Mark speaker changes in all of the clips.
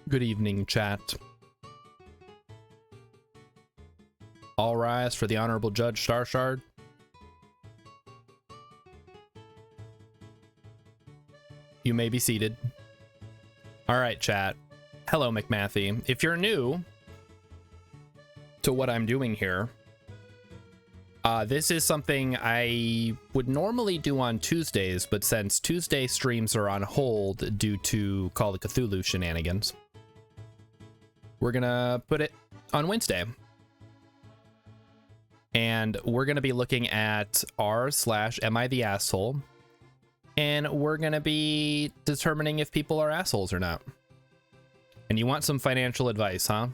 Speaker 1: Good evening, chat. All rise for the Honorable Judge Starshard. You may be seated. All right, chat. Hello, McMathy. If you're new to what I'm doing here, this is something I would normally do on Tuesdays, but since Tuesday streams are on hold due to Call of Cthulhu shenanigans, we're gonna put it on Wednesday. And we're gonna be looking at r/am I the asshole? And we're gonna be determining if people are assholes or not. And you want some financial advice, huh?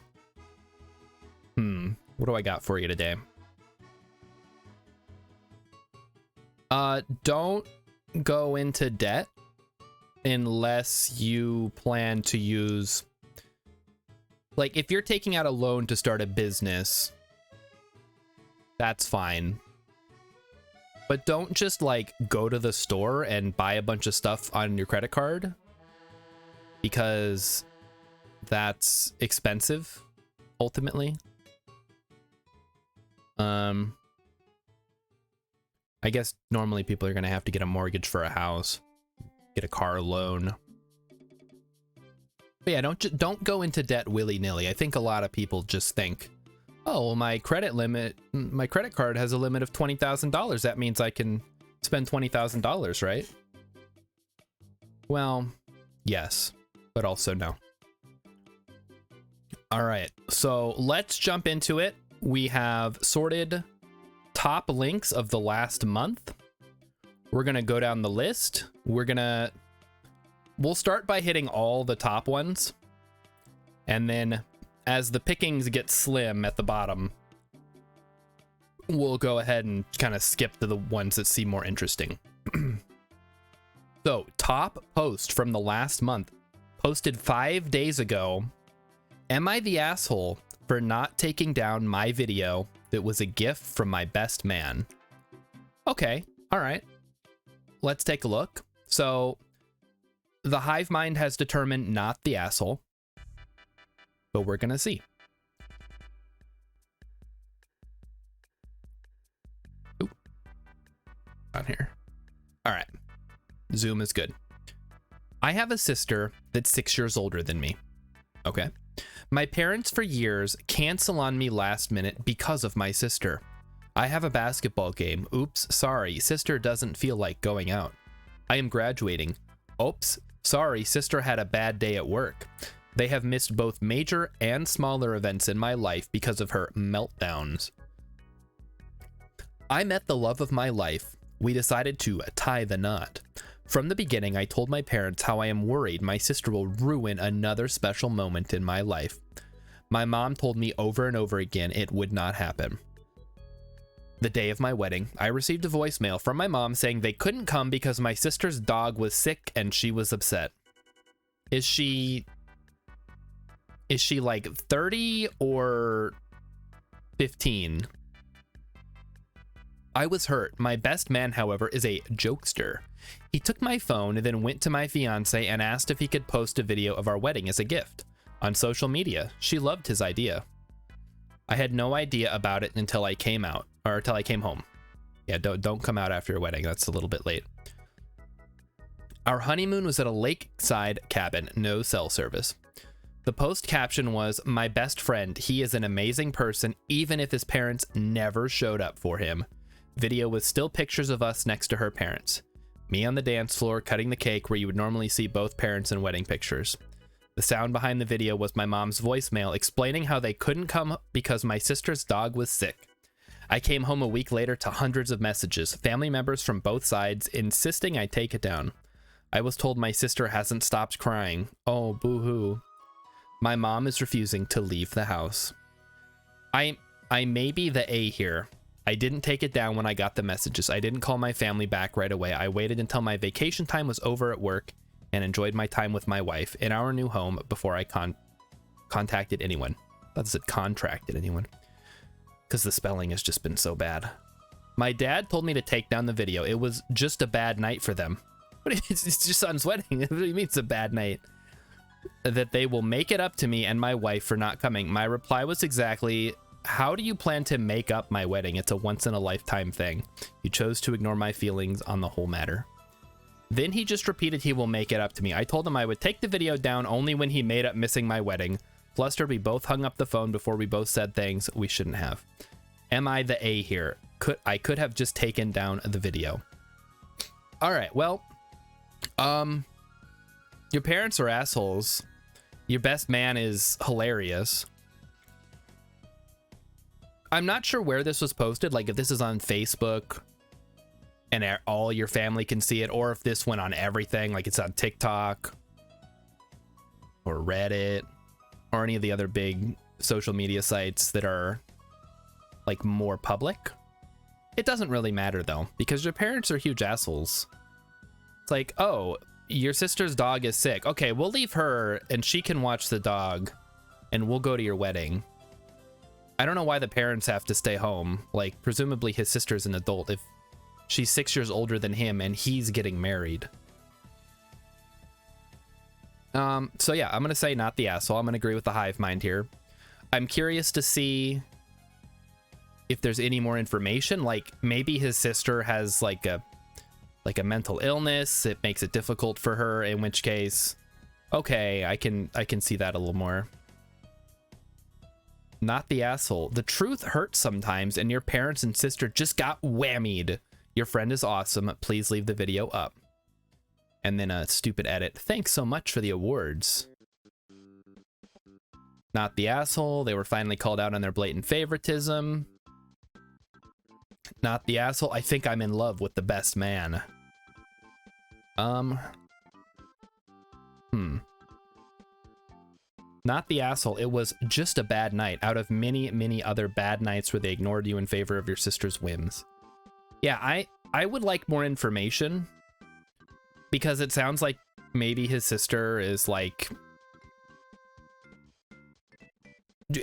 Speaker 1: What do I got for you today? Don't go into debt unless you plan to use, like, if you're taking out a loan to start a business, that's fine. But don't just like go to the store and buy a bunch of stuff on your credit card, because that's expensive ultimately. I guess normally people are going to have to get a mortgage for a house, get a car loan. But yeah, don't go into debt willy-nilly. I think a lot of people just think, oh, well, my credit card has a limit of $20,000. That means I can spend $20,000, right? Well, yes, but also no. All right, so let's jump into it. We have sorted top links of the last month. We're gonna go down the list. We'll start by hitting all the top ones, and then as the pickings get slim at the bottom, we'll go ahead and kind of skip to the ones that seem more interesting. So, top post from the last month, posted 5 days ago. Am I the asshole for not taking down my video that was a gift from my best man? Okay, all right. Let's take a look. So, the hive mind has determined not the asshole, but we're gonna see. Ooh. On here. All right. Zoom is good. I have a sister that's 6 years older than me. Okay. My parents for years cancel on me last minute because of my sister. I have a basketball game. Oops, sorry, sister doesn't feel like going out. I am graduating. Oops, sorry, sister had a bad day at work. They have missed both major and smaller events in my life because of her meltdowns. I met the love of my life. We decided to tie the knot. From the beginning, I told my parents how I am worried my sister will ruin another special moment in my life. My mom told me over and over again it would not happen. The day of my wedding, I received a voicemail from my mom saying they couldn't come because my sister's dog was sick and she was upset. Is she like 30 or 15? I was hurt. My best man, however, is a jokester. He took my phone and then went to my fiance and asked if he could post a video of our wedding as a gift on social media. She loved his idea. I had no idea about it until I came home. Yeah, don't come out after your wedding. That's a little bit late. Our honeymoon was at a lakeside cabin, no cell service. The post caption was, "My best friend, he is an amazing person even if his parents never showed up for him." Video with still pictures of us next to her parents. Me on the dance floor cutting the cake where you would normally see both parents in wedding pictures. The sound behind the video was my mom's voicemail explaining how they couldn't come because my sister's dog was sick. I came home a week later to hundreds of messages, family members from both sides insisting I take it down. I was told my sister hasn't stopped crying. Oh, boo-hoo. My mom is refusing to leave the house. I may be the A here. I didn't take it down when I got the messages. I didn't call my family back right away. I waited until my vacation time was over at work and enjoyed my time with my wife in our new home before I contacted anyone. That's it, contracted anyone. Because the spelling has just been so bad. My dad told me to take down the video. It was just a bad night for them. But it's your son's wedding. What do you mean it's a bad night? that they will make it up to me and my wife for not coming. My reply was exactly, how do you plan to make up my wedding? It's a once-in-a-lifetime thing. You chose to ignore my feelings on the whole matter. Then he just repeated he will make it up to me. I told him I would take the video down only when he made up missing my wedding. Flustered, we both hung up the phone before we both said things we shouldn't have. Am I the A here? I could have just taken down the video. All right, well, your parents are assholes. Your best man is hilarious. I'm not sure where this was posted, like if this is on Facebook and all your family can see it, or if this went on everything, like it's on TikTok or Reddit or any of the other big social media sites that are like more public. It doesn't really matter though, because your parents are huge assholes. It's like, oh, your sister's dog is sick. Okay, we'll leave her and she can watch the dog and we'll go to your wedding. I don't know why the parents have to stay home. Like, presumably his sister's an adult if she's 6 years older than him and he's getting married. So yeah, I'm gonna say not the asshole. I'm gonna agree with the hive mind here. I'm curious to see if there's any more information. Like, maybe his sister has like a mental illness. It makes it difficult for her, in which case, okay, I can see that a little more. Not the asshole. The truth hurts sometimes, and your parents and sister just got whammied. Your friend is awesome. Please leave the video up. And then a stupid edit. Thanks so much for the awards. Not the asshole. They were finally called out on their blatant favoritism. Not the asshole. I think I'm in love with the best man. Not the asshole. It was just a bad night out of many, many other bad nights where they ignored you in favor of your sister's whims. Yeah, I would like more information, because it sounds like maybe his sister is like,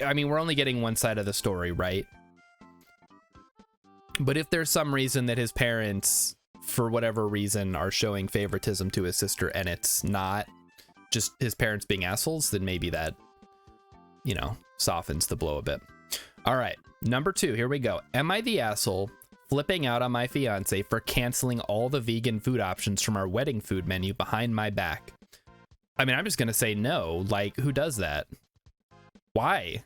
Speaker 1: I mean, we're only getting one side of the story, right? But if there's some reason that his parents, for whatever reason, are showing favoritism to his sister and it's not just his parents being assholes, then maybe that, you know, softens the blow a bit. All right, number 2, here we go. Am I the asshole flipping out on my fiance for canceling all the vegan food options from our wedding food menu behind my back? I mean, I'm just gonna say no. Like, who does that? Why?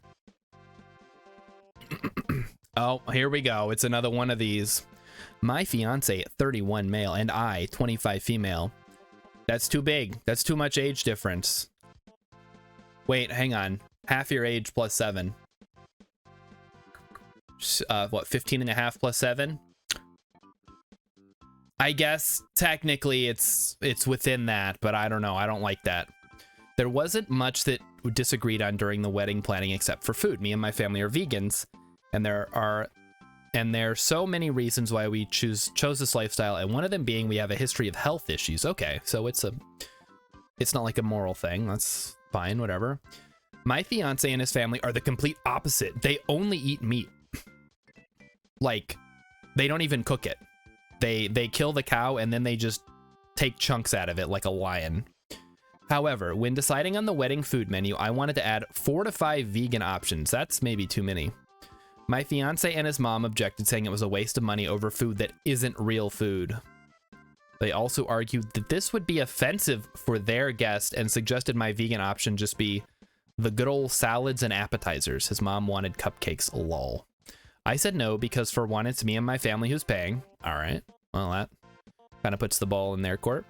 Speaker 1: Oh, here we go. It's another one of these. My fiance, 31 male, and I, 25 female. That's too big. That's too much age difference. Wait, hang on. Half your age plus 7. What, 15 and a half plus 7? I guess technically it's within that, but I don't know. I don't like that. There wasn't much that we disagreed on during the wedding planning except for food. Me and my family are vegans, and there are so many reasons why we chose this lifestyle, and one of them being we have a history of health issues. Okay, so it's not like a moral thing. That's fine, whatever. My fiance and his family are the complete opposite. They only eat meat. Like, they don't even cook it. They kill the cow and then they just take chunks out of it like a lion. However, when deciding on the wedding food menu, I wanted to add 4 to 5 vegan options. That's maybe too many. My fiance and his mom objected, saying it was a waste of money over food that isn't real food. They also argued that this would be offensive for their guest and suggested my vegan option just be the good old salads and appetizers. His mom wanted cupcakes, lol. I said no because for one, it's me and my family who's paying. All right, well, that kind of puts the ball in their court.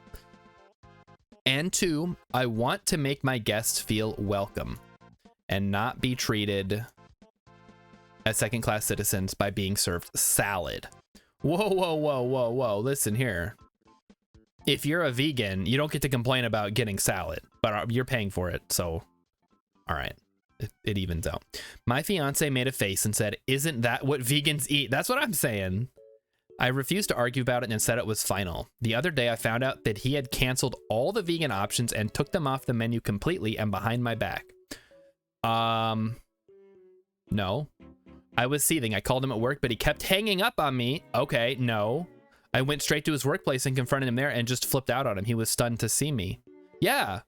Speaker 1: And 2, I want to make my guests feel welcome and not be treated as second-class citizens by being served salad. Whoa, whoa, whoa, whoa, whoa. Listen here. If you're a vegan, you don't get to complain about getting salad, but you're paying for it, so all right. It evens out. My fiance made a face and said, "Isn't that what vegans eat?" That's what I'm saying. I refused to argue about it and said it was final. The other day, I found out that he had canceled all the vegan options and took them off the menu completely and behind my back. No. I was seething. I called him at work, but he kept hanging up on me. Okay, no. I went straight to his workplace and confronted him there and just flipped out on him. He was stunned to see me. Yeah.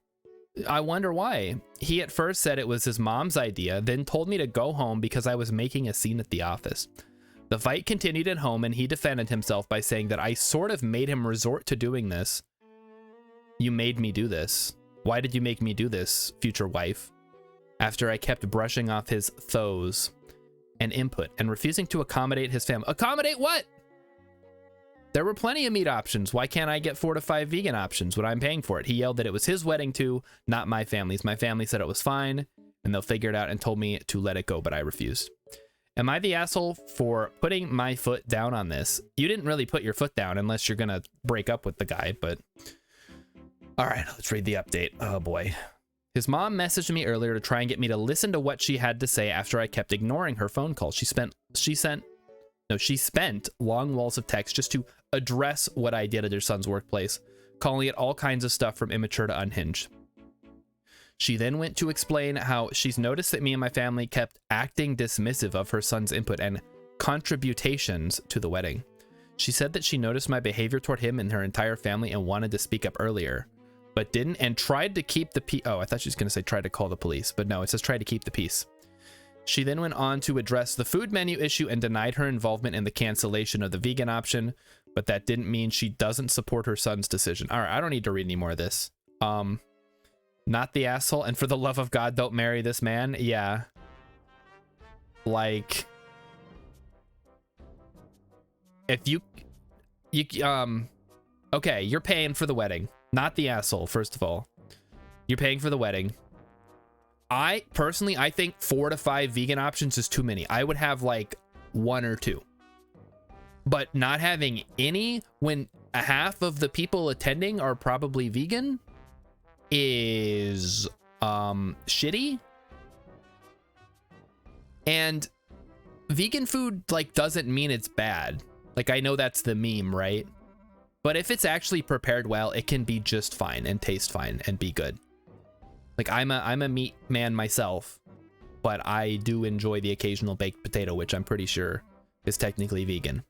Speaker 1: I wonder why. He at first said it was his mom's idea, then told me to go home because I was making a scene at the office. The fight continued at home, and he defended himself by saying that I sort of made him resort to doing this. You made me do this. Why did you make me do this, future wife? After I kept brushing off his thoughs and input and refusing to accommodate his family. Accommodate what? There were plenty of meat options. Why can't I get 4 to 5 vegan options when I'm paying for it? He yelled that it was his wedding too, not my family's. My family said it was fine, and they'll figure it out, and told me to let it go, but I refused. Am I the asshole for putting my foot down on this? You didn't really put your foot down unless you're gonna break up with the guy, but... All right, let's read the update. Oh boy. His mom messaged me earlier to try and get me to listen to what she had to say after I kept ignoring her phone calls. She spent long walls of text just to address what I did at her son's workplace, calling it all kinds of stuff from immature to unhinged. She then went to explain how she's noticed that me and my family kept acting dismissive of her son's input and contributions to the wedding. She said that she noticed my behavior toward him and her entire family and wanted to speak up earlier, but didn't, and tried to keep the peace. Oh, I thought she was going to say tried to call the police, but no, it says tried to keep the peace. She then went on to address the food menu issue and denied her involvement in the cancellation of the vegan option, but that didn't mean she doesn't support her son's decision. All right, I don't need to read any more of this. Not the asshole, and for the love of God, don't marry this man. Yeah. Like, if okay, you're paying for the wedding. Not the asshole, first of all. You're paying for the wedding. I think 4 to 5 vegan options is too many. I would have like 1 or 2. But not having any when a half of the people attending are probably vegan is shitty. And vegan food like doesn't mean it's bad. Like, I know that's the meme, right? But if it's actually prepared well, it can be just fine and taste fine and be good. Like, I'm a meat man myself, but I do enjoy the occasional baked potato, which I'm pretty sure is technically vegan.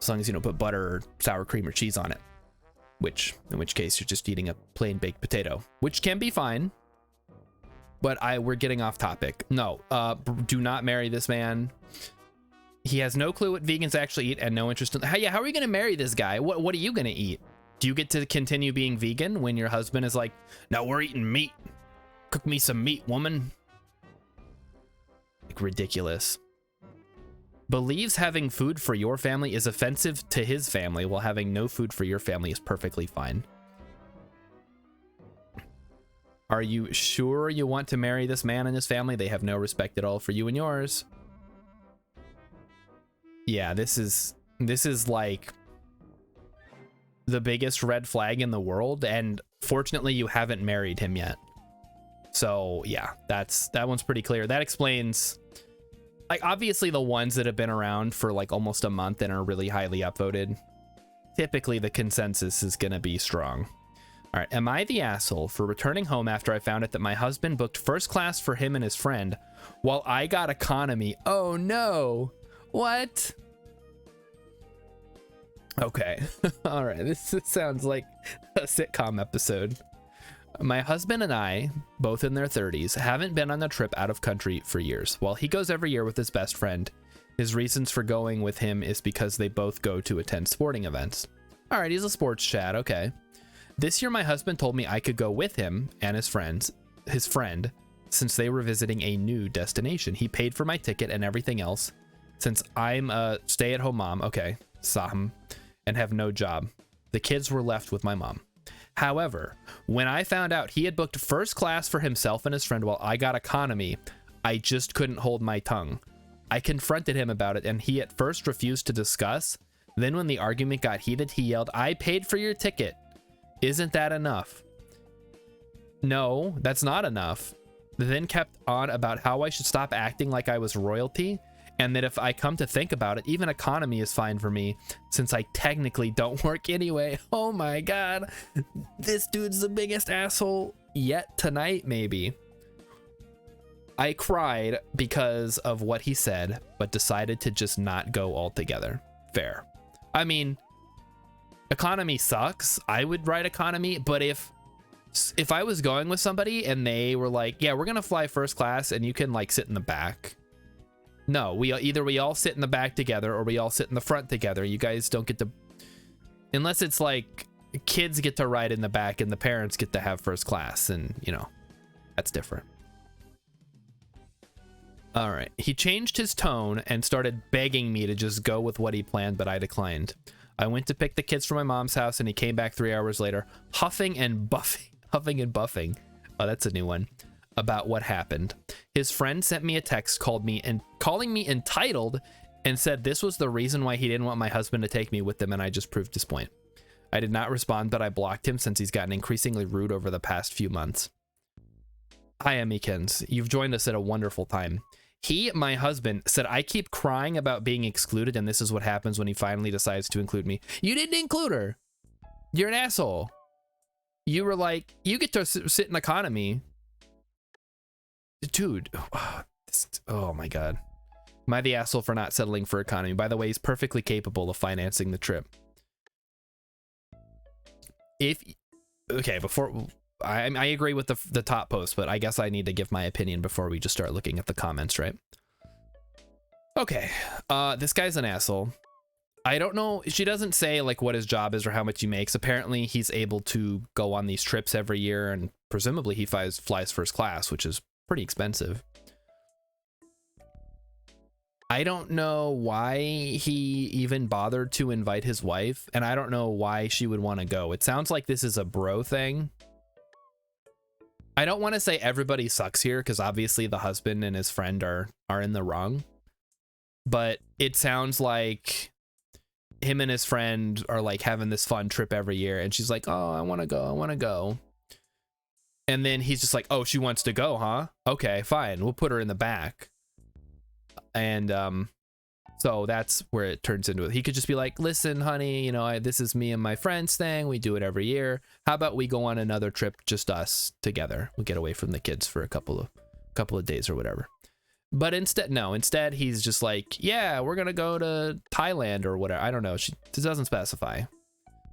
Speaker 1: As long as you don't put butter or sour cream or cheese on it. In which case you're just eating a plain baked potato, which can be fine. But we're getting off topic. No, do not marry this man. He has no clue what vegans actually eat and no interest in... How are you going to marry this guy? What are you going to eat? Do you get to continue being vegan when your husband is like, no, we're eating meat. Cook me some meat, woman. Like, ridiculous. Believes having food for your family is offensive to his family, while having no food for your family is perfectly fine. Are you sure you want to marry this man and his family? They have no respect at all for you and yours. Yeah, this is like the biggest red flag in the world, and fortunately you haven't married him yet. So yeah, that one's pretty clear. That explains, like, obviously the ones that have been around for like almost a month and are really highly upvoted, typically the consensus is gonna be strong. All right, am I the asshole for returning home after I found out that my husband booked first class for him and his friend while I got economy? Oh no, what? Okay. All right, this sounds like a sitcom episode. My husband and I, both in their 30s, haven't been on a trip out of country for years. While he goes every year with his best friend, his reasons for going with him is because they both go to attend sporting events. All right, he's a sports chat, okay. This year my husband told me I could go with him and his friend, since they were visiting a new destination. He paid for my ticket and everything else. Since I'm a stay-at-home mom, okay, Sam, and have no job, the kids were left with my mom. However, when I found out he had booked first class for himself and his friend while I got economy, I just couldn't hold my tongue. I confronted him about it, and he at first refused to discuss. Then when the argument got heated, he yelled, "I paid for your ticket. Isn't that enough?" No, that's not enough. Then kept on about how I should stop acting like I was royalty, and that if I come to think about it, even economy is fine for me, since I technically don't work anyway. Oh my god, this dude's the biggest asshole yet tonight, maybe. I cried because of what he said, but decided to just not go altogether. Fair. I mean, economy sucks. I would write economy, but if if I was going with somebody and they were like, yeah, we're gonna fly first class and you can like sit in the back. No, we all sit in the back together or we all sit in the front together. You guys don't get to, unless it's like kids get to ride in the back and the parents get to have first class, and you know, that's different. All right, he changed his tone and started begging me to just go with what he planned, but I declined. I went to pick the kids from my mom's house and he came back 3 hours later, huffing and buffing. Oh, that's a new one. About what happened. His friend sent me a text, calling me entitled, and said this was the reason why he didn't want my husband to take me with them, and I just proved his point. I did not respond, but I blocked him since he's gotten increasingly rude over the past few months. Hi, Emmykins. You've joined us at a wonderful time. He, my husband, said I keep crying about being excluded, and this is what happens when he finally decides to include me. You didn't include her. You're an asshole. You were like, you get to sit in economy. Dude, oh my God. Am I the asshole for not settling for economy? By the way, he's perfectly capable of financing the trip. Okay, before... I agree with the top post, but I guess I need to give my opinion before we just start looking at the comments, right? Okay, this guy's an asshole. I don't know, she doesn't say like what his job is or how much he makes. Apparently he's able to go on these trips every year, and presumably he flies first class, which is pretty expensive. I don't know why he even bothered to invite his wife, and I don't know why she would want to go. It sounds like this is a bro thing. I don't want to say everybody sucks here, because obviously the husband and his friend are in the wrong. But it sounds like him and his friend are like having this fun trip every year, and she's like, oh, I want to go. And then he's just like, oh, she wants to go, huh? Okay, fine. We'll put her in the back. And so that's where it turns into it. He could just be like, listen, honey, you know, this is me and my friends thing. We do it every year. How about we go on another trip, just us together? We'll get away from the kids for a couple of days or whatever. But instead he's just like, yeah, we're gonna go to Thailand or whatever. I don't know. She doesn't specify.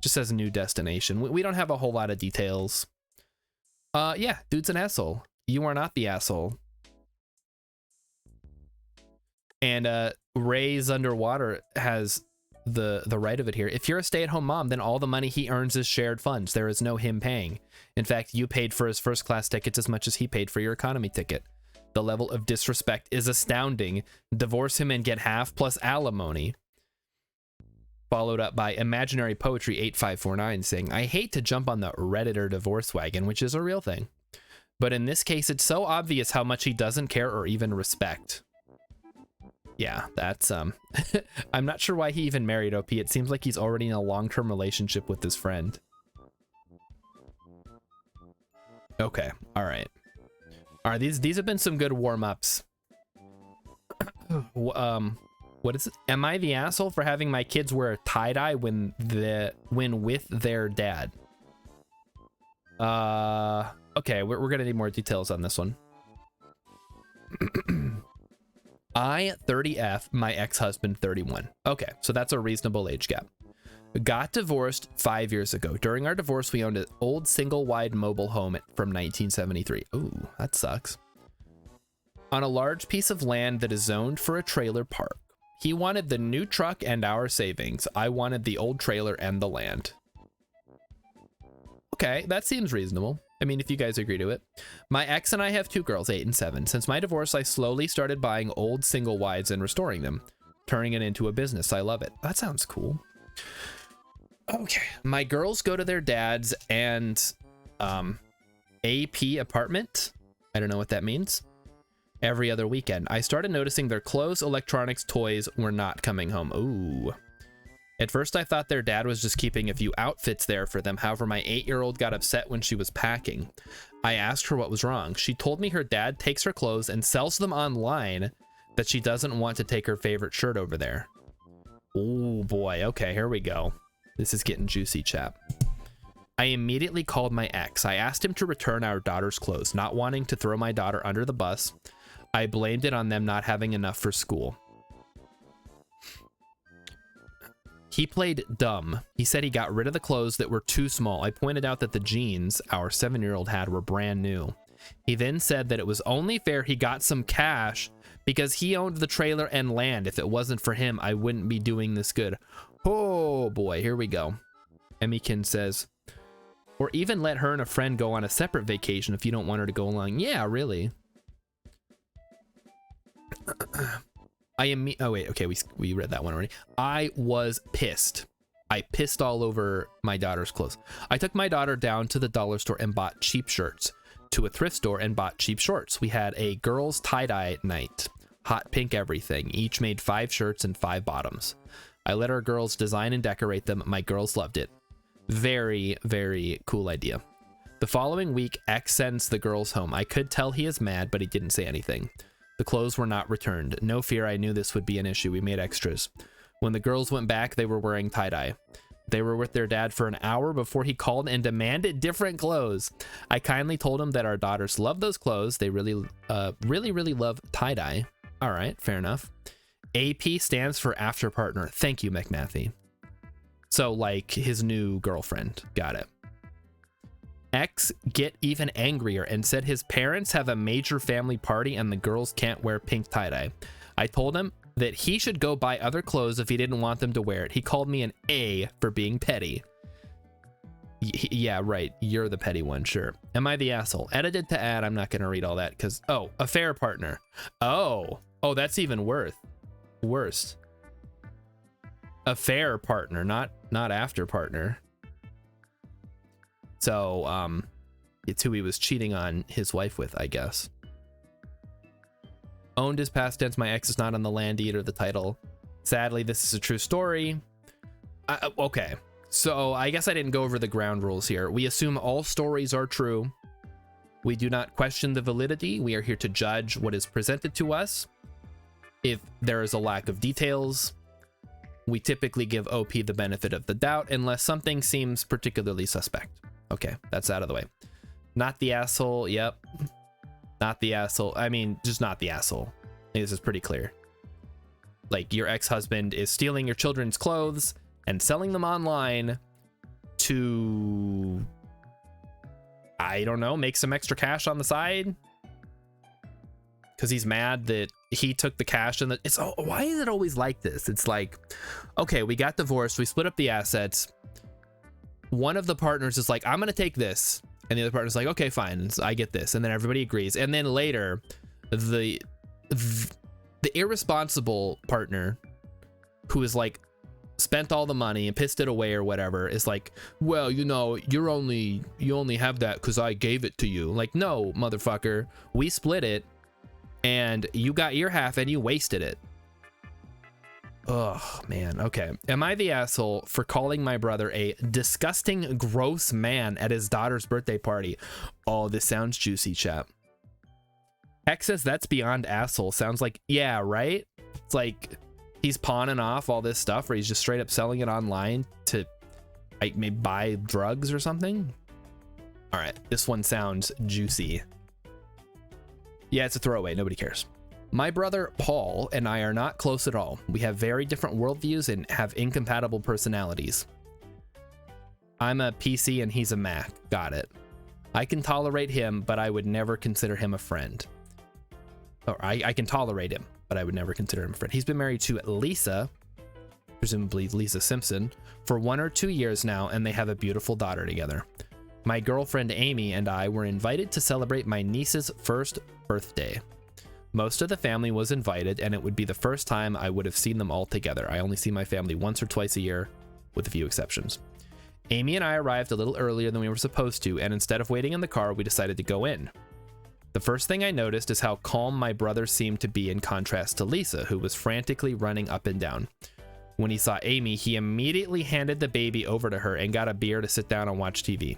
Speaker 1: Just says a new destination. We don't have a whole lot of details. Yeah, dude's an asshole. You are not the asshole. And Ray's Underwater has the right of it here. If you're a stay-at-home mom, then all the money he earns is shared funds. There is no him paying. In fact, you paid for his first class tickets as much as he paid for your economy ticket. The level of disrespect is astounding. Divorce him and get half plus alimony. Followed up by Imaginary Poetry 8549 saying, I hate to jump on the Redditor divorce wagon, which is a real thing. But in this case, it's so obvious how much he doesn't care or even respect. Yeah, that's, I'm not sure why he even married OP. It seems like he's already in a long-term relationship with his friend. Okay, all right. All right, these have been some good warm-ups. What is it? Am I the asshole for having my kids wear tie-dye when with their dad? Okay, we're gonna need more details on this one. I 30F, my ex-husband 31. Okay, so that's a reasonable age gap. Got divorced 5 years ago. During our divorce, we owned an old single-wide mobile home from 1973. Ooh, that sucks. On a large piece of land that is zoned for a trailer park. He wanted the new truck and our savings. I wanted the old trailer and the land. Okay, that seems reasonable. I mean, if you guys agree to it. My ex and I have 2 girls, 8 and 7. Since my divorce, I slowly started buying old single wides and restoring them, turning it into a business. I love it. That sounds cool. Okay, my girls go to their dad's and AP apartment. I don't know what that means. Every other weekend. I started noticing their clothes, electronics, toys were not coming home. Ooh. At first, I thought their dad was just keeping a few outfits there for them. However, my 8-year-old got upset when she was packing. I asked her what was wrong. She told me her dad takes her clothes and sells them online, that she doesn't want to take her favorite shirt over there. Oh boy. Okay, here we go. This is getting juicy, chap. I immediately called my ex. I asked him to return our daughter's clothes, not wanting to throw my daughter under the bus. I blamed it on them not having enough for school. He played dumb. He said he got rid of the clothes that were too small. I pointed out that the jeans our 7-year-old had were brand new. He then said that it was only fair he got some cash because he owned the trailer and land. If it wasn't for him, I wouldn't be doing this good. Oh boy, here we go. Emmykin says, or even let her and a friend go on a separate vacation if you don't want her to go along. Yeah, really. Oh wait, okay, we read that one already. I was pissed. I pissed all over my daughter's clothes. I took my daughter down to the dollar store and bought cheap shirts, to a thrift store and bought cheap shorts. We had a girls' tie-dye night, hot pink everything. Each made 5 shirts and 5 bottoms. I let our girls design and decorate them. My girls loved it. Very, very cool idea. The following week, X sends the girls home. I could tell he is mad, but he didn't say anything. The clothes were not returned. No fear, I knew this would be an issue. We made extras. When the girls went back, they were wearing tie-dye. They were with their dad for an hour before he called and demanded different clothes. I kindly told him that our daughters love those clothes. They really love tie-dye. All right, fair enough. AP stands for after partner. Thank you, McMathy. So, like, his new girlfriend. Got it. X get even angrier and said his parents have a major family party and the girls can't wear pink tie-dye. I told him that he should go buy other clothes if he didn't want them to wear it. He called me an A for being petty. Yeah, right. You're the petty one, sure. Am I the asshole? Edited to add. I'm not going to read all that because, oh, affair partner. Oh, that's even worse. Affair partner, not after partner. So, it's who he was cheating on his wife with, I guess. Owned is past tense. My ex is not on the land either, the title. Sadly, this is a true story. Okay, so I guess I didn't go over the ground rules here. We assume all stories are true. We do not question the validity. We are here to judge what is presented to us. If there is a lack of details, we typically give OP the benefit of the doubt unless something seems particularly suspect. Okay, that's out of the way. Not the asshole. Yep. Not the asshole. I mean, just not the asshole. I think this is pretty clear. Like, your ex-husband is stealing your children's clothes and selling them online to, I don't know, make some extra cash on the side. Because he's mad that he took the cash and it's, oh, why is it always like this? It's like, okay, we got divorced. We split up the assets. One of the partners is like, I'm going to take this. And the other partner's like, okay, fine, so I get this. And then everybody agrees. And then later, the irresponsible partner who is like spent all the money and pissed it away or whatever is like, well, you know, you only have that because I gave it to you. Like, no, motherfucker, we split it and you got your half and you wasted it. Oh, man. Okay. Am I the asshole for calling my brother a disgusting, gross man at his daughter's birthday party? Oh, this sounds juicy, chat. Hex says that's beyond asshole. Sounds like, yeah, right? It's like he's pawning off all this stuff or he's just straight up selling it online to like maybe buy drugs or something. All right. This one sounds juicy. Yeah, it's a throwaway. Nobody cares. My brother Paul and I are not close at all. We have very different worldviews and have incompatible personalities. I'm a PC and he's a Mac. Got it. I can tolerate him, but I would never consider him a friend. Or I can tolerate him, but I would never consider him a friend. He's been married to Lisa, presumably Lisa Simpson, for 1 or 2 years now, and they have a beautiful daughter together. My girlfriend Amy and I were invited to celebrate my niece's first birthday. Most of the family was invited, and it would be the first time I would have seen them all together. I only see my family once or twice a year, with a few exceptions. Amy and I arrived a little earlier than we were supposed to, and instead of waiting in the car, we decided to go in. The first thing I noticed is how calm my brother seemed to be in contrast to Lisa, who was frantically running up and down. When he saw Amy, he immediately handed the baby over to her and got a beer to sit down and watch TV.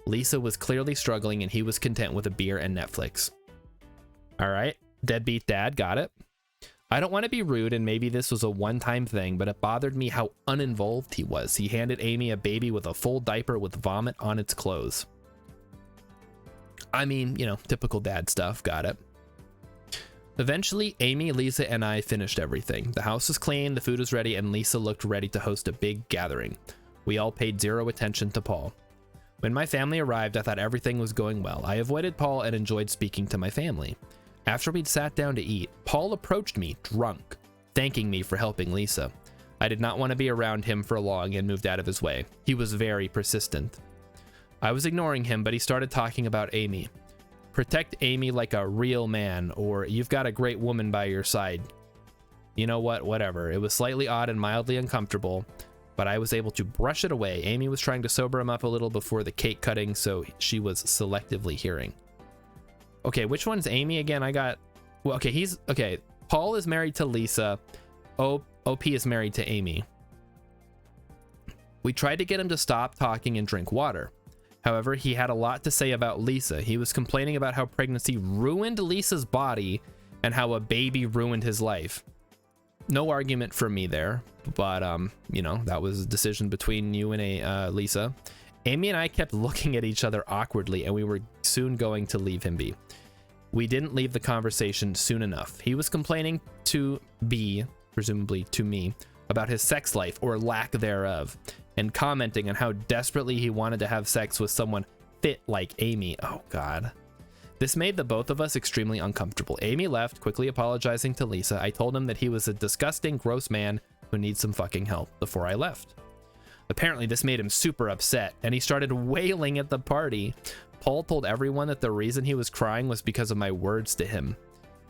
Speaker 1: Lisa was clearly struggling, and he was content with a beer and Netflix. All right. Deadbeat dad, got it. I don't want to be rude, and maybe this was a one-time thing, but it bothered me how uninvolved he was. He handed Amy a baby with a full diaper with vomit on its clothes. I mean, you know, typical dad stuff, got it. Eventually, Amy, Lisa, and I finished everything. The house was clean, the food was ready, and Lisa looked ready to host a big gathering. We all paid zero attention to Paul. When my family arrived, I thought everything was going well. I avoided Paul and enjoyed speaking to my family. After we'd sat down to eat, Paul approached me, drunk, thanking me for helping Lisa. I did not want to be around him for long and moved out of his way. He was very persistent. I was ignoring him, but he started talking about Amy. Protect Amy like a real man, or you've got a great woman by your side. You know what? Whatever. It was slightly odd and mildly uncomfortable, but I was able to brush it away. Amy was trying to sober him up a little before the cake cutting, so she was selectively hearing. Okay, which one's Amy again? Well, okay, Paul is married to Lisa. OP is married to Amy. We tried to get him to stop talking and drink water. However, he had a lot to say about Lisa. He was complaining about how pregnancy ruined Lisa's body and how a baby ruined his life. No argument from me there, but you know, that was a decision between you and Lisa. Amy and I kept looking at each other awkwardly, and we were soon going to leave him be. We didn't leave the conversation soon enough. He was complaining to B, presumably to me, about his sex life or lack thereof, and commenting on how desperately he wanted to have sex with someone fit like Amy. Oh God. This made the both of us extremely uncomfortable. Amy left, quickly apologizing to Lisa. I told him that he was a disgusting, gross man who needs some fucking help before I left. Apparently this made him super upset, and he started wailing at the party. Paul told everyone that the reason he was crying was because of my words to him.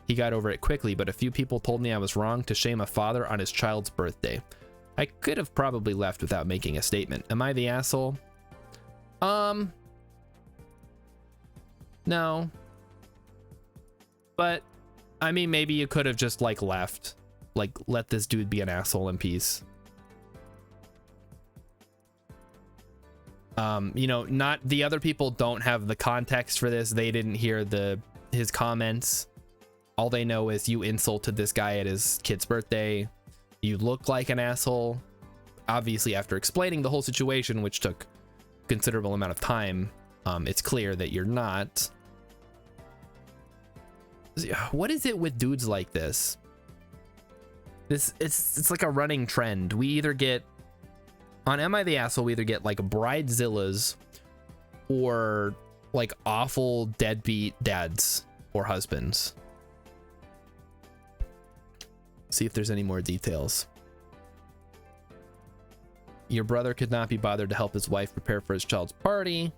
Speaker 1: He got over it quickly, but a few people told me I was wrong to shame a father on his child's birthday. I could have probably left without making a statement. Am I the asshole? No. But, I mean, maybe you could have just, like, left. Like, let this dude be an asshole in peace. You know, not the other people don't have the context for this. They didn't hear his comments. All they know is you insulted this guy at his kid's birthday. You look like an asshole. Obviously, after explaining the whole situation, which took a considerable amount of time, it's clear that you're not. What is it with dudes like this? It's like a running trend. We either get on Am I the Asshole, we either get like bridezillas or like awful deadbeat dads or husbands. See if there's any more details. Your brother could not be bothered to help his wife prepare for his child's party.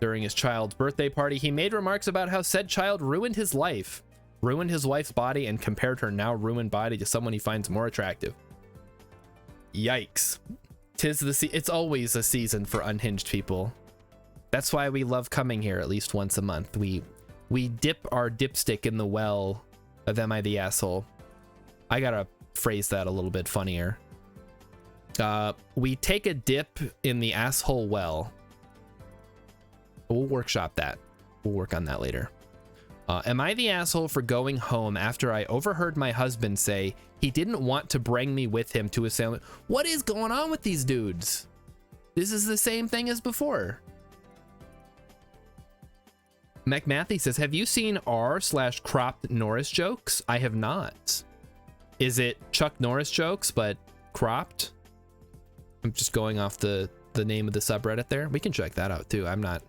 Speaker 1: During his child's birthday party, he made remarks about how said child ruined his life, ruined his wife's body, and compared her now ruined body to someone he finds more attractive. Yikes. It's always a season for unhinged people. That's why we love coming here at least once a month. We dip our dipstick in the well of Am I the Asshole? I gotta phrase that a little bit funnier. We take a dip in the asshole well. We'll workshop that. We'll work on that later. Am I the asshole for going home after I overheard my husband say he didn't want to bring me with him to his family? What is going on with these dudes? This is the same thing as before. McMathy says, have you seen r/cropped Norris jokes? I have not. Is it Chuck Norris jokes, but cropped? I'm just going off the name of the subreddit there. We can check that out too. I'm not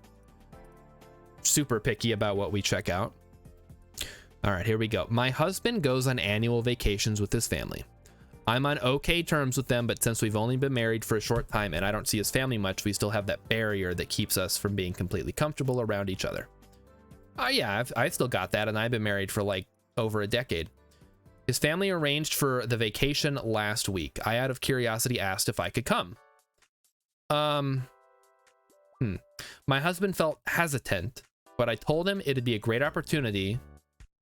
Speaker 1: super picky about what we check out. All right, here we go. My husband goes on annual vacations with his family. I'm on okay terms with them, but since we've only been married for a short time and I don't see his family much, we still have that barrier that keeps us from being completely comfortable around each other. Yeah, I've still got that, and I've been married for like over a decade. His family arranged for the vacation last week. I, out of curiosity, asked if I could come. My husband felt hesitant, but I told him it'd be a great opportunity.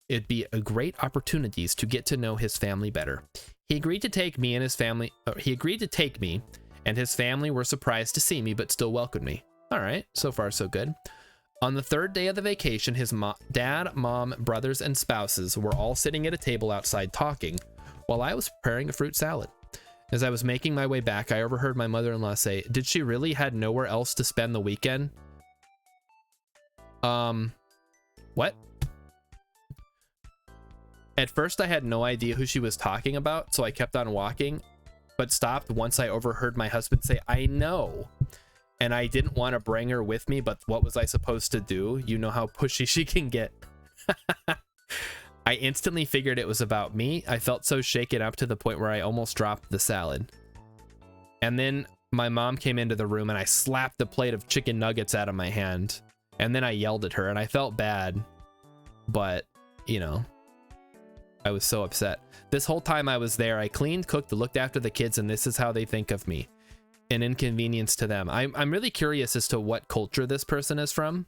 Speaker 1: It'd be a great opportunities to get to know his family better. He agreed to take me and his family. He agreed to take me, and his family were surprised to see me, but still welcomed me. All right, so far so good. On the third day of the vacation, his dad, mom, brothers, and spouses were all sitting at a table outside talking, while I was preparing a fruit salad. As I was making my way back, I overheard my mother-in-law say, "Did she really had nowhere else to spend the weekend?" What? At first, I had no idea who she was talking about, so I kept on walking, but stopped once I overheard my husband say, "I know." And I didn't want to bring her with me, but what was I supposed to do? You know how pushy she can get. I instantly figured it was about me. I felt so shaken up to the point where I almost dropped the salad. And then my mom came into the room and I slapped the plate of chicken nuggets out of my hand. And then I yelled at her and I felt bad. But, you know, I was so upset. This whole time I was there, I cleaned, cooked, looked after the kids, and this is how they think of me. An inconvenience to them. I'm really curious as to what culture this person is from.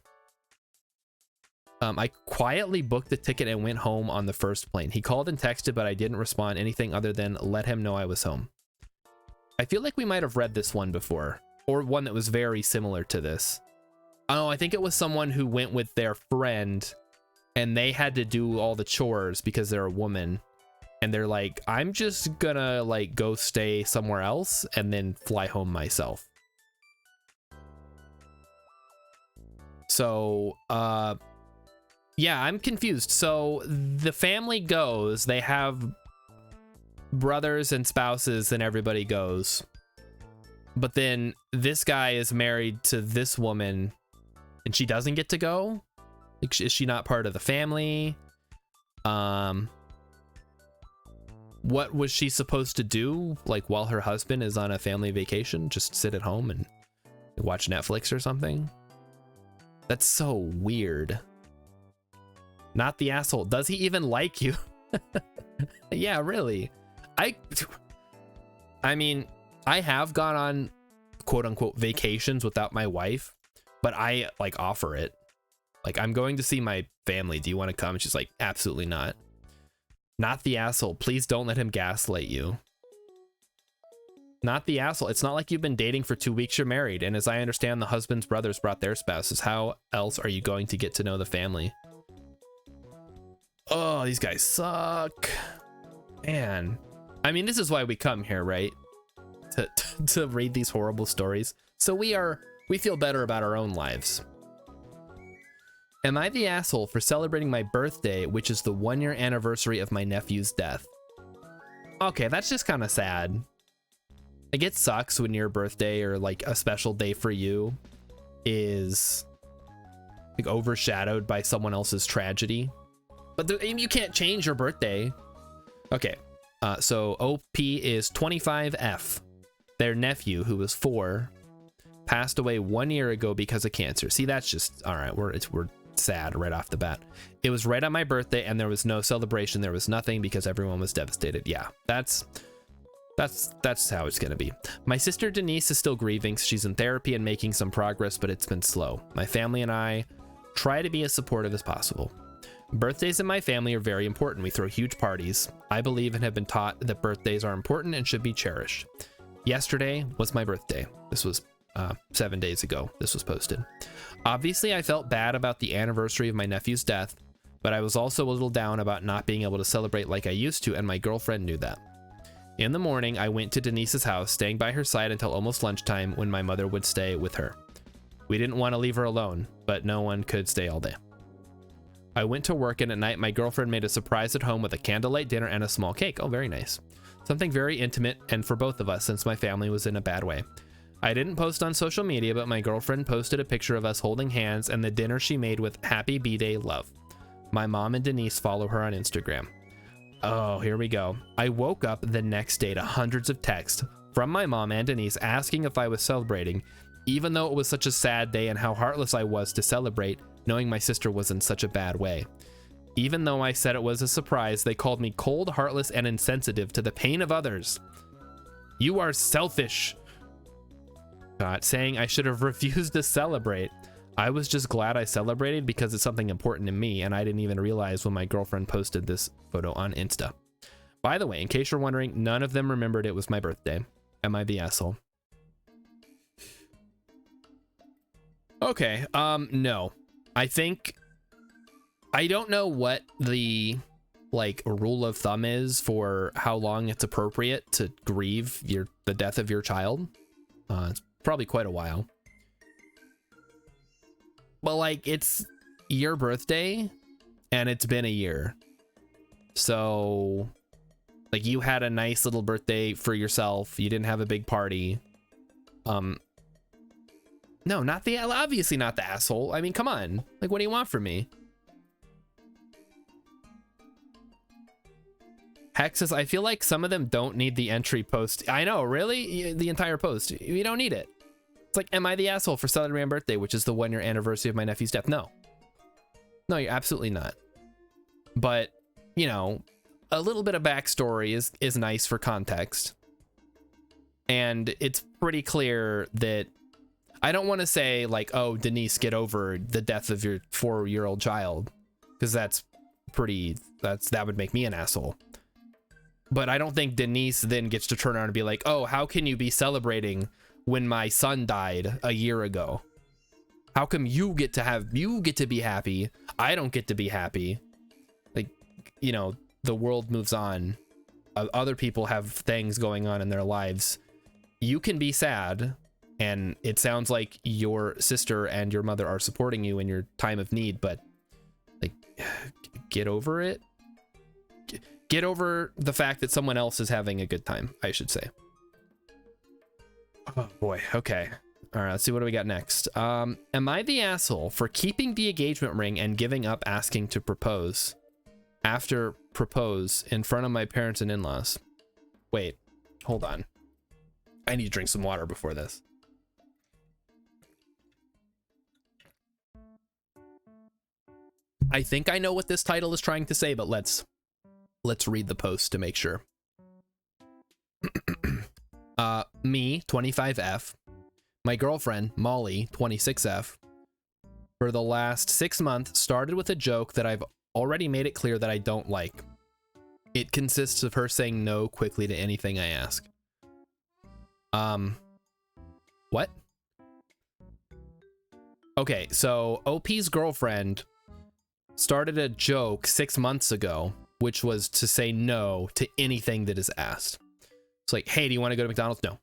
Speaker 1: I quietly booked the ticket and went home on the first plane. He called and texted, but I didn't respond anything other than let him know I was home. I feel like we might have read this one before, or one that was very similar to this. Oh, I think it was someone who went with their friend and they had to do all the chores because they're a woman. And they're like, I'm just gonna like go stay somewhere else and then fly home myself. So, yeah, I'm confused. So the family goes, they have brothers and spouses and everybody goes. But then this guy is married to this woman and she doesn't get to go? Like, is she not part of the family? What was she supposed to do, like, while her husband is on a family vacation? Just sit at home and watch Netflix or something? That's so weird. Not the asshole. Does he even like you? Yeah, really. I mean, I have gone on quote-unquote vacations without my wife, but I, like, offer it. Like, I'm going to see my family. Do you want to come? And she's like, absolutely not. Not the asshole. Please don't let him gaslight you. Not the asshole. It's not like you've been dating for 2 weeks, you're married. And as I understand, the husband's brothers brought their spouses. How else are you going to get to know the family? Oh, these guys suck. Man. I mean, this is why we come here, right? To read these horrible stories. So we feel better about our own lives. Am I the asshole for celebrating my birthday, which is the 1-year anniversary of my nephew's death? Okay, that's just kind of sad. Like, it sucks when your birthday or like a special day for you is like overshadowed by someone else's tragedy. But you can't change your birthday. Okay, so OP is 25F. Their nephew, who was 4, passed away 1 year ago because of cancer. See, that's just all right. We're sad right off the bat. It was right on my birthday and there was no celebration. There was nothing because everyone was devastated. Yeah, that's how it's gonna be. My sister Denise is still grieving. She's in therapy and making some progress, but it's been slow. My family and I try to be as supportive as possible. Birthdays in my family are very important. We throw huge parties. I believe and have been taught that birthdays are important and should be cherished. Yesterday was my birthday. This was 7 days ago. This was posted. Obviously, I felt bad about the anniversary of my nephew's death, but I was also a little down about not being able to celebrate like I used to, and my girlfriend knew that. In the morning, I went to Denise's house, staying by her side until almost lunchtime when my mother would stay with her. We didn't want to leave her alone, but no one could stay all day. I went to work, and at night, my girlfriend made a surprise at home with a candlelight dinner and a small cake. Oh, very nice. Something very intimate and for both of us since my family was in a bad way. I didn't post on social media, but my girlfriend posted a picture of us holding hands and the dinner she made with Happy B-Day Love. My mom and Denise follow her on Instagram. Oh, here we go. I woke up the next day to hundreds of texts from my mom and Denise asking if I was celebrating, even though it was such a sad day and how heartless I was to celebrate, knowing my sister was in such a bad way. Even though I said it was a surprise, they called me cold, heartless, and insensitive to the pain of others. You are selfish. Saying I should have refused to celebrate. I was just glad I celebrated because it's something important to me, and I didn't even realize when my girlfriend posted this photo on Insta. By the way, in case you're wondering, none of them remembered it was my birthday. Am I the asshole? Okay, no. I don't know what the like rule of thumb is for how long it's appropriate to grieve the death of your child. It's probably quite a while. But like, it's your birthday and it's been a year. So like you had a nice little birthday for yourself. You didn't have a big party. No, not the, obviously not the asshole. I mean, come on. Like, what do you want from me? Hex says, I feel like some of them don't need the entry post. I know, really? The entire post. You don't need it. It's like, am I the asshole for celebrating my birthday, which is the 1-year anniversary of my nephew's death? No. No, you're absolutely not. But, you know, a little bit of backstory is nice for context. And it's pretty clear that I don't want to say like, oh, Denise, get over the death of your 4-year-old child, because that would make me an asshole. But I don't think Denise then gets to turn around and be like, oh, how can you be celebrating when my son died a year ago? How come you get to be happy? I don't get to be happy. Like, you know, the world moves on. Other people have things going on in their lives. You can be sad. And it sounds like your sister and your mother are supporting you in your time of need, but like, get over it. Get over the fact that someone else is having a good time, I should say. Oh boy. Okay. All right. Let's see what do we got next. Am I the asshole for keeping the engagement ring and giving up asking to propose after propose in front of my parents and in-laws? Wait, hold on. I need to drink some water before this. I think I know what this title is trying to say, but let's read the post to make sure. Me, 25F, my girlfriend, Molly, 26F, for the last 6 months started with a joke that I've already made it clear that I don't like. It consists of her saying no quickly to anything I ask. What? Okay, so OP's girlfriend started a joke 6 months ago, which was to say no to anything that is asked. It's like, hey, do you want to go to McDonald's? No.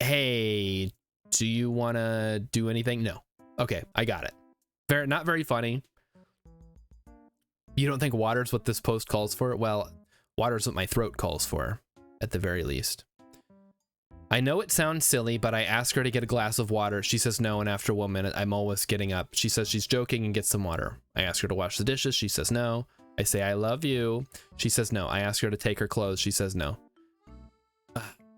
Speaker 1: Hey, do you want to do anything? No. Okay, I got it. Not very funny. You don't think water's what this post calls for? Well, water's what my throat calls for, at the very least. I know it sounds silly, but I ask her to get a glass of water. She says no, and after 1 minute, I'm always getting up. She says she's joking and gets some water. I ask her to wash the dishes. She says no. I say, I love you. She says no. I ask her to take her clothes. She says no.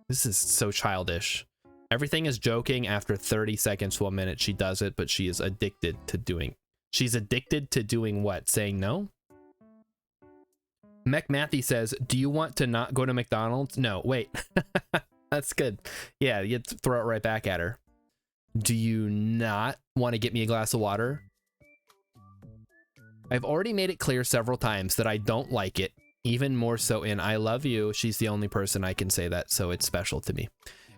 Speaker 1: This is so childish. Everything is joking. After 30 seconds to 1 minute, she does it, but she is addicted to doing. She's addicted to doing what? Saying no? Mech Matthew says, do you want to not go to McDonald's? No, wait. That's good. Yeah, you throw it right back at her. Do you not want to get me a glass of water? I've already made it clear several times that I don't like it, even more so in I love you. She's the only person I can say that, so it's special to me.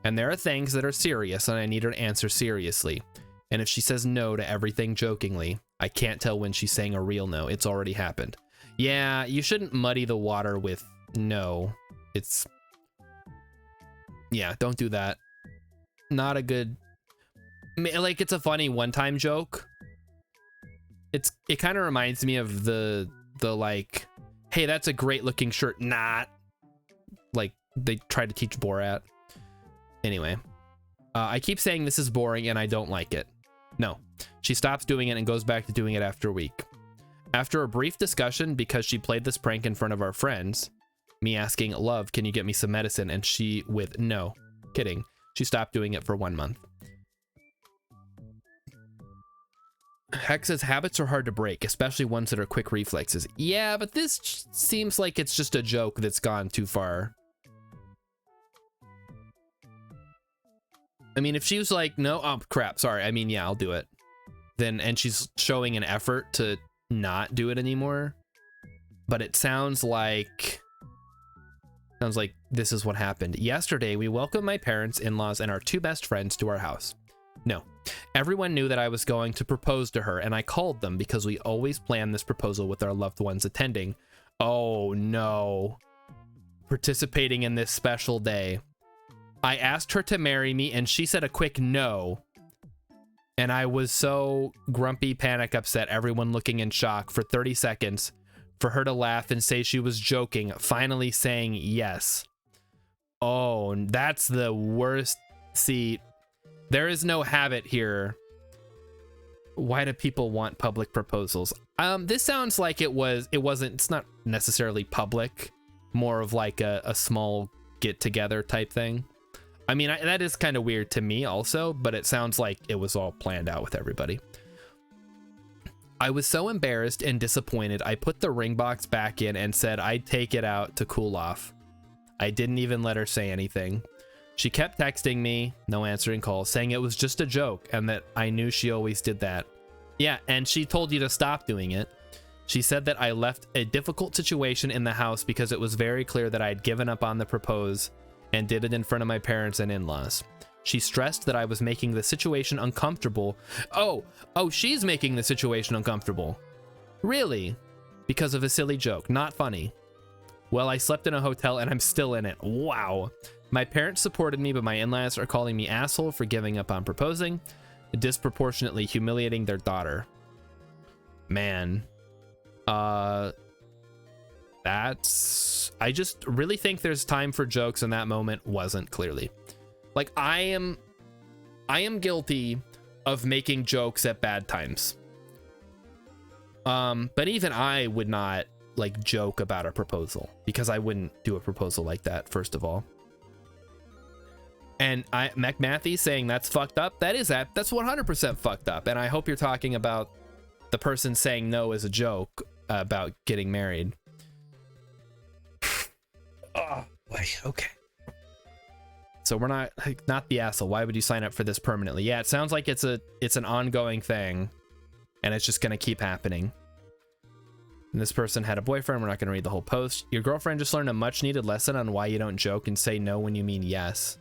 Speaker 1: And there are things that are serious, and I need her to answer seriously. And if she says no to everything jokingly, I can't tell when she's saying a real no. It's already happened. Yeah, you shouldn't muddy the water with no. It's... yeah, don't do that. Not a good... like, it's a funny one-time joke. It kind of reminds me of the like, hey, that's a great looking shirt. Not like they tried to teach Borat. Anyway, I keep saying this is boring and I don't like it. No, she stops doing it and goes back to doing it after a week. After a brief discussion, because she played this prank in front of our friends, me asking, love, can you get me some medicine? And she with no, kidding. She stopped doing it for 1 month. Hex says habits are hard to break, especially ones that are quick reflexes. Yeah, but this seems like it's just a joke that's gone too far. I mean, if she was like, no, oh crap, sorry. I mean, yeah, I'll do it. Then, and she's showing an effort to not do it anymore. But it sounds like this is what happened. Yesterday, we welcomed my parents, in-laws, and our 2 best friends to our house. No. Everyone knew that I was going to propose to her, and I called them because we always plan this proposal with our loved ones attending. Oh no. Participating in this special day. I asked her to marry me, and she said a quick no. And I was so grumpy, panic, upset, everyone looking in shock for 30 seconds. for her to laugh and say she was joking, finally saying yes. Oh, that's the worst. See, there is no habit here. Why do people want public proposals? This sounds like it's not necessarily public, more of like a small get together type thing. I mean, that is kind of weird to me also, but it sounds like it was all planned out with everybody. I was so embarrassed and disappointed, I put the ring box back in and said I'd take it out to cool off. I didn't even let her say anything. She kept texting me, no answering calls, saying it was just a joke and that I knew she always did that. Yeah, and she told you to stop doing it. She said that I left a difficult situation in the house because it was very clear that I had given up on the propose and did it in front of my parents and in-laws. She stressed that I was making the situation uncomfortable. Oh, she's making the situation uncomfortable. Really? Because of a silly joke, not funny. Well, I slept in a hotel and I'm still in it. Wow. My parents supported me, but my in-laws are calling me asshole for giving up on proposing, disproportionately humiliating their daughter. Man. I just really think there's time for jokes, and that moment wasn't clearly. Like, I am guilty of making jokes at bad times. But even I would not like joke about a proposal, because I wouldn't do a proposal like that, first of all. And McMathy saying that's fucked up. That's 100% fucked up. And I hope you're talking about the person saying no as a joke about getting married. Oh boy. Okay. So we're not the asshole. Why would you sign up for this permanently? Yeah, it sounds like it's an ongoing thing, and it's just gonna keep happening. And this person had a boyfriend. We're not gonna read the whole post. Your girlfriend just learned a much needed lesson on why you don't joke and say no when you mean yes.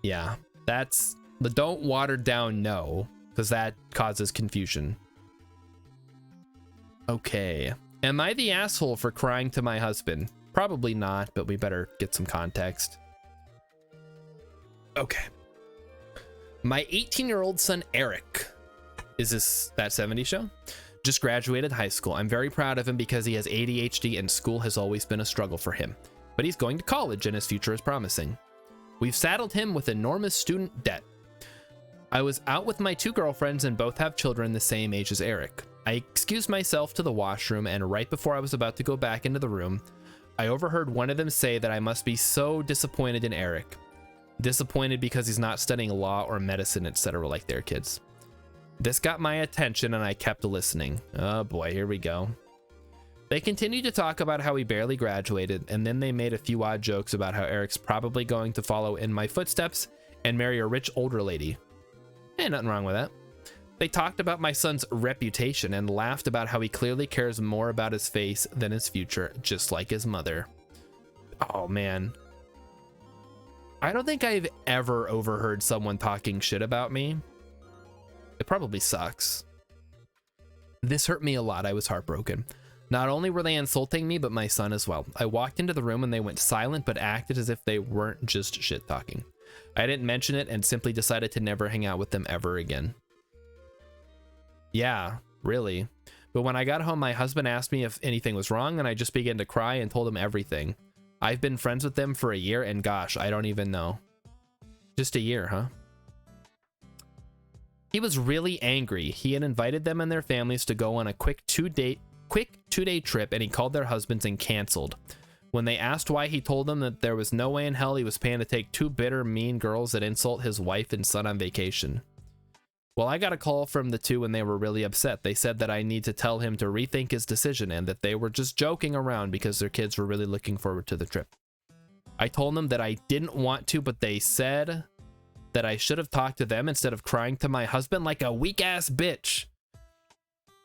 Speaker 1: Yeah, that's the don't water down no, because that causes confusion. Okay. Am I the asshole for crying to my husband? Probably not, but we better get some context. Okay. My 18-year-old son, Eric, is this that 70s show? Just graduated high school. I'm very proud of him because he has ADHD and school has always been a struggle for him. But he's going to college and his future is promising. We've saddled him with enormous student debt. I was out with my two girlfriends and both have children the same age as Eric. I excused myself to the washroom, and right before I was about to go back into the room, I overheard one of them say that I must be so disappointed in Eric. Disappointed because he's not studying law or medicine, etc. like their kids. This got my attention and I kept listening. Oh boy, here we go. They continued to talk about how he barely graduated, and then they made a few odd jokes about how Eric's probably going to follow in my footsteps and marry a rich older lady. Nothing wrong with that. They talked about my son's reputation and laughed about how he clearly cares more about his face than his future, just like his mother. Oh man. I don't think I've ever overheard someone talking shit about me. It probably sucks. This hurt me a lot. I was heartbroken. Not only were they insulting me, but my son as well. I walked into the room and they went silent, but acted as if they weren't just shit talking. I didn't mention it and simply decided to never hang out with them ever again. Yeah, really. But when I got home, my husband asked me if anything was wrong, and I just began to cry and told him everything. I've been friends with them for a year, and gosh, I don't even know. Just a year, huh? He was really angry. He had invited them and their families to go on a quick two-day trip, and he called their husbands and canceled. When they asked why, he told them that there was no way in hell he was paying to take two bitter, mean girls that insult his wife and son on vacation. Well, I got a call from the two and they were really upset. They said that I need to tell him to rethink his decision and that they were just joking around because their kids were really looking forward to the trip. I told them that I didn't want to, but they said that I should have talked to them instead of crying to my husband like a weak-ass bitch.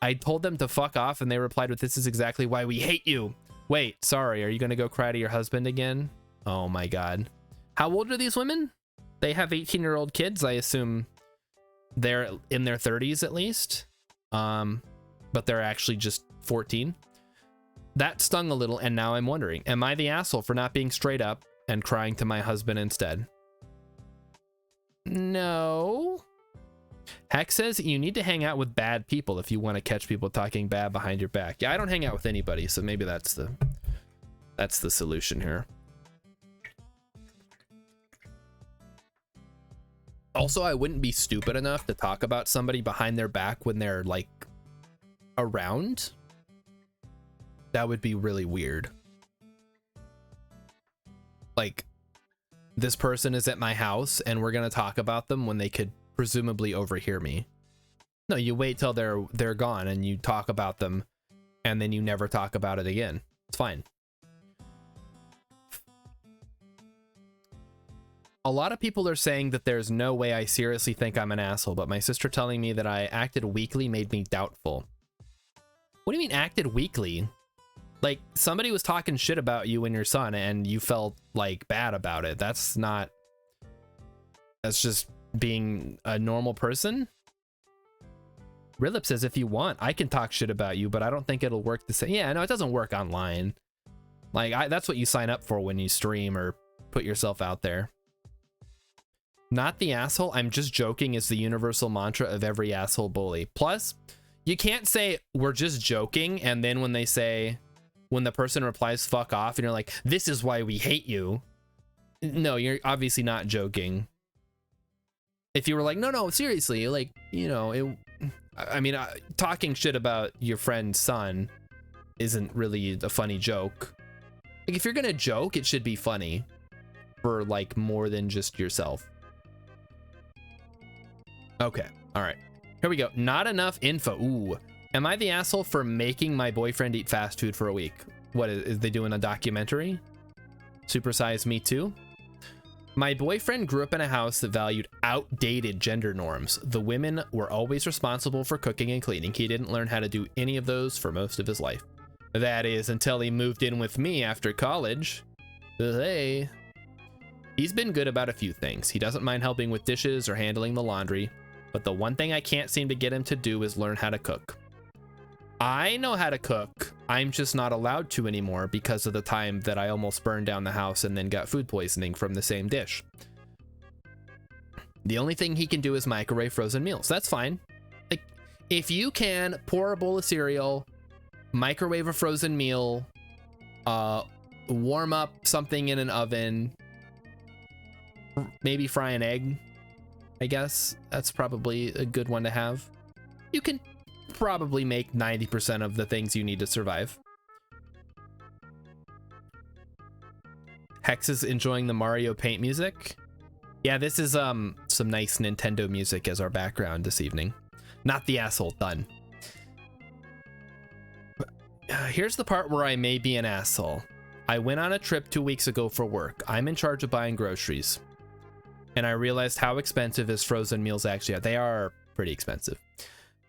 Speaker 1: I told them to fuck off and they replied with, "This is exactly why we hate you." Wait, sorry, are you gonna go cry to your husband again? Oh my god. How old are these women? They have 18-year-old kids, I assume. They're in their 30s at least, but they're actually just 14. That stung a little, and now I'm wondering, am I the asshole for not being straight up and crying to my husband instead? No. Hex says you need to hang out with bad people if you want to catch people talking bad behind your back. Yeah, I don't hang out with anybody, so maybe that's the solution here. Also, I wouldn't be stupid enough to talk about somebody behind their back when they're like around. That would be really weird. Like, this person is at my house and we're gonna talk about them when they could presumably overhear me. No, you wait till they're gone and you talk about them and then you never talk about it again. It's fine. A lot of people are saying that there's no way I seriously think I'm an asshole, but my sister telling me that I acted weakly made me doubtful. What do you mean acted weakly? Like, somebody was talking shit about you and your son and you felt like bad about it. That's just being a normal person. Rilip says, if you want, I can talk shit about you, but I don't think it'll work the same. Yeah, no, it doesn't work online. Like, that's what you sign up for when you stream or put yourself out there. Not the asshole, I'm just joking is the universal mantra of every asshole bully. Plus, you can't say we're just joking and then when the person replies fuck off and you're like, this is why we hate you. No, you're obviously not joking. If you were like, no, seriously, like, you know, talking shit about your friend's son isn't really a funny joke. Like, if you're gonna joke, it should be funny for like more than just yourself. Okay, all right, here we go. Not enough info. Ooh, am I the asshole for making my boyfriend eat fast food for a week? What is they doing a documentary? Supersize Me Too? My boyfriend grew up in a house that valued outdated gender norms. The women were always responsible for cooking and cleaning. He didn't learn how to do any of those for most of his life. That is, until he moved in with me after college. Hey. He's been good about a few things. He doesn't mind helping with dishes or handling the laundry, but the one thing I can't seem to get him to do is learn how to cook. I know how to cook. I'm just not allowed to anymore because of the time that I almost burned down the house and then got food poisoning from the same dish. The only thing he can do is microwave frozen meals. That's fine. Like, if you can pour a bowl of cereal, microwave a frozen meal, warm up something in an oven, maybe fry an egg, I guess that's probably a good one to have. You can probably make 90% of the things you need to survive. Hex is enjoying the Mario Paint music. Yeah, this is some nice Nintendo music as our background this evening. Not the asshole, done. Here's the part where I may be an asshole. I went on a trip 2 weeks ago for work. I'm in charge of buying groceries. And I realized how expensive his frozen meals actually are. They are pretty expensive.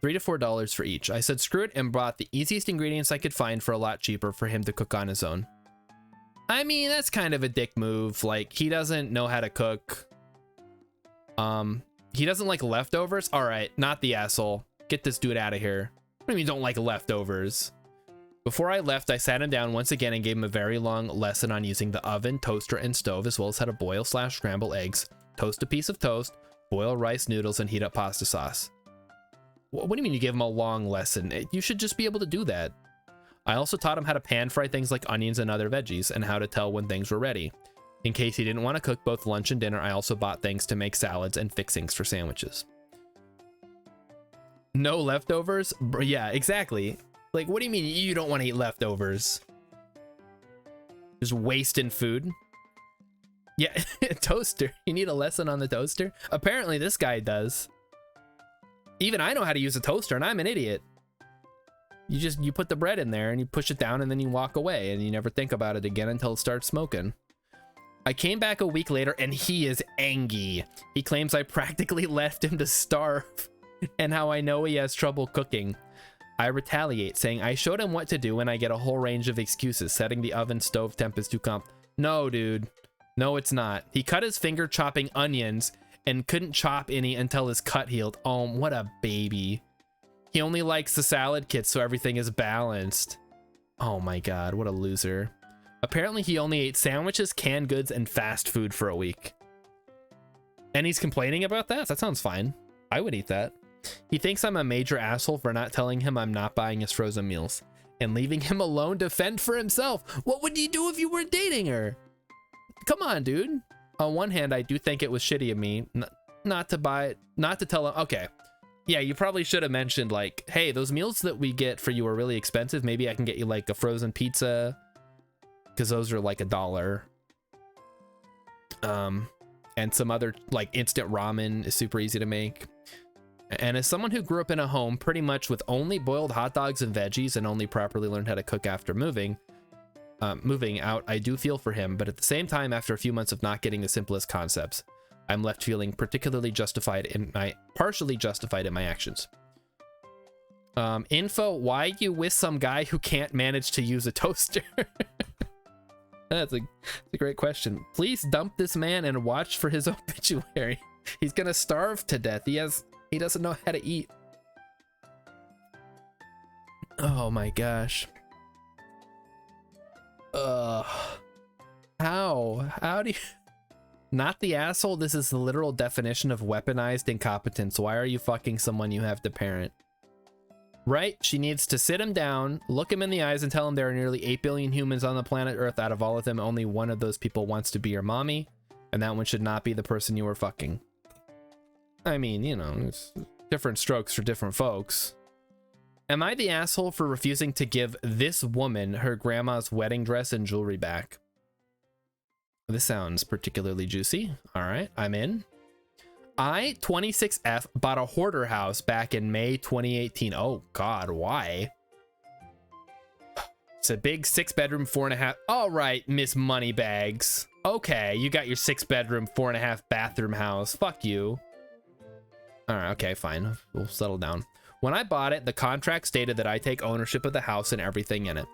Speaker 1: $3 to $4 for each. I said screw it and bought the easiest ingredients I could find for a lot cheaper for him to cook on his own. I mean, that's kind of a dick move. Like, he doesn't know how to cook. He doesn't like leftovers. All right, not the asshole. Get this dude out of here. What do you mean don't like leftovers? Before I left, I sat him down once again and gave him a very long lesson on using the oven, toaster, and stove, as well as how to boil/scramble eggs, toast a piece of toast, boil rice noodles, and heat up pasta sauce. What do you mean you gave him a long lesson? You should just be able to do that. I also taught him how to pan fry things like onions and other veggies, and how to tell when things were ready. In case he didn't want to cook both lunch and dinner, I also bought things to make salads and fixings for sandwiches. No leftovers? Yeah, exactly. Like, what do you mean you don't want to eat leftovers? Just wasting food? Yeah, toaster. You need a lesson on the toaster? Apparently this guy does. Even I know how to use a toaster and I'm an idiot. You put the bread in there and you push it down and then you walk away and you never think about it again until it starts smoking. I came back a week later and he is angry. He claims I practically left him to starve and how I know he has trouble cooking. I retaliate, saying I showed him what to do and I get a whole range of excuses. Setting the oven stove temp is too No, dude. No, it's not. He cut his finger chopping onions and couldn't chop any until his cut healed. Oh, what a baby. He only likes the salad kit so everything is balanced. Oh my god, what a loser. Apparently he only ate sandwiches, canned goods, and fast food for a week. And he's complaining about that? That sounds fine. I would eat that. He thinks I'm a major asshole for not telling him I'm not buying his frozen meals and leaving him alone to fend for himself. What would you do if you weren't dating her? Come on, dude. On one hand, I do think it was shitty of me not to tell him. Okay. Yeah, you probably should have mentioned like, hey, those meals that we get for you are really expensive. Maybe I can get you like a frozen pizza because those are like $1. And some other like instant ramen is super easy to make. And as someone who grew up in a home pretty much with only boiled hot dogs and veggies and only properly learned how to cook after moving out, I do feel for him. But at the same time, after a few months of not getting the simplest concepts, I'm left feeling partially justified in my actions. Info, why you with some guy who can't manage to use a toaster? That's a great question. Please dump this man and watch for his obituary. He's gonna starve to death. He doesn't know how to eat. Oh my gosh. How do you... Not the asshole. This is the literal definition of weaponized incompetence. Why are you fucking someone you have to parent? Right? She needs to sit him down, look him in the eyes, and tell him there are nearly 8 billion humans on the planet Earth. Out of all of them, only one of those people wants to be your mommy, and that one should not be the person you were fucking. I mean, you know, it's different strokes for different folks. Am I the asshole for refusing to give this woman her grandma's wedding dress and jewelry back? This sounds particularly juicy. All right, I'm in. I, 26F, bought a hoarder house back in May 2018. Oh God, why? It's a big 6-bedroom, 4.5. All right, Miss Moneybags. Okay, you got your 6-bedroom, 4.5 bathroom house. Fuck you. All right, okay, fine. We'll settle down. When I bought it, the contract stated that I take ownership of the house and everything in it.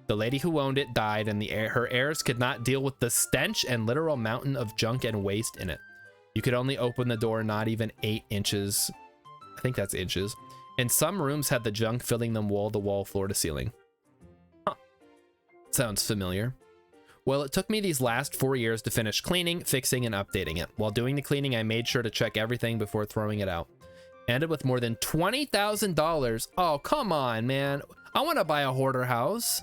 Speaker 1: The lady who owned it died, and her heirs could not deal with the stench and literal mountain of junk and waste in it. You could only open the door not even 8 inches. I think that's inches. And some rooms had the junk filling them wall to wall, floor to ceiling. Huh. Sounds familiar. Well, it took me these last 4 years to finish cleaning, fixing, and updating it. While doing the cleaning, I made sure to check everything before throwing it out. Ended with more than $20,000. Oh, come on, man. I want to buy a hoarder house.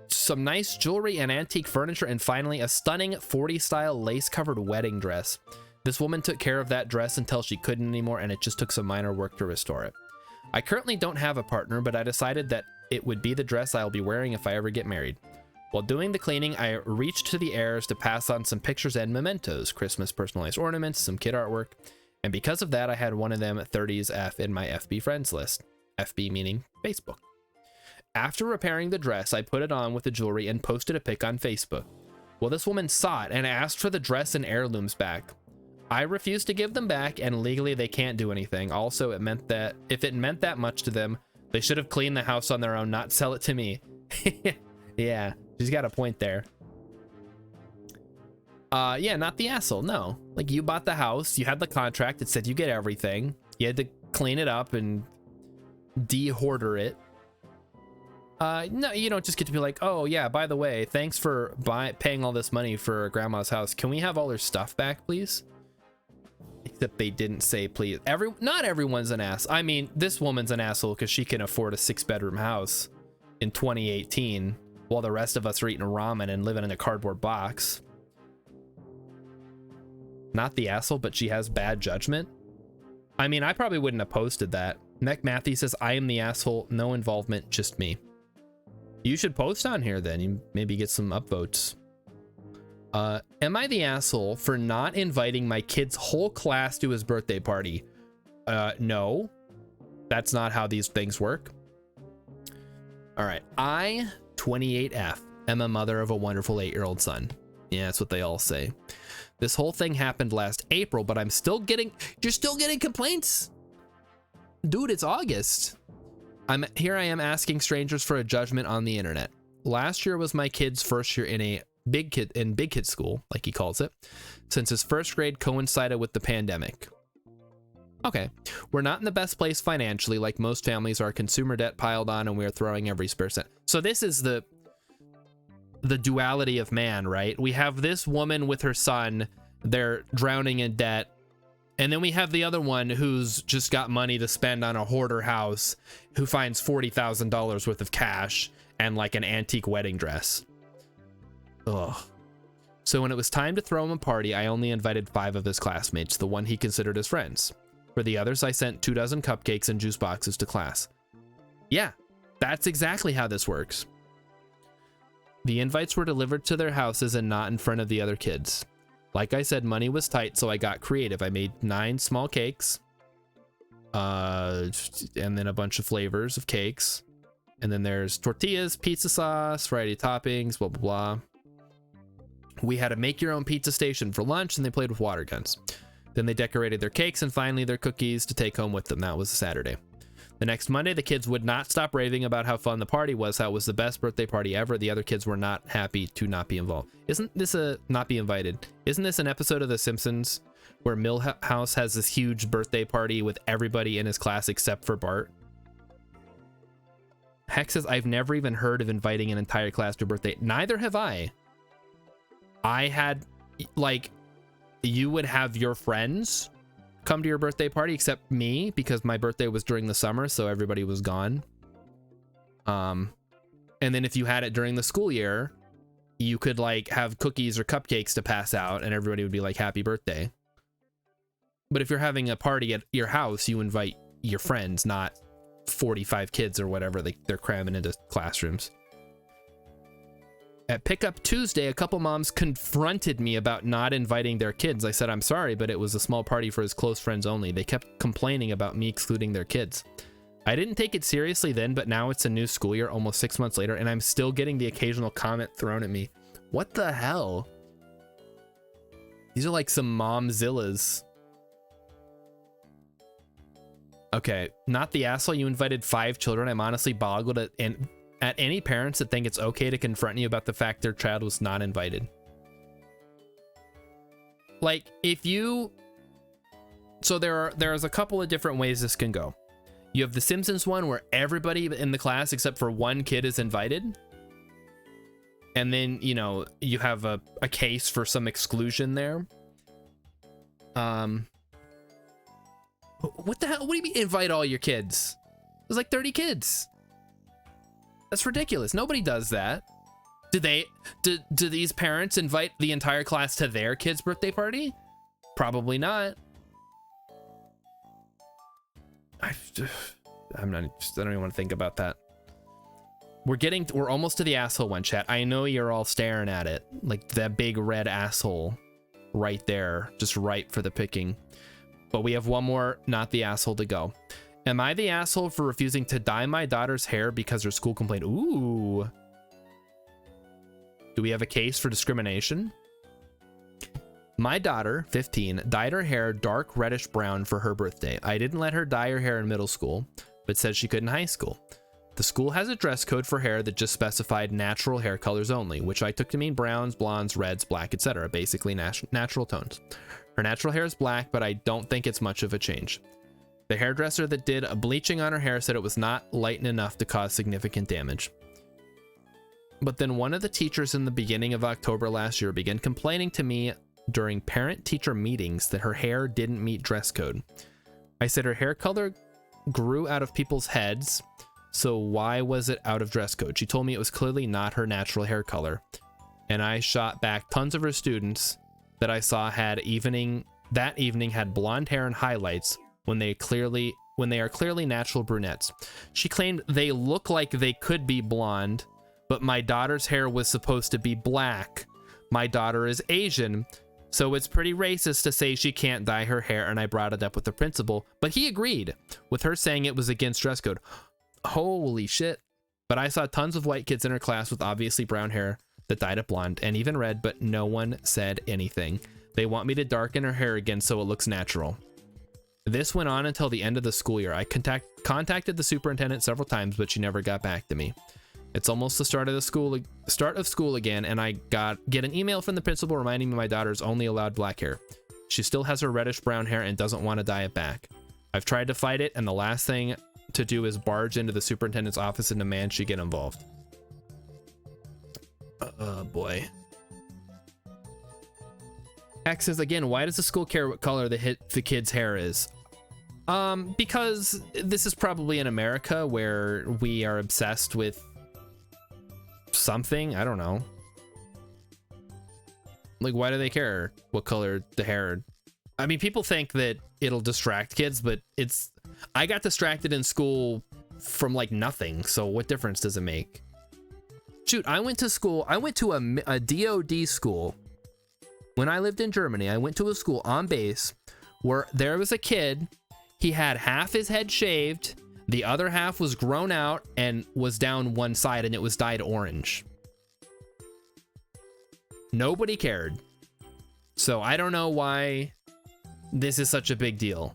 Speaker 1: Some nice jewelry and antique furniture, and finally a stunning 40s style lace covered wedding dress. This woman took care of that dress until she couldn't anymore, and it just took some minor work to restore it. I currently don't have a partner, but I decided that it would be the dress I'll be wearing if I ever get married. While doing the cleaning, I reached to the heirs to pass on some pictures and mementos, Christmas personalized ornaments, some kid artwork, and because of that, I had one of them 30s F in my FB friends list. FB meaning Facebook. After repairing the dress, I put it on with the jewelry and posted a pic on Facebook. Well, this woman saw it and asked for the dress and heirlooms back. I refused to give them back, and legally they can't do anything. Also, it meant that if it meant that much to them, they should have cleaned the house on their own, not sell it to me. Yeah, she's got a point there. Yeah, not the asshole, no. Like, you bought the house, you had the contract, it said you get everything. You had to clean it up and de-hoarder it. No, you don't just get to be like, oh yeah, by the way, thanks for paying all this money for grandma's house. Can we have all her stuff back, please? Except they didn't say please. Not everyone's an ass. I mean, this woman's an asshole because she can afford a 6-bedroom house in 2018, while the rest of us are eating ramen and living in a cardboard box. Not the asshole, but she has bad judgment. I mean, I probably wouldn't have posted that. Mech Matthew says, I am the asshole, no involvement, just me. You should post on here then. You maybe get some upvotes. Am I the asshole for not inviting my kid's whole class to his birthday party? No. That's not how these things work. All right. I, 28F, am a mother of a wonderful 8-year-old son. Yeah, that's what they all say. This whole thing happened last April, but you're still getting complaints? Dude, it's August. Here I am asking strangers for a judgment on the internet. Last year was my kid's first year in big kid school, like he calls it, since his first grade coincided with the pandemic. Okay, we're not in the best place financially, like most families. Our consumer debt piled on, and we are throwing every spare cent. So this is the duality of man, right? We have this woman with her son, they're drowning in debt, And then we have the other one who's just got money to spend on a hoarder house, who finds $40,000 worth of cash and like an antique wedding dress. Ugh. So when it was time to throw him a party, I only invited 5 of his classmates, the one he considered his friends. For the others, I sent 24 cupcakes and juice boxes to class. Yeah, that's exactly how this works. The invites were delivered to their houses and not in front of the other kids. Like I said, money was tight, so I got creative. I made 9 small cakes, and then a bunch of flavors of cakes. And then there's tortillas, pizza sauce, variety of toppings, blah, blah, blah. We had a make-your-own pizza station for lunch, and they played with water guns. Then they decorated their cakes and finally their cookies to take home with them. That was a Saturday. The next Monday, the kids would not stop raving about how fun the party was, how it was the best birthday party ever. The other kids were not happy to not be involved. Isn't this a not be invited? Isn't this an episode of The Simpsons where Milhouse has this huge birthday party with everybody in his class except for Bart? Heck says, I've never even heard of inviting an entire class to a birthday. Neither have I. I had, like, you would have your friends come to your birthday party except me, because my birthday was during the summer, so everybody was gone. And then if you had it during the school year, you could like have cookies or cupcakes to pass out and everybody would be like, happy birthday. But if you're having a party at your house, you invite your friends, not 45 kids or whatever they're cramming into classrooms. At Pickup Tuesday, a couple moms confronted me about not inviting their kids. I said, I'm sorry, but it was a small party for his close friends only. They kept complaining about me excluding their kids. I didn't take it seriously then, but now it's a new school year, almost 6 months later, and I'm still getting the occasional comment thrown at me. What the hell? These are like some momzillas. Okay, not the asshole. You invited 5 children. I'm honestly boggled at any parents that think it's okay to confront you about the fact their child was not invited. Like, if you... So there's a couple of different ways this can go. You have the Simpsons one where everybody in the class except for one kid is invited. And then, you know, you have a case for some exclusion there. What the hell? What do you mean invite all your kids? There's like 30 kids. That's ridiculous. Nobody does that. Do these parents invite the entire class to their kid's birthday party? Probably not. I don't even want to think about that. We're almost to the asshole one, chat. I know you're all staring at it. Like that big red asshole right there, just ripe for the picking. But we have one more not the asshole to go. Am I the asshole for refusing to dye my daughter's hair because her school complained? Ooh. Do we have a case for discrimination? My daughter, 15, dyed her hair dark reddish brown for her birthday. I didn't let her dye her hair in middle school, but said she could in high school. The school has a dress code for hair that just specified natural hair colors only, which I took to mean browns, blondes, reds, black, etc. Basically natural tones. Her natural hair is black, but I don't think it's much of a change. The hairdresser that did a bleaching on her hair said it was not light enough to cause significant damage. But then one of the teachers in the beginning of October last year began complaining to me during parent-teacher meetings that her hair didn't meet dress code. I said her hair color grew out of people's heads, so why was it out of dress code? She told me it was clearly not her natural hair color. And I shot back tons of her students that I saw that evening had blonde hair and highlights when they are clearly natural brunettes. She claimed they look like they could be blonde, but my daughter's hair was supposed to be black. My daughter is Asian, so it's pretty racist to say she can't dye her hair, and I brought it up with the principal, but he agreed, with her saying it was against dress code. Holy shit. But I saw tons of white kids in her class with obviously brown hair that dyed it blonde, and even red, but no one said anything. They want me to darken her hair again so it looks natural. This went on until the end of the school year. I contacted the superintendent several times, but she never got back to me. It's almost the start of school again, and I get an email from the principal reminding me my daughter's only allowed black hair. She still has her reddish brown hair and doesn't want to dye it back. I've tried to fight it, and the last thing to do is barge into the superintendent's office and demand she get involved. Oh boy. X says again, why does the school care what color the kid's hair is? Because this is probably in America where we are obsessed with something. I don't know. Like, why do they care what color the hair? I mean, people think that it'll distract kids, but I got distracted in school from like nothing. So what difference does it make? Shoot, I went to a DOD school. When I lived in Germany, I went to a school on base where there was a kid. He had half his head shaved, the other half was grown out and was down one side, and it was dyed orange. Nobody cared. So I don't know why this is such a big deal.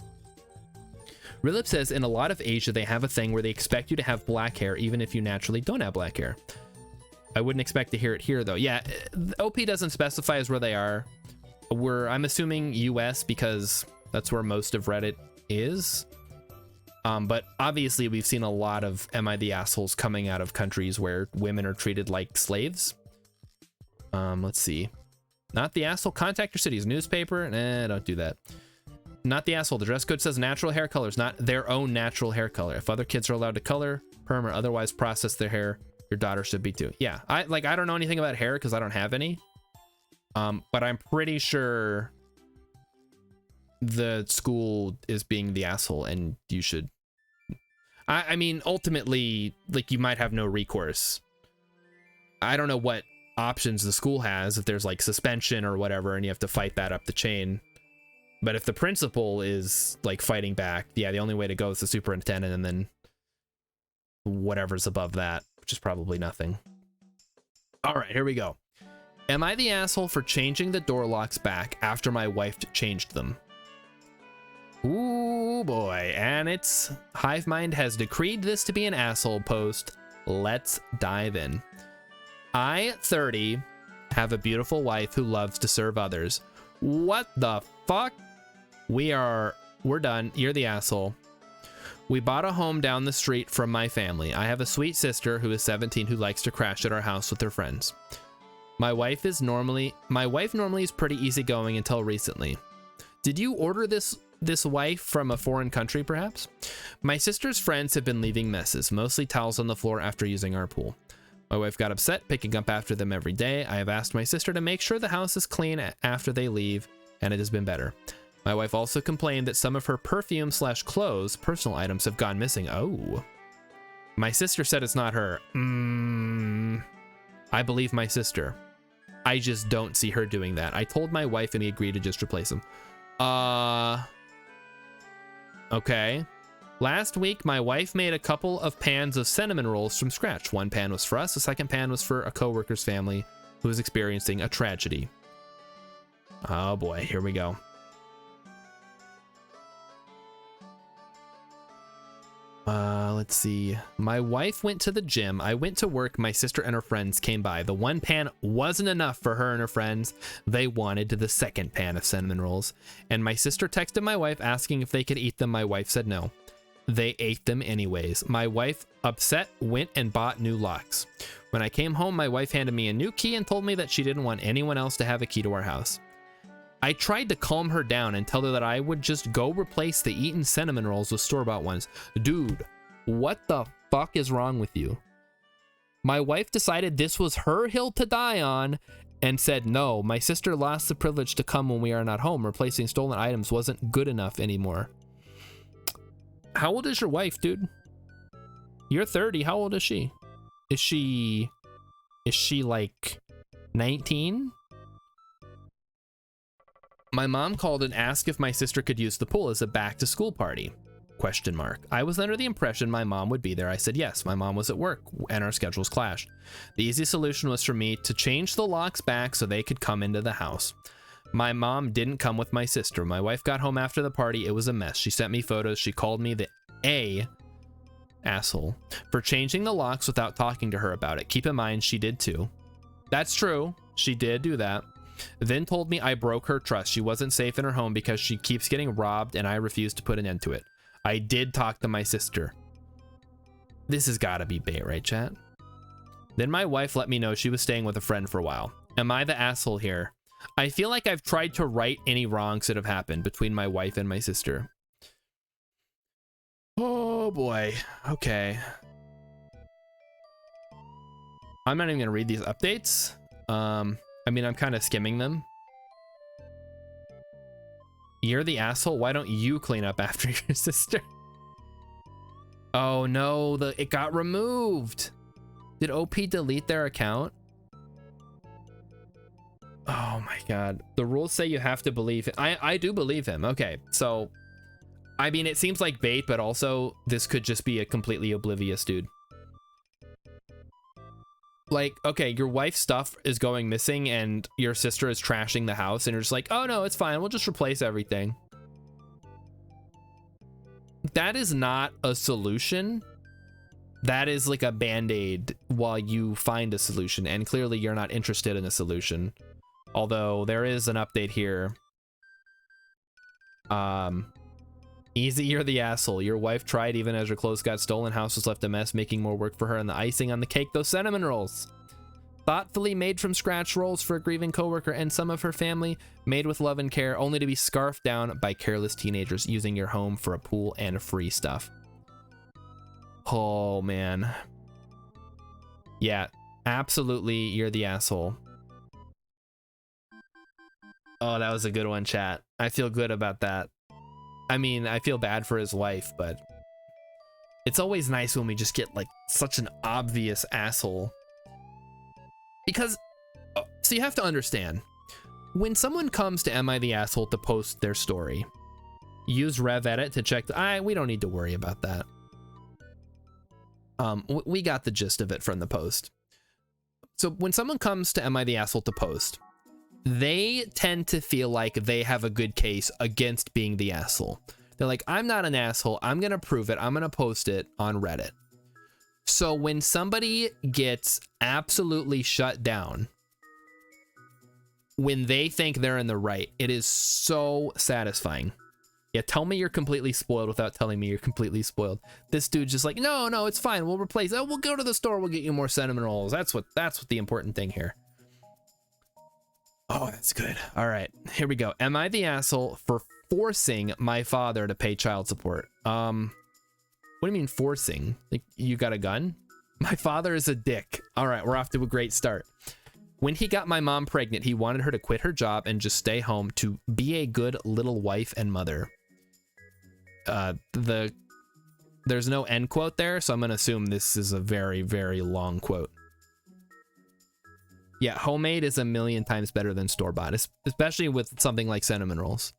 Speaker 1: Rilip says in a lot of Asia, they have a thing where they expect you to have black hair even if you naturally don't have black hair. I wouldn't expect to hear it here though. Yeah, OP doesn't specify as where they are. I'm assuming US because that's where most of Reddit is. But obviously we've seen a lot of Am I the Assholes coming out of countries where women are treated like slaves. Let's see. Not the asshole. Contact your city's newspaper. Nah, don't do that. Not the asshole. The dress code says natural hair colors, not their own natural hair color. If other kids are allowed to color, perm, or otherwise process their hair, your daughter should be too. Yeah, I don't know anything about hair because I don't have any. But I'm pretty sure the school is being the asshole, and you should. I mean, ultimately, like, you might have no recourse. I don't know what options the school has, if there's like suspension or whatever, and you have to fight that up the chain. But if the principal is like fighting back, yeah, the only way to go is the superintendent, and then whatever's above that, which is probably nothing. All right, here we go. Am I the asshole for changing the door locks back after my wife changed them? Ooh boy, and it's Hivemind has decreed this to be an asshole post. Let's dive in. I, 30, have a beautiful wife who loves to serve others. What the fuck? We're done. You're the asshole. We bought a home down the street from my family. I have a sweet sister who is 17 who likes to crash at our house with her friends. My wife normally is pretty easygoing until recently. Did you order this wife from a foreign country, perhaps? My sister's friends have been leaving messes, mostly towels on the floor after using our pool. My wife got upset, picking up after them every day. I have asked my sister to make sure the house is clean after they leave, and it has been better. My wife also complained that some of her perfume/clothes, personal items, have gone missing. Oh. My sister said it's not her. I believe my sister. I just don't see her doing that. I told my wife and we agreed to just replace them. Okay. Last week, my wife made a couple of pans of cinnamon rolls from scratch. One pan was for us. The second pan was for a coworker's family who was experiencing a tragedy. Oh boy, here we go. Let's see. My wife went to the gym. I went to work. My sister and her friends came by. The one pan wasn't enough for her and her friends. They wanted the second pan of cinnamon rolls. And my sister texted my wife asking if they could eat them. My wife said no. They ate them anyways. My wife, upset, went and bought new locks. When I came home, my wife handed me a new key and told me that she didn't want anyone else to have a key to our house. I tried to calm her down and tell her that I would just go replace the eaten cinnamon rolls with store-bought ones. Dude, what the fuck is wrong with you? My wife decided this was her hill to die on and said no. My sister lost the privilege to come when we are not home. Replacing stolen items wasn't good enough anymore. How old is your wife, dude? You're 30. How old is she? Is she like 19? My mom called and asked if my sister could use the pool as a back to school party. Question mark. I was under the impression my mom would be there. I said yes. My mom was at work and our schedules clashed. The easy solution was for me to change the locks back so they could come into the house. My mom didn't come with my sister. My wife got home after the party. It was a mess. She sent me photos. She called me the asshole for changing the locks without talking to her about it. Keep in mind, she did too. That's true. She did do that. Then told me I broke her trust. She wasn't safe in her home because she keeps getting robbed and I refused to put an end to it. I did talk to my sister. This has got to be bait, right, chat? Then my wife let me know she was staying with a friend for a while. Am I the asshole here? I feel like I've tried to right any wrongs that have happened between my wife and my sister. Oh boy. Okay. I'm not even gonna read these updates. I mean, I'm kind of skimming them. You're the asshole. Why don't you clean up after your sister? Oh no, it got removed. Did OP delete their account? Oh my god. The rules say you have to believe it. I do believe him. Okay, so I mean, it seems like bait, but also this could just be a completely oblivious dude. Like, okay, your wife's stuff is going missing and your sister is trashing the house and you're just like, oh no, it's fine, we'll just replace everything. That is not a solution. That is like a band-aid while you find a solution, and clearly you're not interested in a solution. Although there is an update here. Easy, you're the asshole. Your wife tried even as her clothes got stolen, house was left a mess, making more work for her, and the icing on the cake, those cinnamon rolls. Thoughtfully made from scratch rolls for a grieving coworker and some of her family, made with love and care, only to be scarfed down by careless teenagers using your home for a pool and free stuff. Oh man. Yeah, absolutely, you're the asshole. Oh, that was a good one, chat. I feel good about that. I mean, I feel bad for his wife, but it's always nice when we just get like such an obvious asshole. Because, so you have to understand, when someone comes to Am I the Asshole to post their story, use RevEdit to check we don't need to worry about that. We got the gist of it from the post. So when someone comes to Am I the Asshole to post, they tend to feel like they have a good case against being the asshole. They're like, I'm not an asshole. I'm going to prove it. I'm going to post it on Reddit. So when somebody gets absolutely shut down, when they think they're in the right, it is so satisfying. Yeah, tell me you're completely spoiled without telling me you're completely spoiled. This dude's just like, no, it's fine. We'll replace it. Oh, we'll go to the store. We'll get you more cinnamon rolls. That's what the important thing here. Oh, that's good. All right, here we go. Am I the asshole for forcing my father to pay child support? What do you mean forcing? Like, you got a gun? My father is a dick. All right, we're off to a great start. When he got my mom pregnant, he wanted her to quit her job and just stay home to be a good little wife and mother. There's no end quote there, so I'm gonna assume this is a very, very long quote. Yeah, homemade is a million times better than store-bought, especially with something like cinnamon rolls.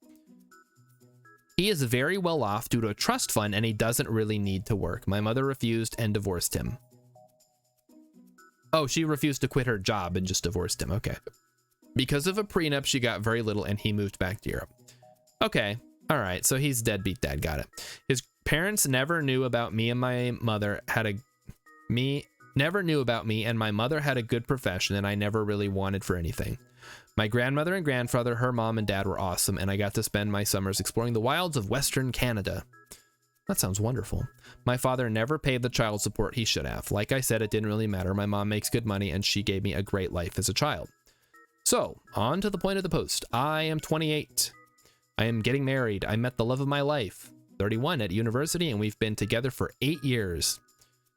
Speaker 1: He is very well off due to a trust fund and he doesn't really need to work. My mother refused and divorced him. Oh, she refused to quit her job and just divorced him. Okay. Because of a prenup, she got very little and he moved back to Europe. Okay. All right. So he's deadbeat dad. Got it. His parents never knew about me and my mother never knew about me and my mother had a good profession and I never really wanted for anything. My grandmother and grandfather, her mom and dad were awesome and I got to spend my summers exploring the wilds of Western Canada. That sounds wonderful. My father never paid the child support he should have. Like I said, it didn't really matter. My mom makes good money and she gave me a great life as a child. So, on to the point of the post. I am 28. I am getting married. I met the love of my life. 31 at university and we've been together for 8 years.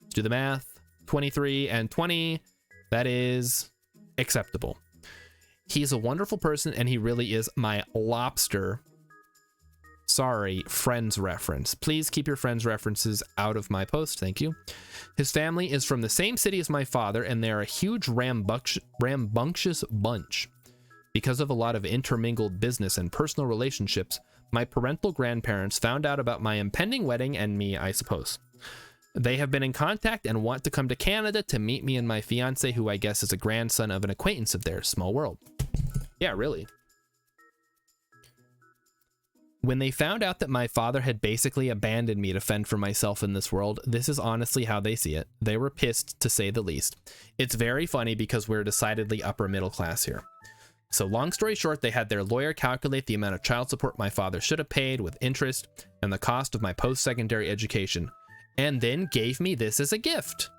Speaker 1: Let's do the math. 23 and 20. That is acceptable. He's a wonderful person and he really is my lobster. Sorry, friends reference. Please keep your friends references out of my post. Thank you. His family is from the same city as my father and they're a huge rambunctious bunch. Because of a lot of intermingled business and personal relationships, my parental grandparents found out about my impending wedding and me, I suppose. They have been in contact and want to come to Canada to meet me and my fiance, who I guess is a grandson of an acquaintance of theirs. Small world. Yeah, really. When they found out that my father had basically abandoned me to fend for myself in this world, this is honestly how they see it. They were pissed, to say the least. It's very funny because we're decidedly upper middle class here. So long story short, they had their lawyer calculate the amount of child support my father should have paid with interest and the cost of my post-secondary education, and then gave me this as a gift.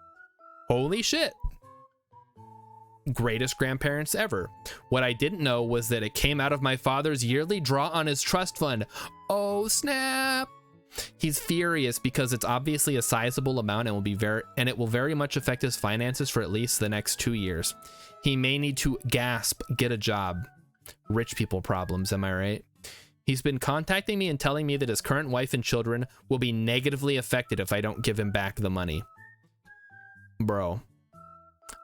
Speaker 1: Holy shit. greatest grandparents ever. What I didn't know was that it came out of my father's yearly draw on his trust fund. Oh, snap. He's furious because it's obviously a sizable amount and it will very much affect his finances for at least the next 2 years. He may need to get a job. Rich people problems, am I right? He's been contacting me and telling me that his current wife and children will be negatively affected if I don't give him back the money. Bro,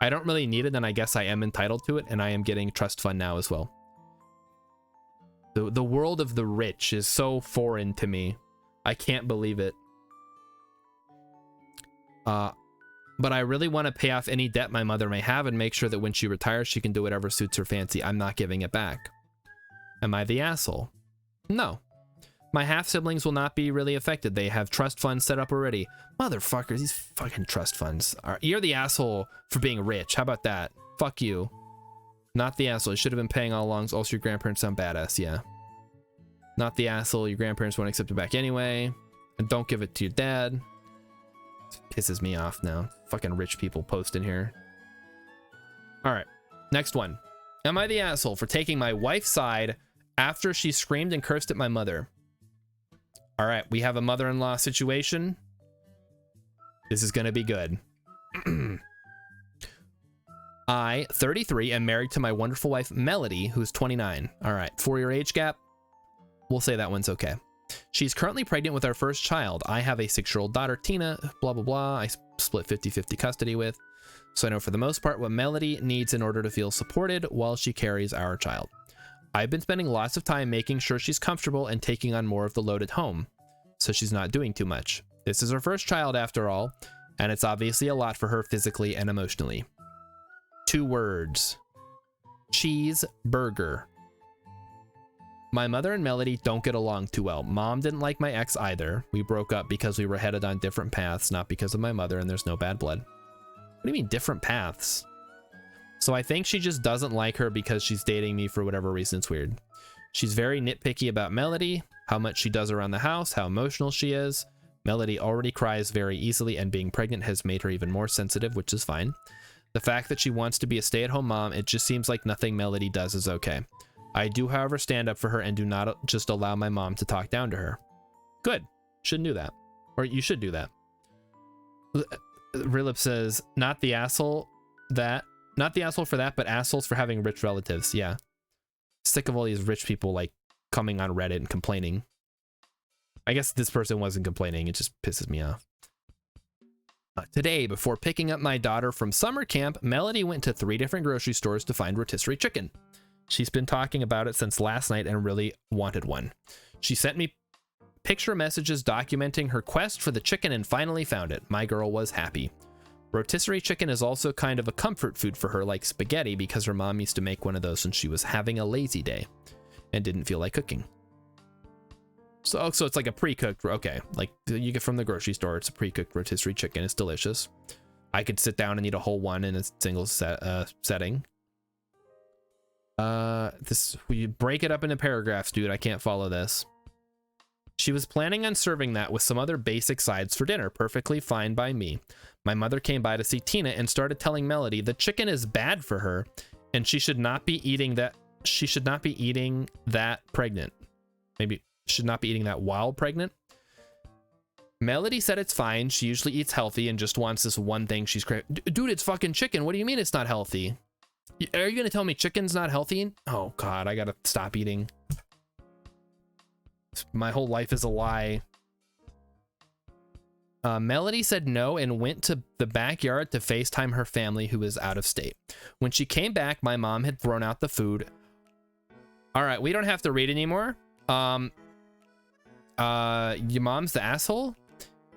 Speaker 1: I don't really need it, and I guess I am entitled to it, and I am getting trust fund now as well. The world of the rich is so foreign to me. I can't believe it. But I really want to pay off any debt my mother may have and make sure that when she retires, she can do whatever suits her fancy. I'm not giving it back. Am I the asshole? No. My half-siblings will not be really affected. They have trust funds set up already. Motherfuckers, these fucking trust funds. You're the asshole for being rich. How about that? Fuck you. Not the asshole. You should have been paying all along. Also, your grandparents sound badass. Yeah. Not the asshole. Your grandparents won't accept it back anyway. And don't give it to your dad. Pisses me off now. Fucking rich people posting here. All right. Next one. Am I the asshole for taking my wife's side after she screamed and cursed at my mother? All right. We have a mother-in-law situation. This is going to be good. I, 33, am married to my wonderful wife, Melody, who's 29. All right. 4-year age gap. We'll say that one's okay. She's currently pregnant with our first child. I have a 6-year-old daughter, Tina, blah, blah, blah. I split 50-50 custody with. So I know for the most part what Melody needs in order to feel supported while she carries our child. I've been spending lots of time making sure she's comfortable and taking on more of the load at home, so she's not doing too much. This is her first child after all, and it's obviously a lot for her physically and emotionally. 2 words. Cheeseburger. My mother and Melody don't get along too well. Mom didn't like my ex either. We broke up because we were headed on different paths, not because of my mother, and there's no bad blood. What do you mean different paths? So I think she just doesn't like her because she's dating me for whatever reason. It's weird. She's very nitpicky about Melody, how much she does around the house, how emotional she is. Melody already cries very easily, and being pregnant has made her even more sensitive, which is fine. The fact that she wants to be a stay-at-home mom, it just seems like nothing Melody does is okay. I do, however, stand up for her and do not just allow my mom to talk down to her. Good. Shouldn't do that. Or you should do that. Rilip says, not the asshole for that, but assholes for having rich relatives. Yeah. Sick of all these rich people like coming on Reddit and complaining. I guess this person wasn't complaining. It just pisses me off. Today, before picking up my daughter from summer camp, Melody went to 3 different grocery stores to find rotisserie chicken. She's been talking about it since last night and really wanted one. She sent me picture messages documenting her quest for the chicken and finally found it. My girl was happy. Rotisserie chicken is also kind of a comfort food for her, like spaghetti, because her mom used to make one of those when she was having a lazy day and didn't feel like cooking. So it's like a pre-cooked, okay, like you get from the grocery store. It's a pre-cooked rotisserie chicken. It's delicious. I could sit down and eat a whole one in a single setting. We break it up into paragraphs, dude. I can't follow this. She was planning on serving that with some other basic sides for dinner. Perfectly fine by me. My mother came by to see Tina and started telling Melody the chicken is bad for her and she should not be eating that. She should not be eating that pregnant. Maybe should not be eating that while pregnant. Melody said it's fine. She usually eats healthy and just wants this one thing she's craving. Dude, it's fucking chicken. What do you mean it's not healthy? Are you gonna tell me chicken's not healthy? Oh God, I gotta stop eating. My whole life is a lie. Melody said no and went to the backyard to FaceTime her family who is out of state. When she came back, my mom had thrown out the food. All right, we don't have to read anymore. Your mom's the asshole.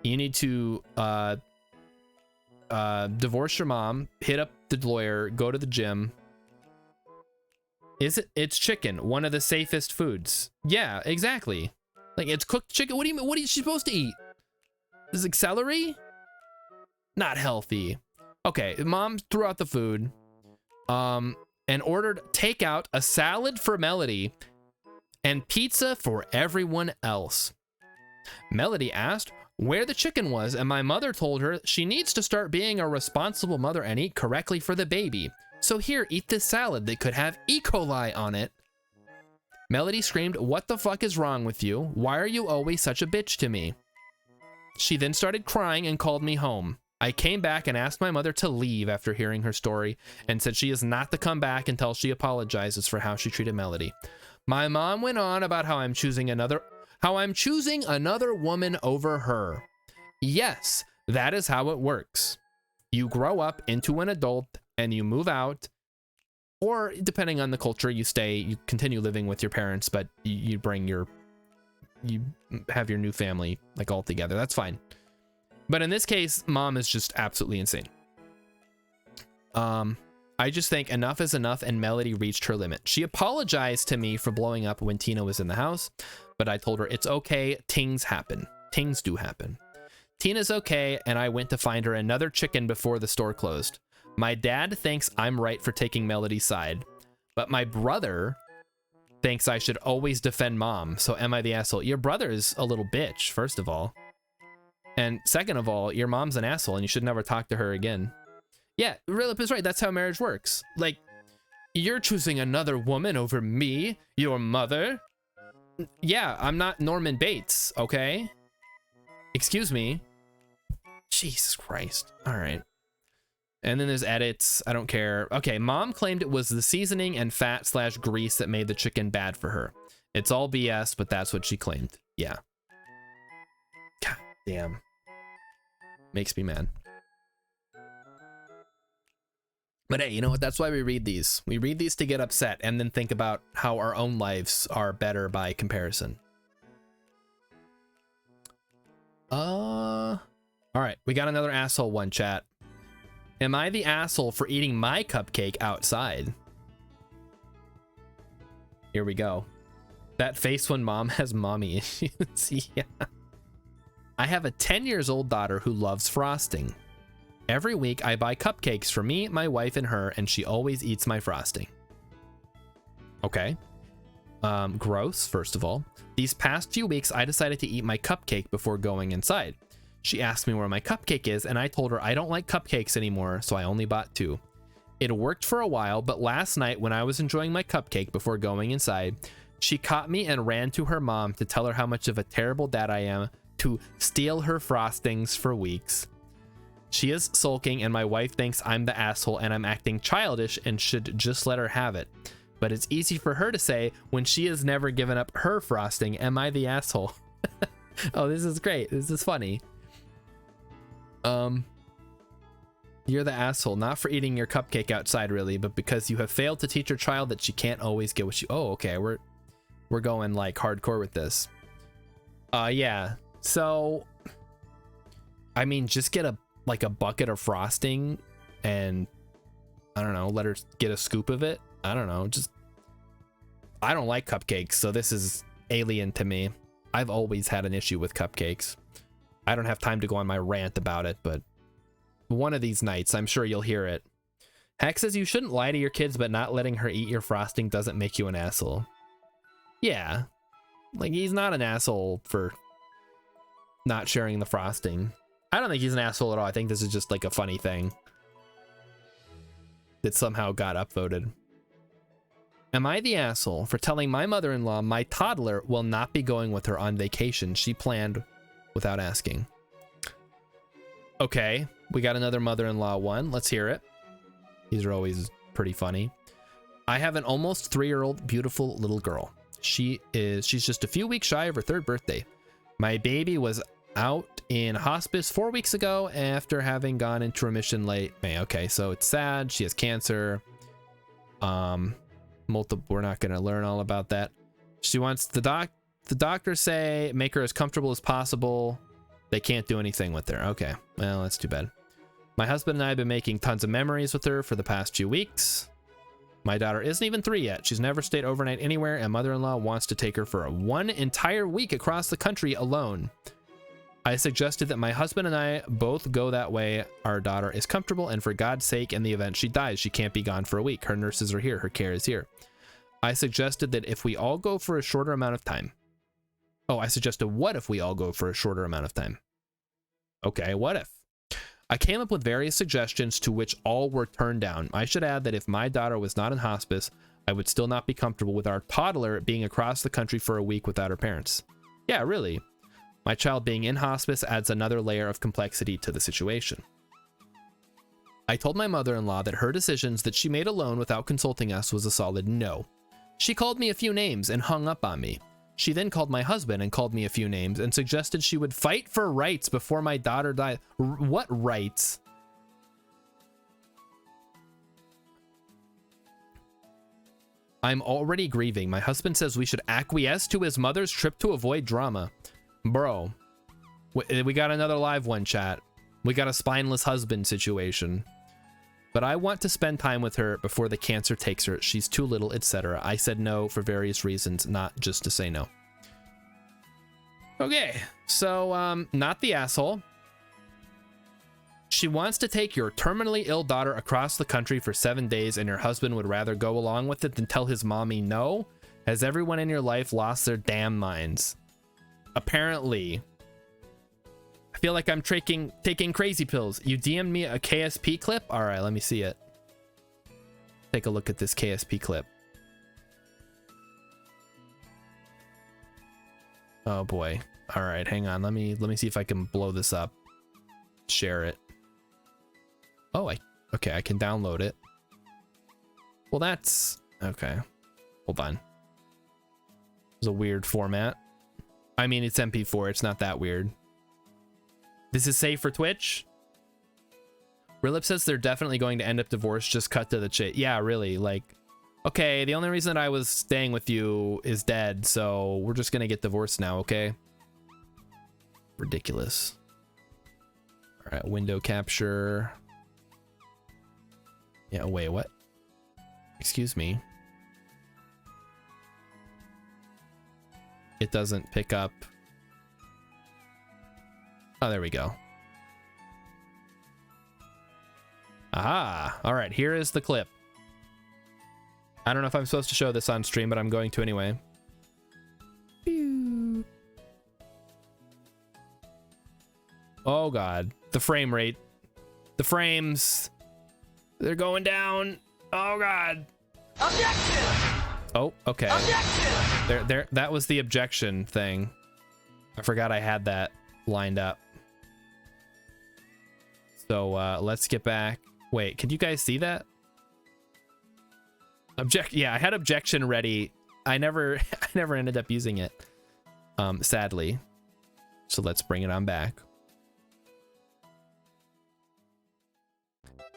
Speaker 1: You need to divorce your mom, hit up the lawyer, go to the gym. It's chicken, one of the safest foods. Yeah, exactly. Like, it's cooked chicken. What do you mean? What is she supposed to eat? Is it celery? Not healthy. Okay, mom threw out the food and ordered takeout, a salad for Melody and pizza for everyone else. Melody asked where the chicken was, and my mother told her she needs to start being a responsible mother and eat correctly for the baby. So here, eat this salad that could have E. coli on it. Melody screamed, "What the fuck is wrong with you? Why are you always such a bitch to me?" She then started crying and called me home. I came back and asked my mother to leave after hearing her story and said she is not to come back until she apologizes for how she treated Melody. My mom went on about how I'm choosing another woman over her. Yes, that is how it works. You grow up into an adult and you move out, or depending on the culture, you continue living with your parents, but you have your new family like all together. That's fine. But in this case, mom is just absolutely insane. I just think enough is enough, and Melody reached her limit. She apologized to me for blowing up when Tina was in the house, but I told her it's okay. Tings happen. Tings do happen. Tina's okay, and I went to find her another chicken before the store closed. My dad thinks I'm right for taking Melody's side, but my brother thinks I should always defend mom. So am I the asshole? Your brother's a little bitch, first of all. And second of all, your mom's an asshole and you should never talk to her again. Yeah, Rilip is right. That's how marriage works. Like, you're choosing another woman over me, your mother. Yeah, I'm not Norman Bates, okay? Excuse me. Jesus Christ. All right. And then there's edits. I don't care. Okay, mom claimed it was the seasoning and fat/grease that made the chicken bad for her. It's all BS, but that's what she claimed. Yeah. God damn. Makes me mad. But hey, you know what? That's why we read these. We read these to get upset and then think about how our own lives are better by comparison. All right, we got another asshole one, chat. Am I the asshole for eating my cupcake outside? Here we go. That face when mom has mommy issues. Yeah. I have a 10-year-old daughter who loves frosting. Every week I buy cupcakes for me, my wife, and her, and she always eats my frosting. Okay. Gross, first of all. These past few weeks, I decided to eat my cupcake before going inside. She asked me where my cupcake is, and I told her I don't like cupcakes anymore, so I only bought 2. It worked for a while, but last night when I was enjoying my cupcake before going inside, she caught me and ran to her mom to tell her how much of a terrible dad I am to steal her frostings for weeks. She is sulking, and my wife thinks I'm the asshole and I'm acting childish and should just let her have it. But it's easy for her to say when she has never given up her frosting. Am I the asshole? Oh, this is great. This is funny. You're the asshole, not for eating your cupcake outside, really, but because you have failed to teach your child that she can't always get what you... Oh, okay. We're going like hardcore with this. Yeah. So, I mean, just get a bucket of frosting and I don't know, let her get a scoop of it. I don't know. I don't like cupcakes, so this is alien to me. I've always had an issue with cupcakes. I don't have time to go on my rant about it, but one of these nights, I'm sure you'll hear it. Heck says you shouldn't lie to your kids, but not letting her eat your frosting doesn't make you an asshole. Yeah. Like, he's not an asshole for not sharing the frosting. I don't think he's an asshole at all. I think this is just like a funny thing that somehow got upvoted. Am I the asshole for telling my mother-in-law my toddler will not be going with her on vacation she planned without asking? Okay, we got another mother-in-law one. Let's hear it. These are always pretty funny. I have an almost 3-year-old beautiful little girl. She's just a few weeks shy of her 3rd birthday. My baby was out in hospice 4 weeks ago after having gone into remission late May. Okay, so it's sad. She has cancer. We're not going to learn all about that. She wants the doctors say make her as comfortable as possible. They can't do anything with her. Okay, well, that's too bad. My husband and I have been making tons of memories with her for the past few weeks. My daughter isn't even 3 yet. She's never stayed overnight anywhere, and mother-in-law wants to take her for one entire week across the country alone. I suggested that my husband and I both go that way. Our daughter is comfortable, and for God's sake, in the event she dies, she can't be gone for a week. Her nurses are here. Her care is here. I suggested that if we all go for a shorter amount of time. Oh, I suggested what if we all go for a shorter amount of time? Okay, what if? I came up with various suggestions to which all were turned down. I should add that if my daughter was not in hospice, I would still not be comfortable with our toddler being across the country for a week without her parents. Yeah, really. My child being in hospice adds another layer of complexity to the situation. I told my mother-in-law that her decisions that she made alone without consulting us was a solid no. She called me a few names and hung up on me. She then called my husband and called me a few names and suggested she would fight for rights before my daughter died. What rights? I'm already grieving. My husband says we should acquiesce to his mother's trip to avoid drama. Bro, we got another live one, chat. We got a spineless husband situation. But I want to spend time with her before the cancer takes her. She's too little, etc. I said no for various reasons, not just to say no. Okay, so not the asshole. She wants to take your terminally ill daughter across the country for 7 days, and your husband would rather go along with it than tell his mommy no? Has everyone in your life lost their damn minds? Apparently. I feel like I'm taking crazy pills. You DM'd me a KSP clip? All right, let me see it. Take a look at this KSP clip. Oh boy. All right, hang on. Let me see if I can blow this up. Share it. Oh, okay, I can download it. Well, that's okay. Hold on. It's a weird format. I mean, it's MP4. It's not that weird. This is safe for Twitch? Rilip says they're definitely going to end up divorced. Just cut to the chase. Yeah, really. Like, okay, the only reason that I was staying with you is dead, so we're just gonna get divorced now, okay? Ridiculous. All right, window capture. Yeah, wait, what? Excuse me. It doesn't pick up. Oh, there we go. Aha! All right, here is the clip. I don't know if I'm supposed to show this on stream, but I'm going to anyway. Pew. Oh god, the frame rate. The frames. They're going down. Oh god. Objection! Oh, okay. Objection! There, that was the objection thing. I forgot I had that lined up. So let's get back. Wait, can you guys see that? Yeah, I had objection ready. I never ended up using it. Sadly. So let's bring it on back.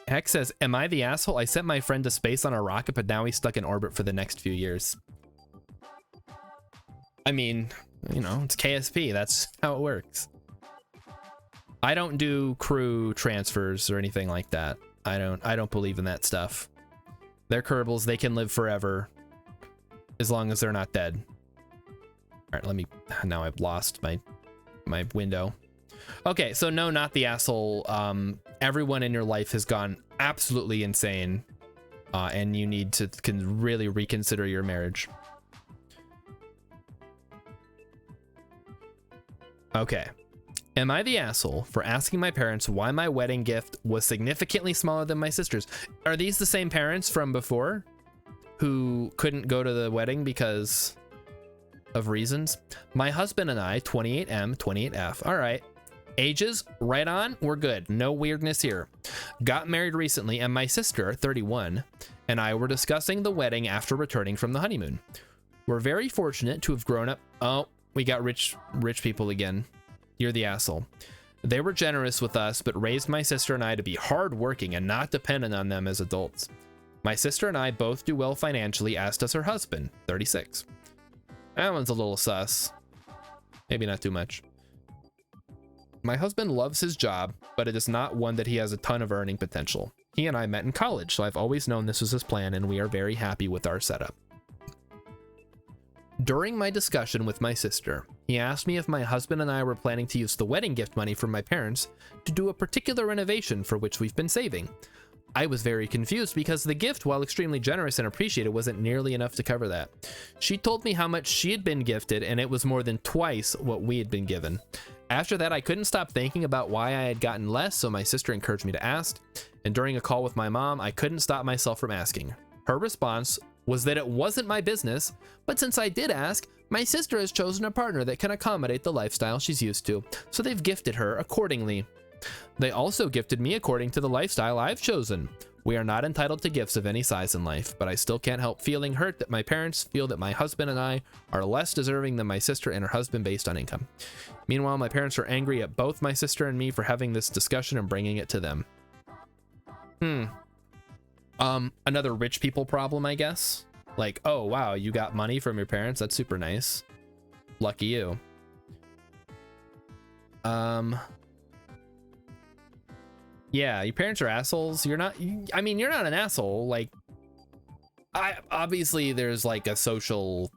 Speaker 1: Heck says, am I the asshole? I sent my friend to space on a rocket, but now he's stuck in orbit for the next few years. I mean, you know, it's KSP. That's how it works. I don't do crew transfers or anything like that. I don't believe in that stuff. They're Kerbals. They can live forever as long as they're not dead. All right, now I've lost my window. Okay, so no, not the asshole. Everyone in your life has gone absolutely insane, and you need to really reconsider your marriage. Okay. Am I the asshole for asking my parents why my wedding gift was significantly smaller than my sister's? Are these the same parents from before who couldn't go to the wedding because of reasons? My husband and I, 28M, 28F. All right. Ages, right on. We're good. No weirdness here. Got married recently, and my sister, 31, and I were discussing the wedding after returning from the honeymoon. We're very fortunate to have grown up. Oh, we got rich people again. You're the asshole. They were generous with us, but raised my sister and I to be hardworking and not dependent on them as adults. My sister and I both do well financially, as does her husband, 36. That one's a little sus. Maybe not too much. My husband loves his job, but it is not one that he has a ton of earning potential. He and I met in college, so I've always known this was his plan, and we are very happy with our setup. During my discussion with my sister, he asked me if my husband and I were planning to use the wedding gift money from my parents to do a particular renovation for which we've been saving. I was very confused because the gift, while extremely generous and appreciated, wasn't nearly enough to cover that. She told me how much she had been gifted, and it was more than twice what we had been given. After that, I couldn't stop thinking about why I had gotten less, so my sister encouraged me to ask. And during a call with my mom, I couldn't stop myself from asking. Her response was that it wasn't my business, but since I did ask, my sister has chosen a partner that can accommodate the lifestyle she's used to, so they've gifted her accordingly. They also gifted me according to the lifestyle I've chosen. We are not entitled to gifts of any size in life, but I still can't help feeling hurt that my parents feel that my husband and I are less deserving than my sister and her husband based on income. Meanwhile, my parents are angry at both my sister and me for having this discussion and bringing it to them. Another rich people problem, I guess. Like, oh, wow, you got money from your parents. That's super nice. Lucky you. Yeah, your parents are assholes. You're not, I mean, you're not an asshole. Like, obviously there's like a social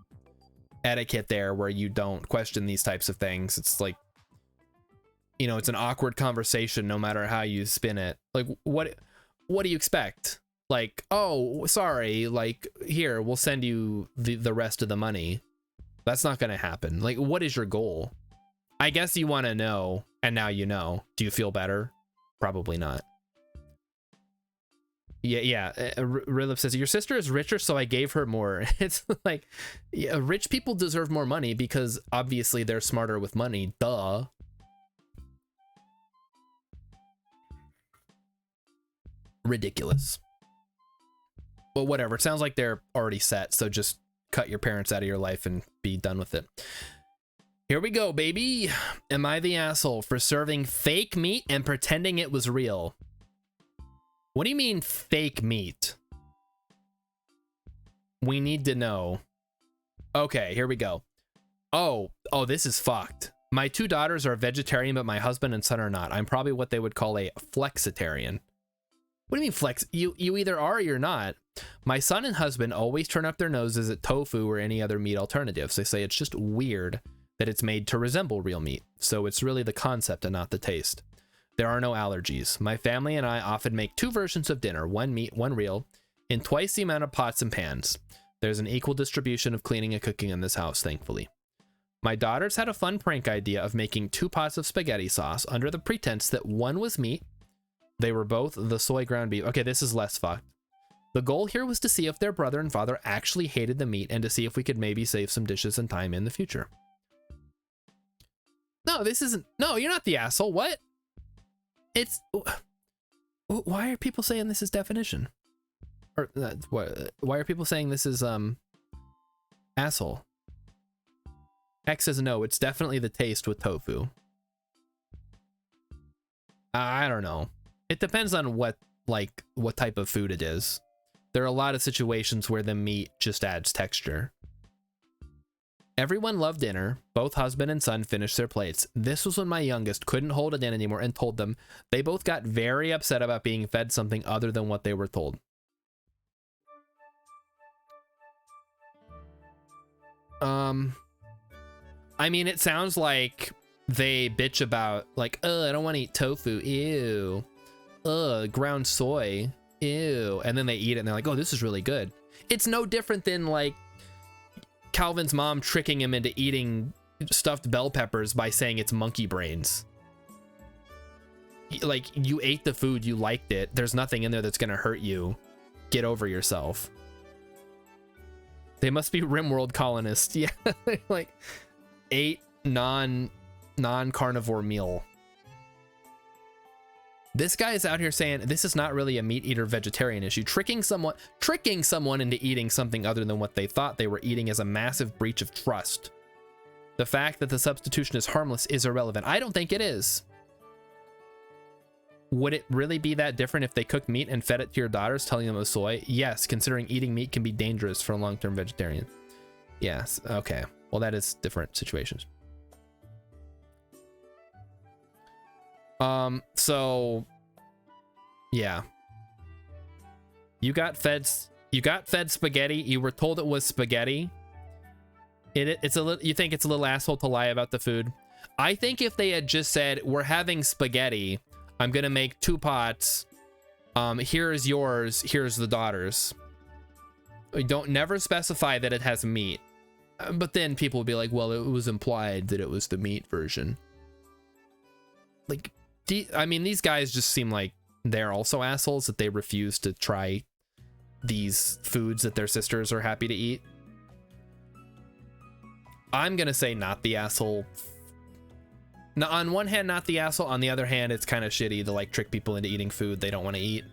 Speaker 1: etiquette there where you don't question these types of things. It's like, you know, it's an awkward conversation no matter how you spin it. Like, what do you expect? Like, oh, sorry, like, here, we'll send you the rest of the money. That's not gonna happen. Like, what is your goal? I guess you want to know, and now you know. Do you feel better? Probably not. Yeah. Rilip says, your sister is richer, so I gave her more. It's like, yeah, rich people deserve more money because obviously they're smarter with money. Duh. Ridiculous. But whatever. It sounds like they're already set, so just cut your parents out of your life and be done with it. Here we go, baby. Am I the asshole for serving fake meat and pretending it was real? What do you mean fake meat? We need to know. Okay, here we go. Oh, this is fucked. My 2 daughters are vegetarian, but my husband and son are not. I'm probably what they would call a flexitarian. What do you mean flex? You either are or you're not. My son and husband always turn up their noses at tofu or any other meat alternatives. They say it's just weird that it's made to resemble real meat. So it's really the concept and not the taste. There are no allergies. My family and I often make 2 versions of dinner, one meat, one real, in twice the amount of pots and pans. There's an equal distribution of cleaning and cooking in this house, thankfully. My daughters had a fun prank idea of making 2 pots of spaghetti sauce under the pretense that one was meat. They were both the soy ground beef. Okay, this is less fucked. The goal here was to see if their brother and father actually hated the meat and to see if we could maybe save some dishes and time in the future. No, this isn't. No, you're not the asshole. What? It's. Why are people saying this is definition? Or why are people saying this is asshole? X says no. It's definitely the taste with tofu. I don't know. It depends on what type of food it is. There are a lot of situations where the meat just adds texture. Everyone loved dinner. Both husband and son finished their plates. This was when my youngest couldn't hold it in anymore and told them. They both got very upset about being fed something other than what they were told. I mean, it sounds like they bitch about like, I don't want to eat tofu. Ew. Ground soy. Ew. And then they eat it and they're like, oh, this is really good. It's no different than like Calvin's mom tricking him into eating stuffed bell peppers by saying it's monkey brains. Like, you ate the food, you liked it. There's nothing in there that's gonna hurt you. Get over yourself. They must be RimWorld colonists. Yeah, like ate non-carnivore meal. This guy is out here saying this is not really a meat eater vegetarian issue. Tricking someone into eating something other than what they thought they were eating is a massive breach of trust. The fact that the substitution is harmless is irrelevant. I don't think it is. Would it really be that different if they cooked meat and fed it to your daughters, telling them it was soy? Yes, considering eating meat can be dangerous for a long-term vegetarian. Yes, okay. Well, that is different situations. So yeah, you got fed spaghetti. You were told it was spaghetti. It's a little, you think it's a little asshole to lie about the food? I think if they had just said, we're having spaghetti, I'm gonna make 2 pots, here's yours, here's the daughter's. Don't never specify that it has meat, but then people will be like, well, it was implied that it was the meat version. like, I mean, these guys just seem like they're also assholes that they refuse to try these foods that their sisters are happy to eat. I'm gonna say not the asshole. Now, on one hand, not the asshole. On the other hand, it's kind of shitty to like trick people into eating food they don't want to eat.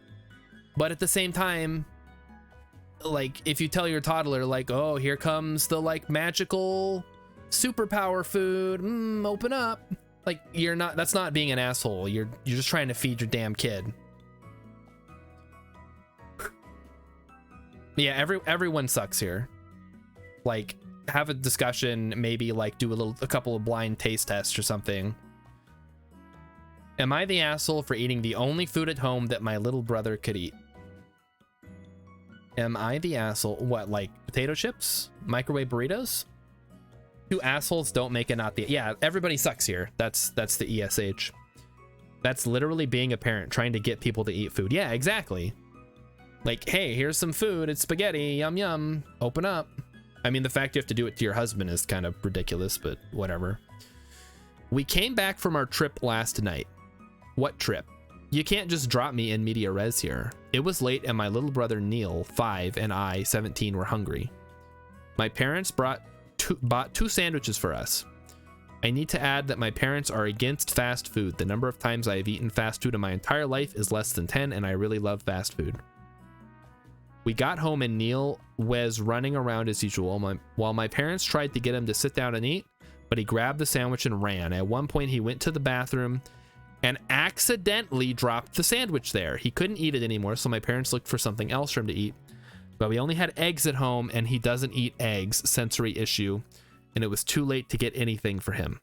Speaker 1: But at the same time, like, if you tell your toddler, like, oh, here comes the like magical superpower food, open up, like, you're not, that's not being an asshole. You're just trying to feed your damn kid. Yeah, everyone sucks here. Like, have a discussion, maybe like do a couple of blind taste tests or something. Am I the asshole for eating the only food at home that my little brother could eat? Am I the asshole? What, like potato chips? Microwave burritos? Two assholes don't make it not the... Yeah, everybody sucks here. That's the ESH. That's literally being a parent, trying to get people to eat food. Yeah, exactly. Like, hey, here's some food. It's spaghetti. Yum, yum. Open up. I mean, the fact you have to do it to your husband is kind of ridiculous, but whatever. We came back from our trip last night. What trip? You can't just drop me in media res here. It was late and my little brother Neil, 5, and I, 17, were hungry. My parents bought two sandwiches for us. I need to add that my parents are against fast food. The number of times I have eaten fast food in my entire life is less than 10, and I really love fast food. We got home and Neil was running around as usual while my parents tried to get him to sit down and eat, but he grabbed the sandwich and ran. At one point, he went to the bathroom and accidentally dropped the sandwich there. He couldn't eat it anymore, so my parents looked for something else for him to eat. But we only had eggs at home, and he doesn't eat eggs, sensory issue, and it was too late to get anything for him.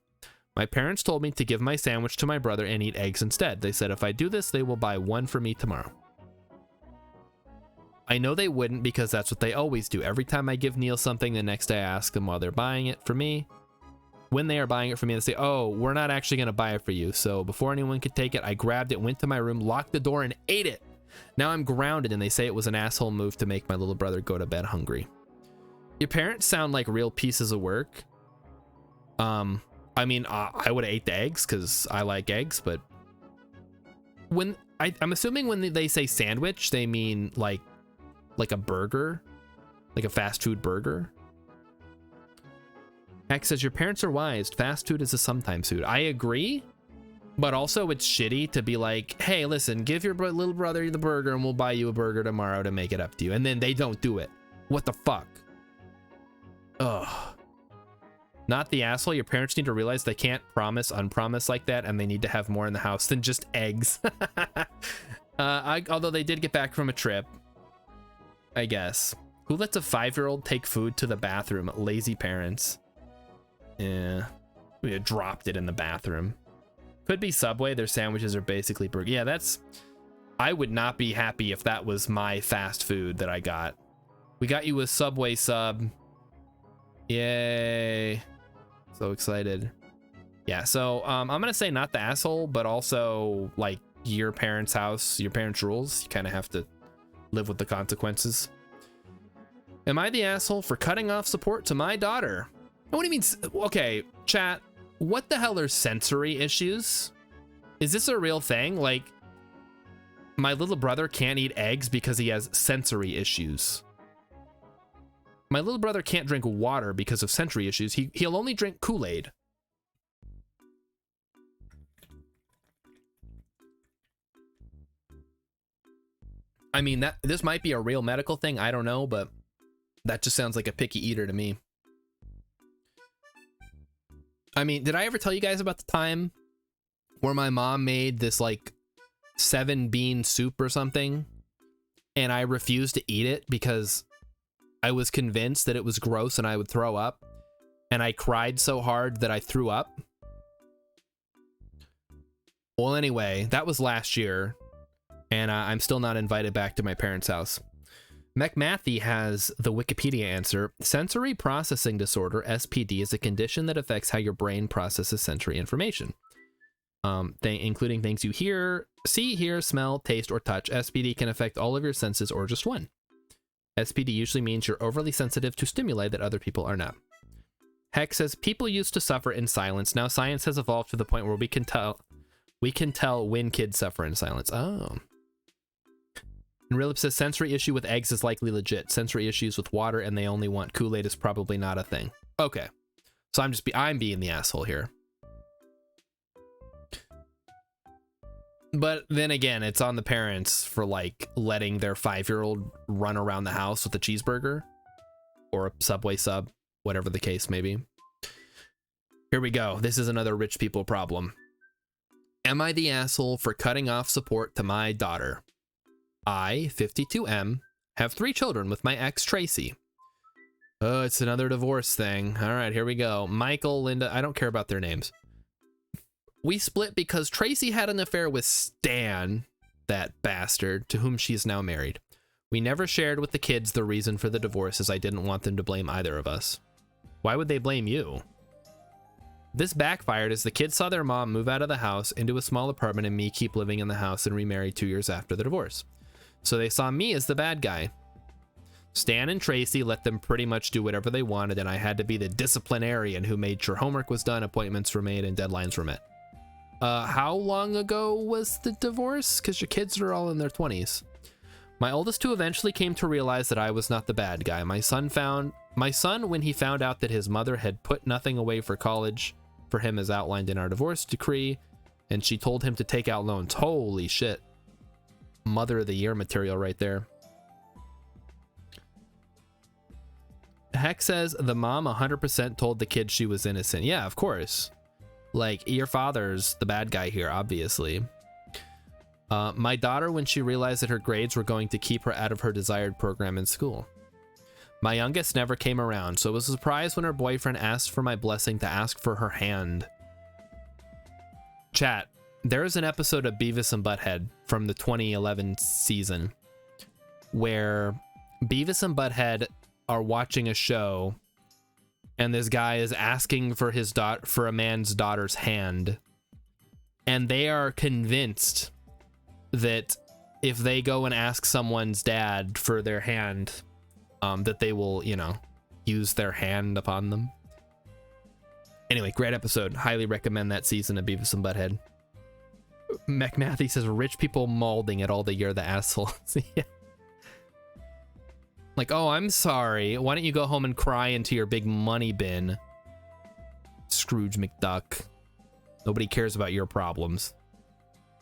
Speaker 1: My parents told me to give my sandwich to my brother and eat eggs instead. They said if I do this, they will buy one for me tomorrow. I know they wouldn't because that's what they always do. Every time I give Neil something, the next day I ask them while they're buying it for me. When they are buying it for me, they say, oh, we're not actually going to buy it for you. So before anyone could take it, I grabbed it, went to my room, locked the door, and ate it. Now I'm grounded, and they say it was an asshole move to make my little brother go to bed hungry. Your parents sound like real pieces of work. I mean, I would have ate the eggs because I like eggs, but when I'm assuming when they say sandwich, they mean like a burger, like a fast food burger. X says, your parents are wise. Fast food is a sometimes food. I agree, but also it's shitty to be like, hey, listen, give your little brother the burger and we'll buy you a burger tomorrow to make it up to you. And then they don't do it. What the fuck? Ugh. Not the asshole. Your parents need to realize they can't promise unpromise like that, and they need to have more in the house than just eggs. Although they did get back from a trip, I guess. Who lets a 5-year-old take food to the bathroom? Lazy parents. Yeah, we dropped it in the bathroom. Could be Subway. Their sandwiches are basically burger. Yeah, that's... I would not be happy if that was my fast food that I got. We got you a Subway sub. Yay. So excited. Yeah, so I'm gonna say not the asshole, but also like your parents' house, your parents' rules. You kind of have to live with the consequences. Am I the asshole for cutting off support to my daughter? What do you mean? Okay, chat, what the hell are sensory issues? Is this a real thing? Like, my little brother can't eat eggs because he has sensory issues. My little brother can't drink water because of sensory issues. He'll only drink Kool-Aid. I mean, this might be a real medical thing. I don't know, but that just sounds like a picky eater to me. I mean, did I ever tell you guys about the time where my mom made this like 7-bean soup or something, and I refused to eat it because I was convinced that it was gross and I would throw up, and I cried so hard that I threw up? Well, anyway, that was last year, and I'm still not invited back to my parents' house. McMathy has the Wikipedia answer. Sensory processing disorder, SPD, is a condition that affects how your brain processes sensory information, including things you see, hear, smell, taste, or touch. SPD can affect all of your senses or just one. SPD usually means you're overly sensitive to stimuli that other people are not. Heck says, people used to suffer in silence. Now science has evolved to the point where we can tell We can tell when kids suffer in silence. Oh. And Rilip says sensory issue with eggs is likely legit. Sensory issues with water and they only want Kool-Aid is probably not a thing. Okay. So I'm being the asshole here. But then again, it's on the parents for like letting their 5-year-old run around the house with a cheeseburger or a Subway sub, whatever the case may be. Here we go. This is another rich people problem. Am I the asshole for cutting off support to my daughter? I, 52M, have 3 children with my ex, Tracy. Oh, it's another divorce thing. All right, here we go. Michael, Linda, I don't care about their names. We split because Tracy had an affair with Stan, that bastard, to whom she is now married. We never shared with the kids the reason for the divorce, as I didn't want them to blame either of us. Why would they blame you? This backfired as the kids saw their mom move out of the house into a small apartment and me keep living in the house and remarry 2 years after the divorce. So they saw me as the bad guy. Stan and Tracy let them pretty much do whatever they wanted, and I had to be the disciplinarian who made sure homework was done, appointments were made, and deadlines were met. How long ago was the divorce? Because your kids are all in their 20s. My oldest 2 eventually came to realize that I was not the bad guy. My son, when he found out that his mother had put nothing away for college for him as outlined in our divorce decree, and she told him to take out loans. Holy shit. Mother of the year material right there. Heck says the mom 100% told the kid she was innocent. Yeah, of course. Like, your father's the bad guy here, obviously. My daughter, when she realized that her grades were going to keep her out of her desired program in school. My youngest never came around, so it was a surprise when her boyfriend asked for my blessing to ask for her hand. Chat, there is an episode of Beavis and Butthead from the 2011 season where Beavis and Butthead are watching a show and this guy is asking for a man's daughter's hand, and they are convinced that if they go and ask someone's dad for their hand, that they will, you know, use their hand upon them. Anyway, great episode. Highly recommend that season of Beavis and Butthead. McMathy says rich people molding it all the year, the asshole. Yeah. Like, oh, I'm sorry. Why don't you go home and cry into your big money bin? Scrooge McDuck. Nobody cares about your problems.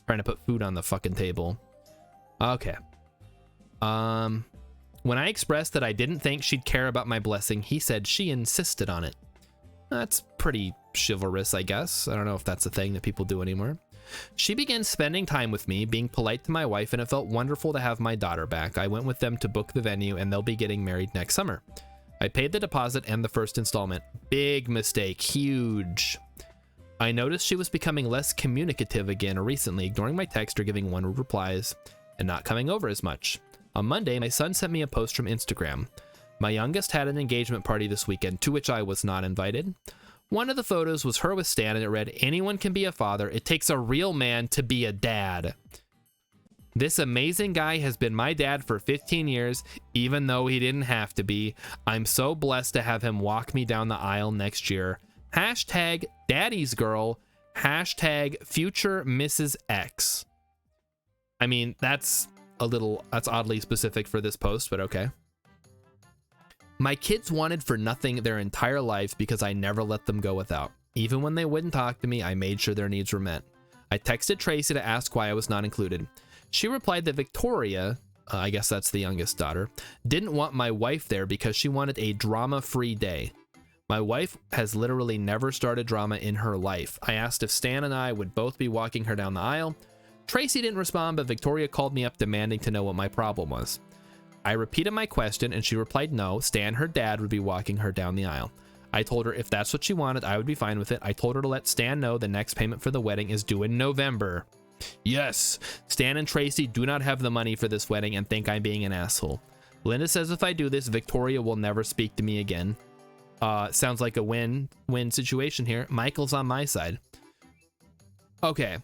Speaker 1: Trying to put food on the fucking table. Okay. When I expressed that I didn't think she'd care about my blessing, he said she insisted on it. That's pretty chivalrous, I guess. I don't know if that's a thing that people do anymore. She began spending time with me, being polite to my wife, and it felt wonderful to have my daughter back. I went with them to book the venue, and they'll be getting married next summer. I paid the deposit and the first installment. Big mistake. Huge. I noticed she was becoming less communicative again recently, ignoring my text or giving one-word replies, and not coming over as much. On Monday, my son sent me a post from Instagram. My youngest had an engagement party this weekend, to which I was not invited. One of the photos was her with Stan, and it read, "Anyone can be a father. It takes a real man to be a dad. This amazing guy has been my dad for 15 years, even though he didn't have to be. I'm so blessed to have him walk me down the aisle next year. Hashtag daddy's girl. Hashtag future Mrs. X." I mean, that's oddly specific for this post, but okay. My kids wanted for nothing their entire lives because I never let them go without. Even when they wouldn't talk to me, I made sure their needs were met. I texted Tracy to ask why I was not included. She replied that Victoria, I guess that's the youngest daughter, didn't want my wife there because she wanted a drama-free day. My wife has literally never started drama in her life. I asked if Stan and I would both be walking her down the aisle. Tracy didn't respond, but Victoria called me up demanding to know what my problem was. I repeated my question, and she replied no, Stan, her dad, would be walking her down the aisle. I told her if that's what she wanted, I would be fine with it. I told her to let Stan know the next payment for the wedding is due in November. Yes, Stan and Tracy do not have the money for this wedding and think I'm being an asshole. Linda says if I do this, Victoria will never speak to me again. Sounds like a win-win situation here. Michael's on my side. Okay.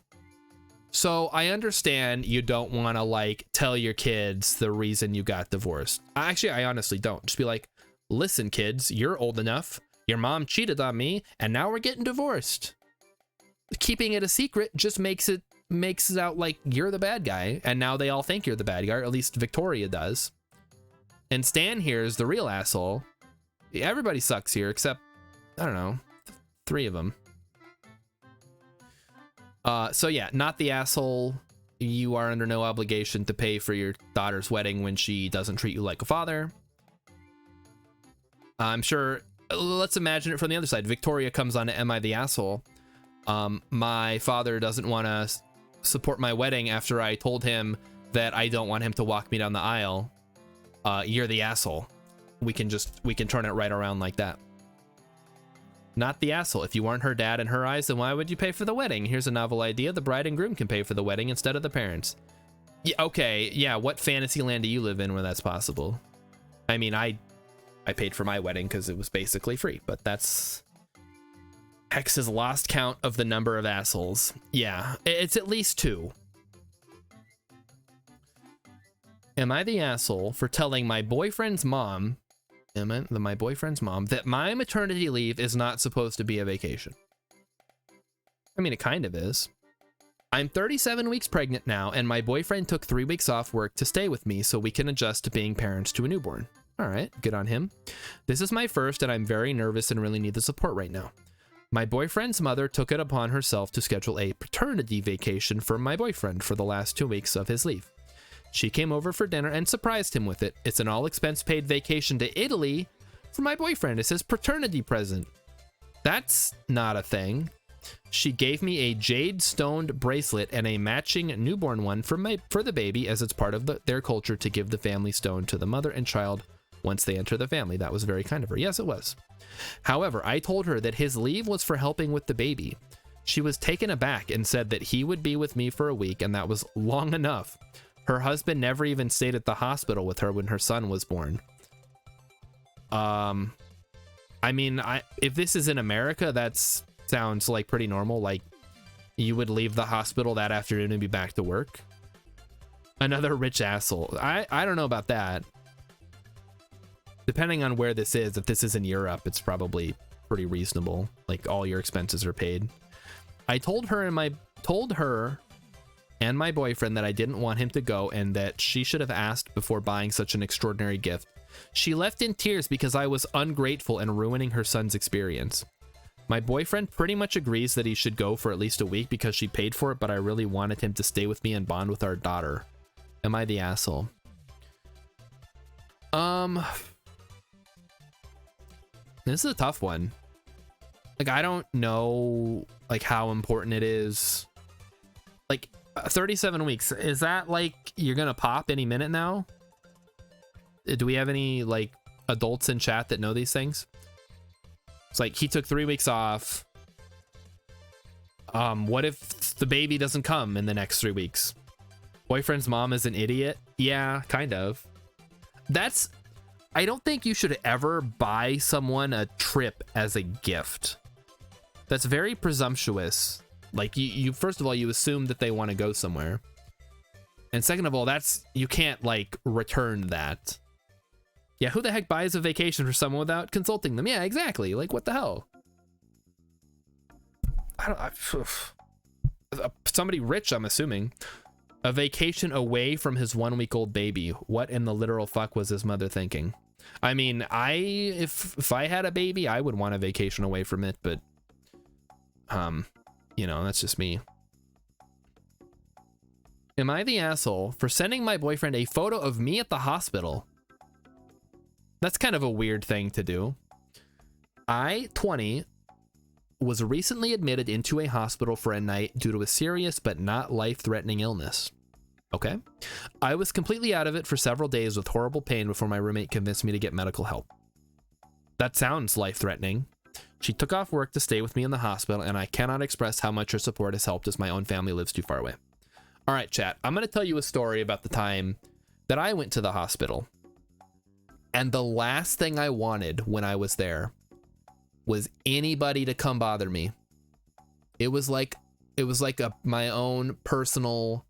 Speaker 1: So I understand you don't want to like tell your kids the reason you got divorced. Actually, I honestly don't. Just be like, listen, kids, you're old enough. Your mom cheated on me and now we're getting divorced. keeping it a secret just makes it out like you're the bad guy, and now they all think you're the bad guy, or at least Victoria does. And Stan here is the real asshole. Everybody sucks here except, I don't know, 3 of them. So yeah, not the asshole. You are under no obligation to pay for your daughter's wedding when she doesn't treat you like a father. I'm sure, let's imagine it from the other side. Victoria comes on to Am I the Asshole? My father doesn't want to support my wedding after I told him that I don't want him to walk me down the aisle. You're the asshole. We can turn it right around like that. Not the asshole. If you weren't her dad in her eyes, then why would you pay for the wedding? Here's a novel idea. The bride and groom can pay for the wedding instead of the parents. Yeah, okay, yeah, what fantasy land do you live in where that's possible? I mean, I paid for my wedding because it was basically free, but that's... Hex has lost count of the number of assholes. Yeah, it's at least 2. Am I the asshole for telling my boyfriend's mom... my boyfriend's mom, that my maternity leave is not supposed to be a vacation? I mean, it kind of is. I'm 37 weeks pregnant now, and my boyfriend took 3 weeks off work to stay with me so we can adjust to being parents to a newborn. All right, good on him. This is my first, and I'm very nervous and really need the support right now. My boyfriend's mother took it upon herself to schedule a paternity vacation for my boyfriend for the last 2 weeks of his leave. She came over for dinner and surprised him with it. It's an all-expense-paid vacation to Italy for my boyfriend. It's his paternity present. That's not a thing. She gave me a jade-stoned bracelet and a matching newborn one for the baby, as it's part of their culture to give the family stone to the mother and child once they enter the family. That was very kind of her. Yes, it was. However, I told her that his leave was for helping with the baby. She was taken aback and said that he would be with me for a week, and that was long enough. Her husband never even stayed at the hospital with her when her son was born. I mean, if this is in America, that sounds like pretty normal. Like, you would leave the hospital that afternoon and be back to work. Another rich asshole. I don't know about that. Depending on where this is, if this is in Europe, it's probably pretty reasonable. Like, all your expenses are paid. I told her and my boyfriend that I didn't want him to go and that she should have asked before buying such an extraordinary gift. She left in tears because I was ungrateful and ruining her son's experience. My boyfriend pretty much agrees that he should go for at least a week because she paid for it, but I really wanted him to stay with me and bond with our daughter. Am I the asshole? This is a tough one. Like, I don't know, like, how important it is. Like, 37 weeks, is that like you're gonna pop any minute now? Do we have any like adults in chat that know these things? It's like he took 3 weeks off. What if the baby doesn't come in the next 3 weeks? Boyfriend's mom is an idiot. Yeah, kind of. I don't think you should ever buy someone a trip as a gift. That's very presumptuous. Like, you first of all, you assume that they want to go somewhere. And second of all, you can't, like, return that. Yeah, who the heck buys a vacation for someone without consulting them? Yeah, exactly. Like, what the hell? Somebody rich, I'm assuming. A vacation away from his 1 week old baby. What in the literal fuck was his mother thinking? I mean, if I had a baby, I would want a vacation away from it, but, you know, that's just me. Am I the asshole for sending my boyfriend a photo of me at the hospital? That's kind of a weird thing to do. I, 20, was recently admitted into a hospital for a night due to a serious but not life-threatening illness. Okay. I was completely out of it for several days with horrible pain before my roommate convinced me to get medical help. That sounds life-threatening. She took off work to stay with me in the hospital, and I cannot express how much her support has helped as my own family lives too far away. All right, chat. I'm going to tell you a story about the time that I went to the hospital. And the last thing I wanted when I was there was anybody to come bother me. It was like my own personal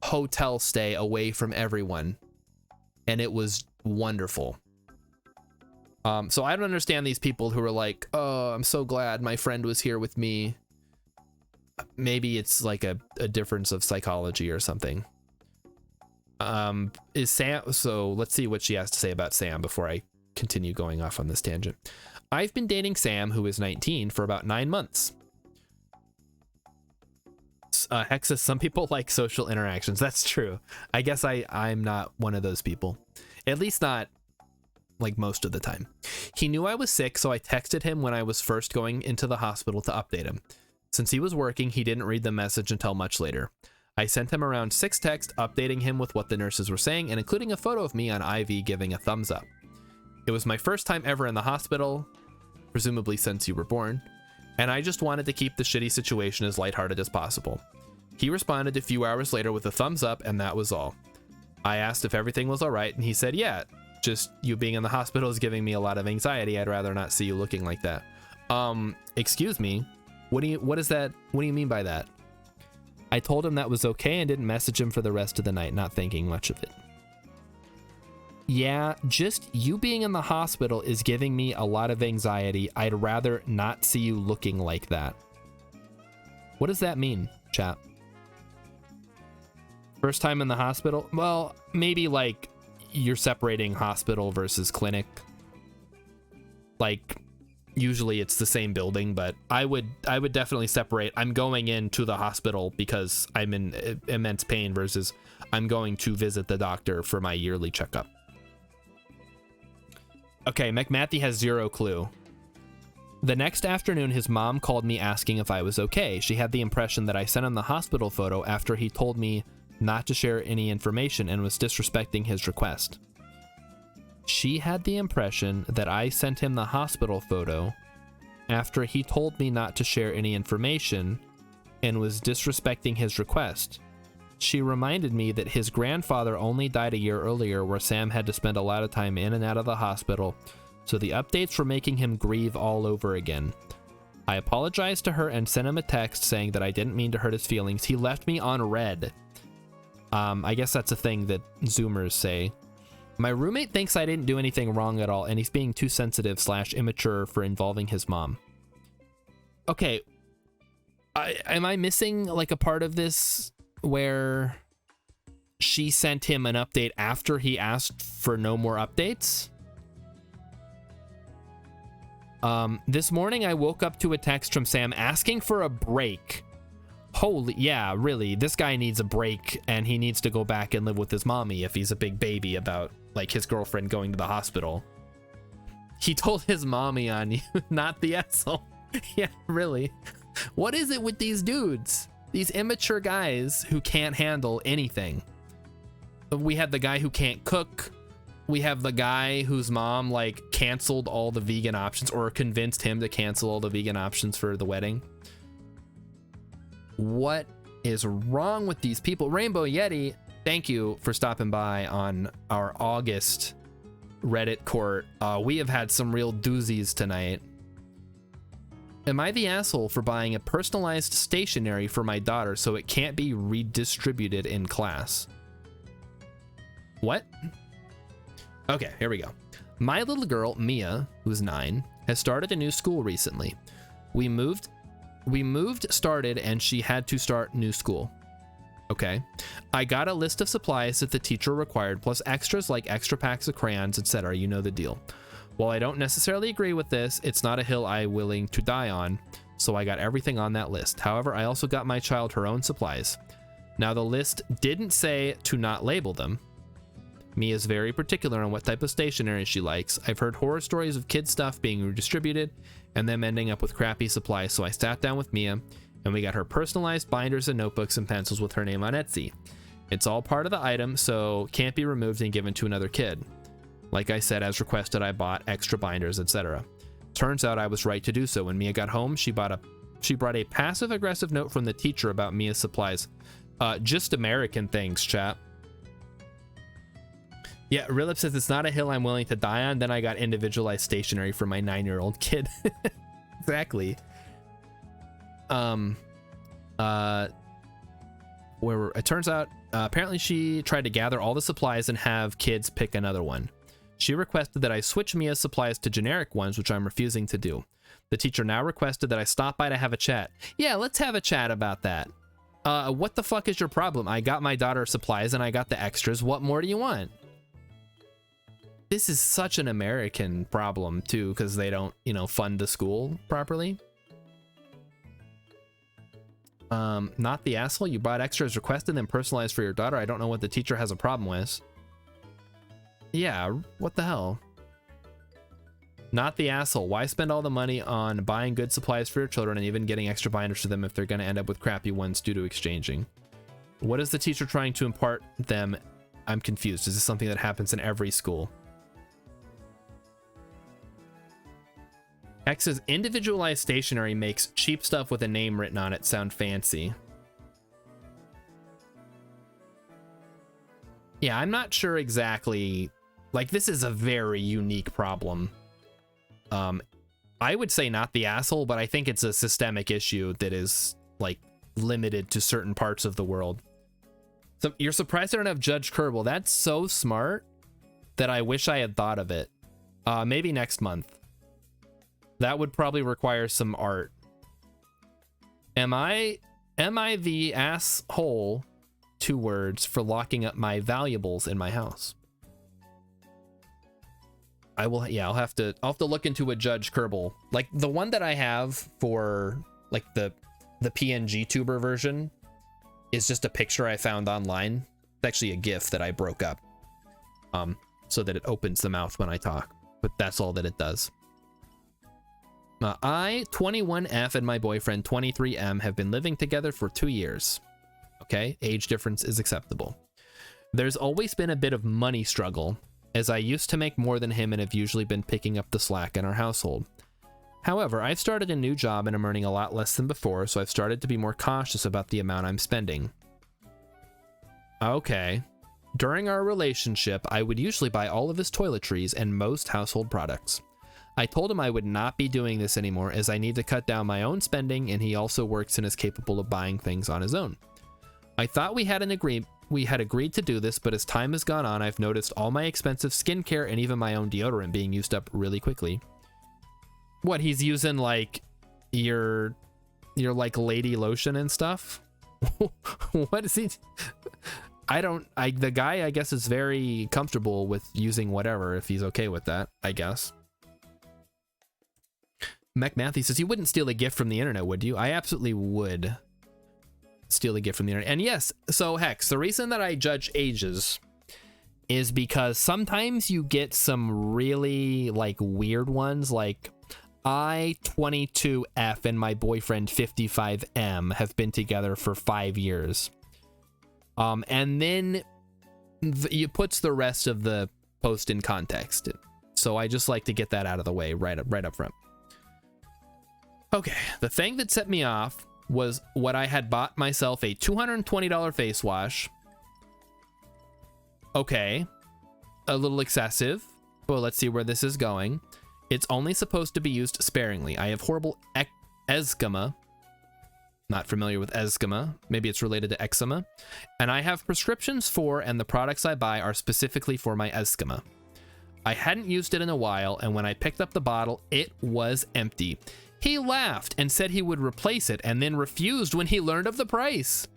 Speaker 1: hotel stay away from everyone. And it was wonderful. So I don't understand these people who are like, oh, I'm so glad my friend was here with me. maybe it's like a difference of psychology or something. Is Sam, so let's see what she has to say about Sam before I continue going off on this tangent. I've been dating Sam, who is 19, for about 9 months. Hex says some people like social interactions. That's true. I guess I'm not one of those people. At least not like most of the time. He knew I was sick, so I texted him when I was first going into the hospital to update him. Since he was working, he didn't read the message until much later. I sent him around 6 texts updating him with what the nurses were saying and including a photo of me on IV giving a thumbs up. It was my first time ever in the hospital, presumably since you were born, and I just wanted to keep the shitty situation as lighthearted as possible. He responded a few hours later with a thumbs up, and that was all. I asked if everything was all right, and he said, yeah, just you being in the hospital is giving me a lot of anxiety. I'd rather not see you looking like that. Excuse me? What do you mean by that? I told him that was okay and didn't message him for the rest of the night, not thinking much of it. Yeah, just you being in the hospital is giving me a lot of anxiety. I'd rather not see you looking like that. What does that mean, chat? First time in the hospital? Well, maybe like you're separating hospital versus clinic. Like usually it's the same building, but I would definitely separate. I'm going into the hospital because I'm in immense pain versus I'm going to visit the doctor for my yearly checkup. Okay, McMathy has zero clue. The next afternoon, his mom called me asking if I was okay. She had the impression that I sent him the hospital photo after he told me not to share any information and was disrespecting his request. She had the impression that I sent him the hospital photo after he told me not to share any information and was disrespecting his request. She reminded me that his grandfather only died a year earlier, where Sam had to spend a lot of time in and out of the hospital, so the updates were making him grieve all over again. I apologized to her and sent him a text saying that I didn't mean to hurt his feelings. He left me on red. I guess that's a thing that Zoomers say. My roommate thinks I didn't do anything wrong at all, and he's being too sensitive / immature for involving his mom. Okay, am I missing like a part of this where she sent him an update after he asked for no more updates? This morning I woke up to a text from Sam asking for a break. Holy, yeah, really, this guy needs a break, and he needs to go back and live with his mommy if he's a big baby about, like, his girlfriend going to the hospital. He told his mommy on you, not the asshole. Yeah, really. What is it with these dudes? These immature guys who can't handle anything. We have the guy who can't cook. We have the guy whose mom, like, canceled all the vegan options or convinced him to cancel all the vegan options for the wedding. What is wrong with these people? Rainbow Yeti, thank you for stopping by on our August Reddit court. We have had some real doozies tonight. Am I the asshole for buying a personalized stationery for my daughter so it can't be redistributed in class? What? Okay, here we go. My little girl, Mia, who's 9, has started a new school recently. We moved, started, and she had to start new school. Okay. I got a list of supplies that the teacher required, plus extras like extra packs of crayons, etc. You know the deal. While I don't necessarily agree with this, it's not a hill I'm willing to die on, so I got everything on that list. However, I also got my child her own supplies. Now, the list didn't say to not label them. Mia's very particular on what type of stationery she likes. I've heard horror stories of kid stuff being redistributed and them ending up with crappy supplies, so I sat down with Mia and we got her personalized binders and notebooks and pencils with her name on Etsy. It's all part of the item, so can't be removed and given to another kid. Like I said, as requested, I bought extra binders, etc. Turns out I was right to do so. When Mia got home, she brought a passive-aggressive note from the teacher about Mia's supplies. Just American things, chat. Yeah, Rilip says it's not a hill I'm willing to die on. Then I got individualized stationery for my 9-year-old kid. Exactly. It turns out apparently she tried to gather all the supplies and have kids pick another one. She requested that I switch Mia's supplies to generic ones, which I'm refusing to do. The teacher now requested that I stop by to have a chat. Yeah, let's have a chat about that. What the fuck is your problem? I got my daughter supplies and I got the extras. What more do you want? This is such an American problem, too, because they don't, you know, fund the school properly. Not the asshole. You bought extras requested and personalized for your daughter. I don't know what the teacher has a problem with. Yeah, what the hell? Not the asshole. Why spend all the money on buying good supplies for your children and even getting extra binders for them if they're going to end up with crappy ones due to exchanging? What is the teacher trying to impart them? I'm confused. Is this something that happens in every school? X's individualized stationery makes cheap stuff with a name written on it sound fancy. Yeah, I'm not sure exactly. Like, this is a very unique problem. I would say not the asshole, but I think it's a systemic issue that is, like, limited to certain parts of the world. So you're surprised I don't have Judge Kerbal. That's so smart that I wish I had thought of it. Maybe next month. That would probably require some art. Am I the asshole, 2 words, for locking up my valuables in my house? I will, yeah, I'll have to look into a Judge Kerbal. Like the one that I have for like the PNG tuber version is just a picture I found online. It's actually a GIF that I broke up. So that it opens the mouth when I talk, but that's all that it does. I, 21F, and my boyfriend, 23M, have been living together for 2 years. Okay, age difference is acceptable. There's always been a bit of money struggle, as I used to make more than him and have usually been picking up the slack in our household. However, I've started a new job and I'm earning a lot less than before, so I've started to be more cautious about the amount I'm spending. Okay. During our relationship, I would usually buy all of his toiletries and most household products. I told him I would not be doing this anymore as I need to cut down my own spending, and he also works and is capable of buying things on his own. I thought we had agreed to do this, but as time has gone on, I've noticed all my expensive skincare and even my own deodorant being used up really quickly. What, he's using like your like lady lotion and stuff? What is he? The guy, I guess, is very comfortable with using whatever if he's okay with that, I guess. Mech Matthew says, you wouldn't steal a gift from the internet, would you? I absolutely would steal a gift from the internet. And yes, so Hex, the reason that I judge ages is because sometimes you get some really like weird ones, like I, 22F, and my boyfriend, 55M, have been together for 5 years. And then it puts the rest of the post in context. So I just like to get that out of the way right up front. Okay, the thing that set me off was what I had bought myself a $220 face wash. Okay, a little excessive, but let's see where this is going. It's only supposed to be used sparingly. I have horrible eczema. Not familiar with eczema. Maybe it's related to eczema. And I have prescriptions for, and the products I buy are specifically for my eczema. I hadn't used it in a while, and when I picked up the bottle, it was empty. He laughed and said he would replace it, and then refused when he learned of the price.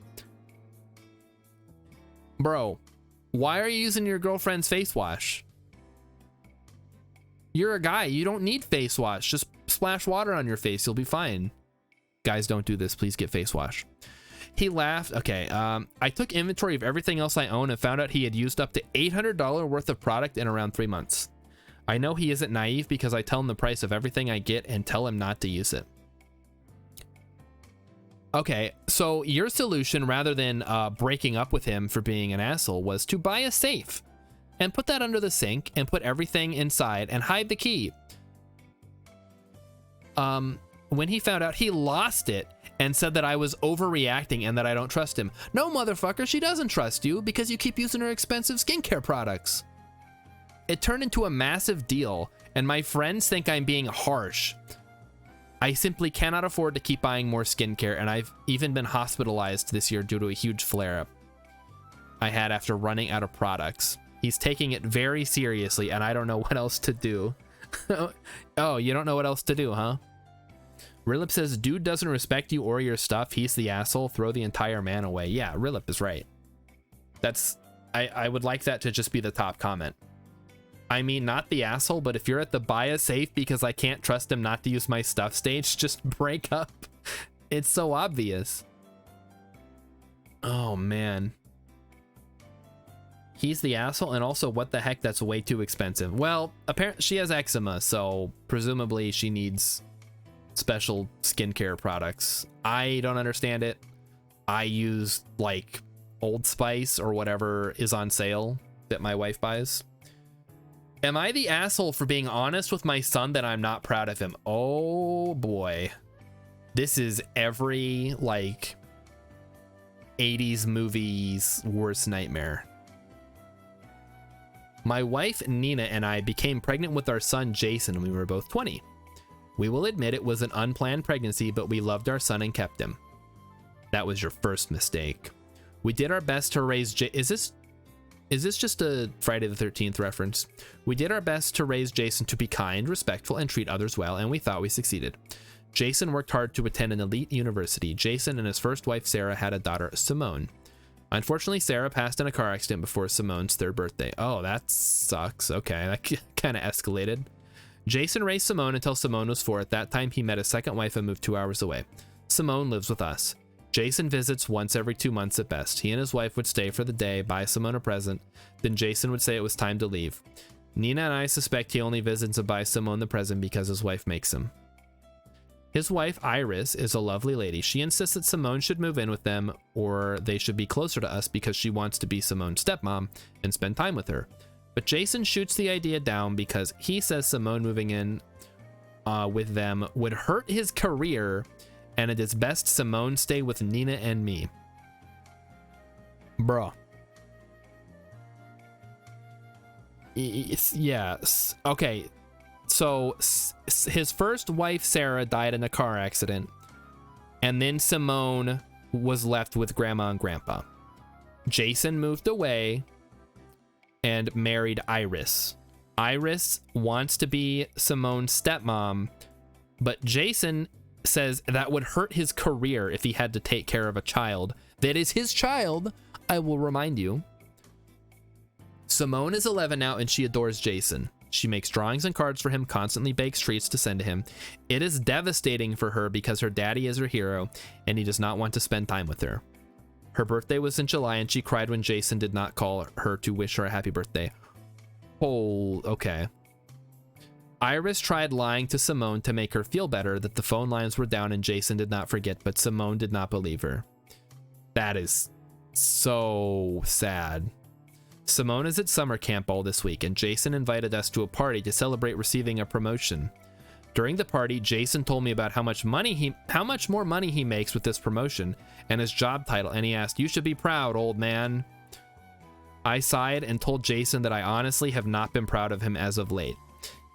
Speaker 1: Bro, why are you using your girlfriend's face wash? You're a guy. You don't need face wash. Just splash water on your face. You'll be fine. Guys, don't do this. Please get face wash. He laughed. Okay, I took inventory of everything else I own and found out he had used up to $800 worth of product in around 3 months. I know he isn't naive because I tell him the price of everything I get and tell him not to use it. Okay, so your solution, rather than breaking up with him for being an asshole, was to buy a safe and put that under the sink and put everything inside and hide the key. When he found out, he lost it and said that I was overreacting and that I don't trust him. No, motherfucker, she doesn't trust you because you keep using her expensive skincare products. It turned into a massive deal, and my friends think I'm being harsh. I simply cannot afford to keep buying more skincare, and I've even been hospitalized this year due to a huge flare-up I had after running out of products. He's taking it very seriously, and I don't know what else to do. Oh, you don't know what else to do, huh? Rilip says, dude doesn't respect you or your stuff. He's the asshole. Throw the entire man away. Yeah, Rilip is right. That's... I would like that to just be the top comment. I mean, not the asshole, but if you're at the buy a safe because I can't trust him not to use my stuff stage, just break up. It's so obvious. Oh, man. He's the asshole, and also, what the heck, that's way too expensive. Well, apparently she has eczema, so presumably she needs special skincare products. I don't understand it. I use, like, Old Spice or whatever is on sale that my wife buys. Am I the asshole for being honest with my son that I'm not proud of him? Oh, boy. This is every, like, 80s movie's worst nightmare. My wife, Nina, and I became pregnant with our son, Jason, when we were both 20. We will admit it was an unplanned pregnancy, but we loved our son and kept him. That was your first mistake. We did our best to raise Is this just a Friday the 13th reference? We did our best to raise Jason to be kind, respectful, and treat others well, and we thought we succeeded. Jason worked hard to attend an elite university. Jason and his first wife, Sarah, had a daughter, Simone. Unfortunately, Sarah passed in a car accident before Simone's 3rd birthday. Oh, that sucks. Okay, that kind of escalated. Jason raised Simone until Simone was 4. At that time, he met his second wife and moved 2 hours away. Simone lives with us. Jason visits once every 2 months at best. He and his wife would stay for the day, buy Simone a present. Then Jason would say it was time to leave. Nina and I suspect he only visits to buy Simone the present because his wife makes him. His wife, Iris, is a lovely lady. She insists that Simone should move in with them, or they should be closer to us because she wants to be Simone's stepmom and spend time with her. But Jason shoots the idea down because he says Simone moving in with them would hurt his career, and it is best Simone stay with Nina and me. Bruh. Yes. Okay. So his first wife, Sarah, died in a car accident, and then Simone was left with grandma and grandpa. Jason moved away and married Iris. Iris wants to be Simone's stepmom, but Jason says that would hurt his career if he had to take care of a child. That is his child, I will remind you. Simone is 11 now, and she adores Jason. She makes drawings and cards for him, constantly bakes treats to send to him. It is devastating for her because her daddy is her hero, and he does not want to spend time with her. Her birthday was in July, and she cried when Jason did not call her to wish her a happy birthday. Oh, okay. Iris tried lying to Simone to make her feel better that the phone lines were down and Jason did not forget, but Simone did not believe her. That is so sad. Simone is at summer camp all this week, and Jason invited us to a party to celebrate receiving a promotion. During the party, Jason told me about how much more money he makes with this promotion and his job title, and he asked, "You should be proud, old man." I sighed and told Jason that I honestly have not been proud of him as of late.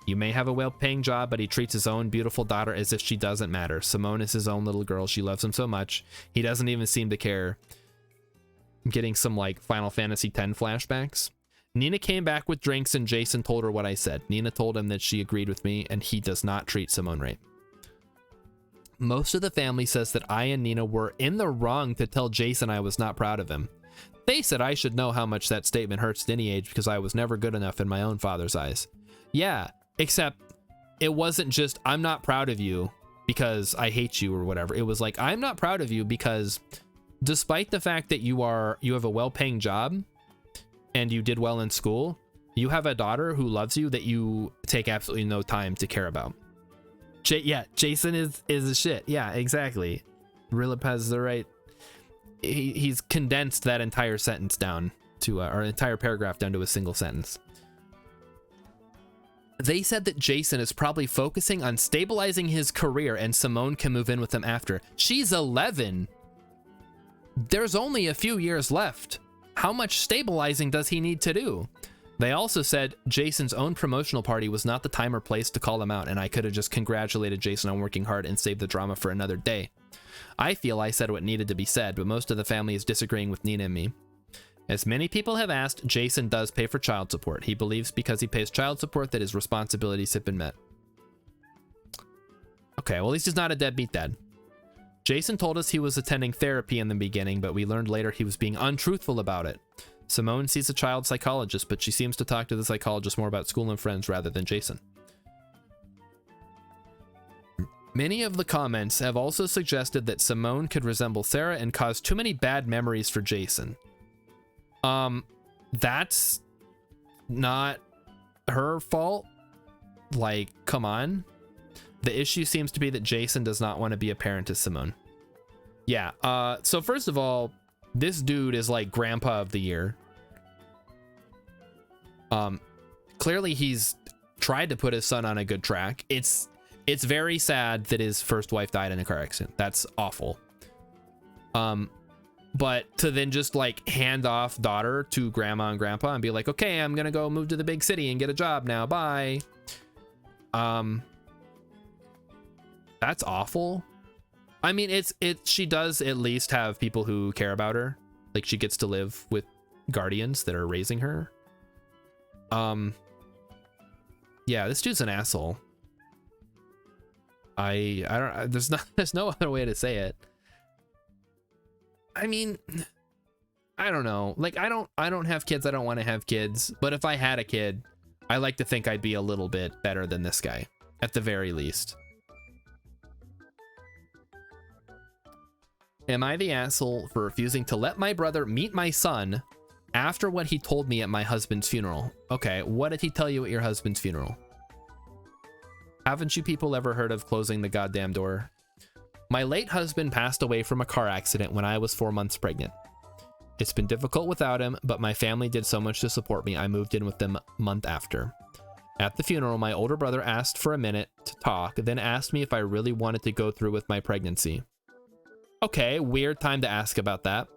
Speaker 1: You may have a well-paying job, but he treats his own beautiful daughter as if she doesn't matter. Simone is his own little girl. She loves him so much. He doesn't even seem to care. I'm getting some, like, Final Fantasy X flashbacks. Nina came back with drinks, and Jason told her what I said. Nina told him that she agreed with me, and he does not treat Simone right. Most of the family says that I and Nina were in the wrong to tell Jason I was not proud of him. They said I should know how much that statement hurts at any age because I was never good enough in my own father's eyes. Yeah, except it wasn't just, I'm not proud of you because I hate you or whatever. It was like, I'm not proud of you because despite the fact that you have a well-paying job and you did well in school, you have a daughter who loves you that you take absolutely no time to care about. Yeah, Jason is a shit. Yeah, exactly. Rilip has the right. He's condensed that entire sentence down to, or entire paragraph down to a single sentence. They said that Jason is probably focusing on stabilizing his career and Simone can move in with him after. She's 11. There's only a few years left. How much stabilizing does he need to do? They also said Jason's own promotional party was not the time or place to call him out, and I could have just congratulated Jason on working hard and saved the drama for another day. I feel I said what needed to be said, but most of the family is disagreeing with Nina and me. As many people have asked, Jason does pay for child support. He believes because he pays child support that his responsibilities have been met. Okay, well, at least he's not a deadbeat dad. Jason told us he was attending therapy in the beginning, but we learned later he was being untruthful about it. Simone sees a child psychologist, but she seems to talk to the psychologist more about school and friends rather than Jason. Many of the comments have also suggested that Simone could resemble Sarah and cause too many bad memories for Jason. That's not her fault. Like, come on. The issue seems to be that Jason does not want to be a parent to Simone. Yeah, so first of all, this dude is like grandpa of the year. Clearly he's tried to put his son on a good track. It's very sad that his first wife died in a car accident. That's awful. But to then just like hand off daughter to grandma and grandpa and be like, okay, I'm gonna go move to the big city and get a job now, bye. That's awful. I mean, she does at least have people who care about her. Like, she gets to live with guardians that are raising her. Yeah, this dude's an asshole. I don't, there's no other way to say it. I mean, I don't know. Like, I don't have kids. I don't want to have kids. But if I had a kid, I like to think I'd be a little bit better than this guy, at the very least. Am I the asshole for refusing to let my brother meet my son after what he told me at my husband's funeral? Okay, what did he tell you at your husband's funeral? Haven't you people ever heard of closing the goddamn door? My late husband passed away from a car accident when I was 4 months pregnant. It's been difficult without him, but my family did so much to support me. I moved in with them a month after. At the funeral, my older brother asked for a minute to talk, then asked me if I really wanted to go through with my pregnancy. Okay, weird time to ask about that.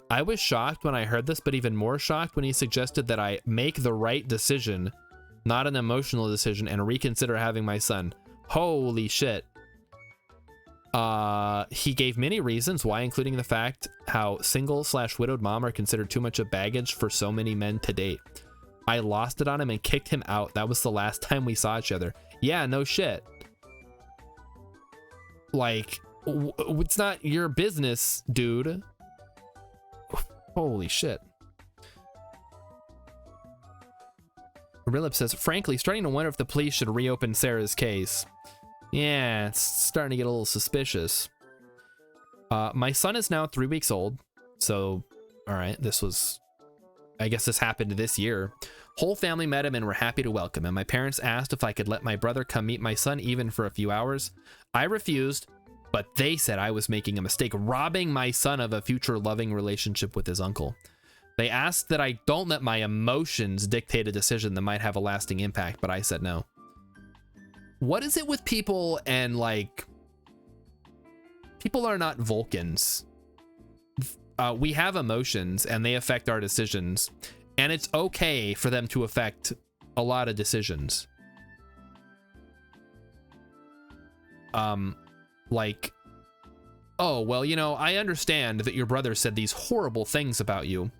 Speaker 1: I was shocked when I heard this, but even more shocked when he suggested that I make the right decision, not an emotional decision, and reconsider having my son. Holy shit. He gave many reasons why, including the fact how single/widowed mom are considered too much of baggage for so many men to date. I lost it on him and kicked him out. That was the last time we saw each other. Yeah, no shit. Like, it's not your business, dude. Holy shit. Rilip says, frankly, starting to wonder if the police should reopen Sarah's case. Yeah, it's starting to get a little suspicious. My son is now 3 weeks old. So, all right, I guess this happened this year. Whole family met him and were happy to welcome him. My parents asked if I could let my brother come meet my son even for a few hours. I refused, but they said I was making a mistake, robbing my son of a future loving relationship with his uncle. They asked that I don't let my emotions dictate a decision that might have a lasting impact, but I said no. What is it with people and, like, people are not Vulcans. We have emotions and they affect our decisions, and it's okay for them to affect a lot of decisions. Like, oh, well, you know, I understand that your brother said these horrible things about you.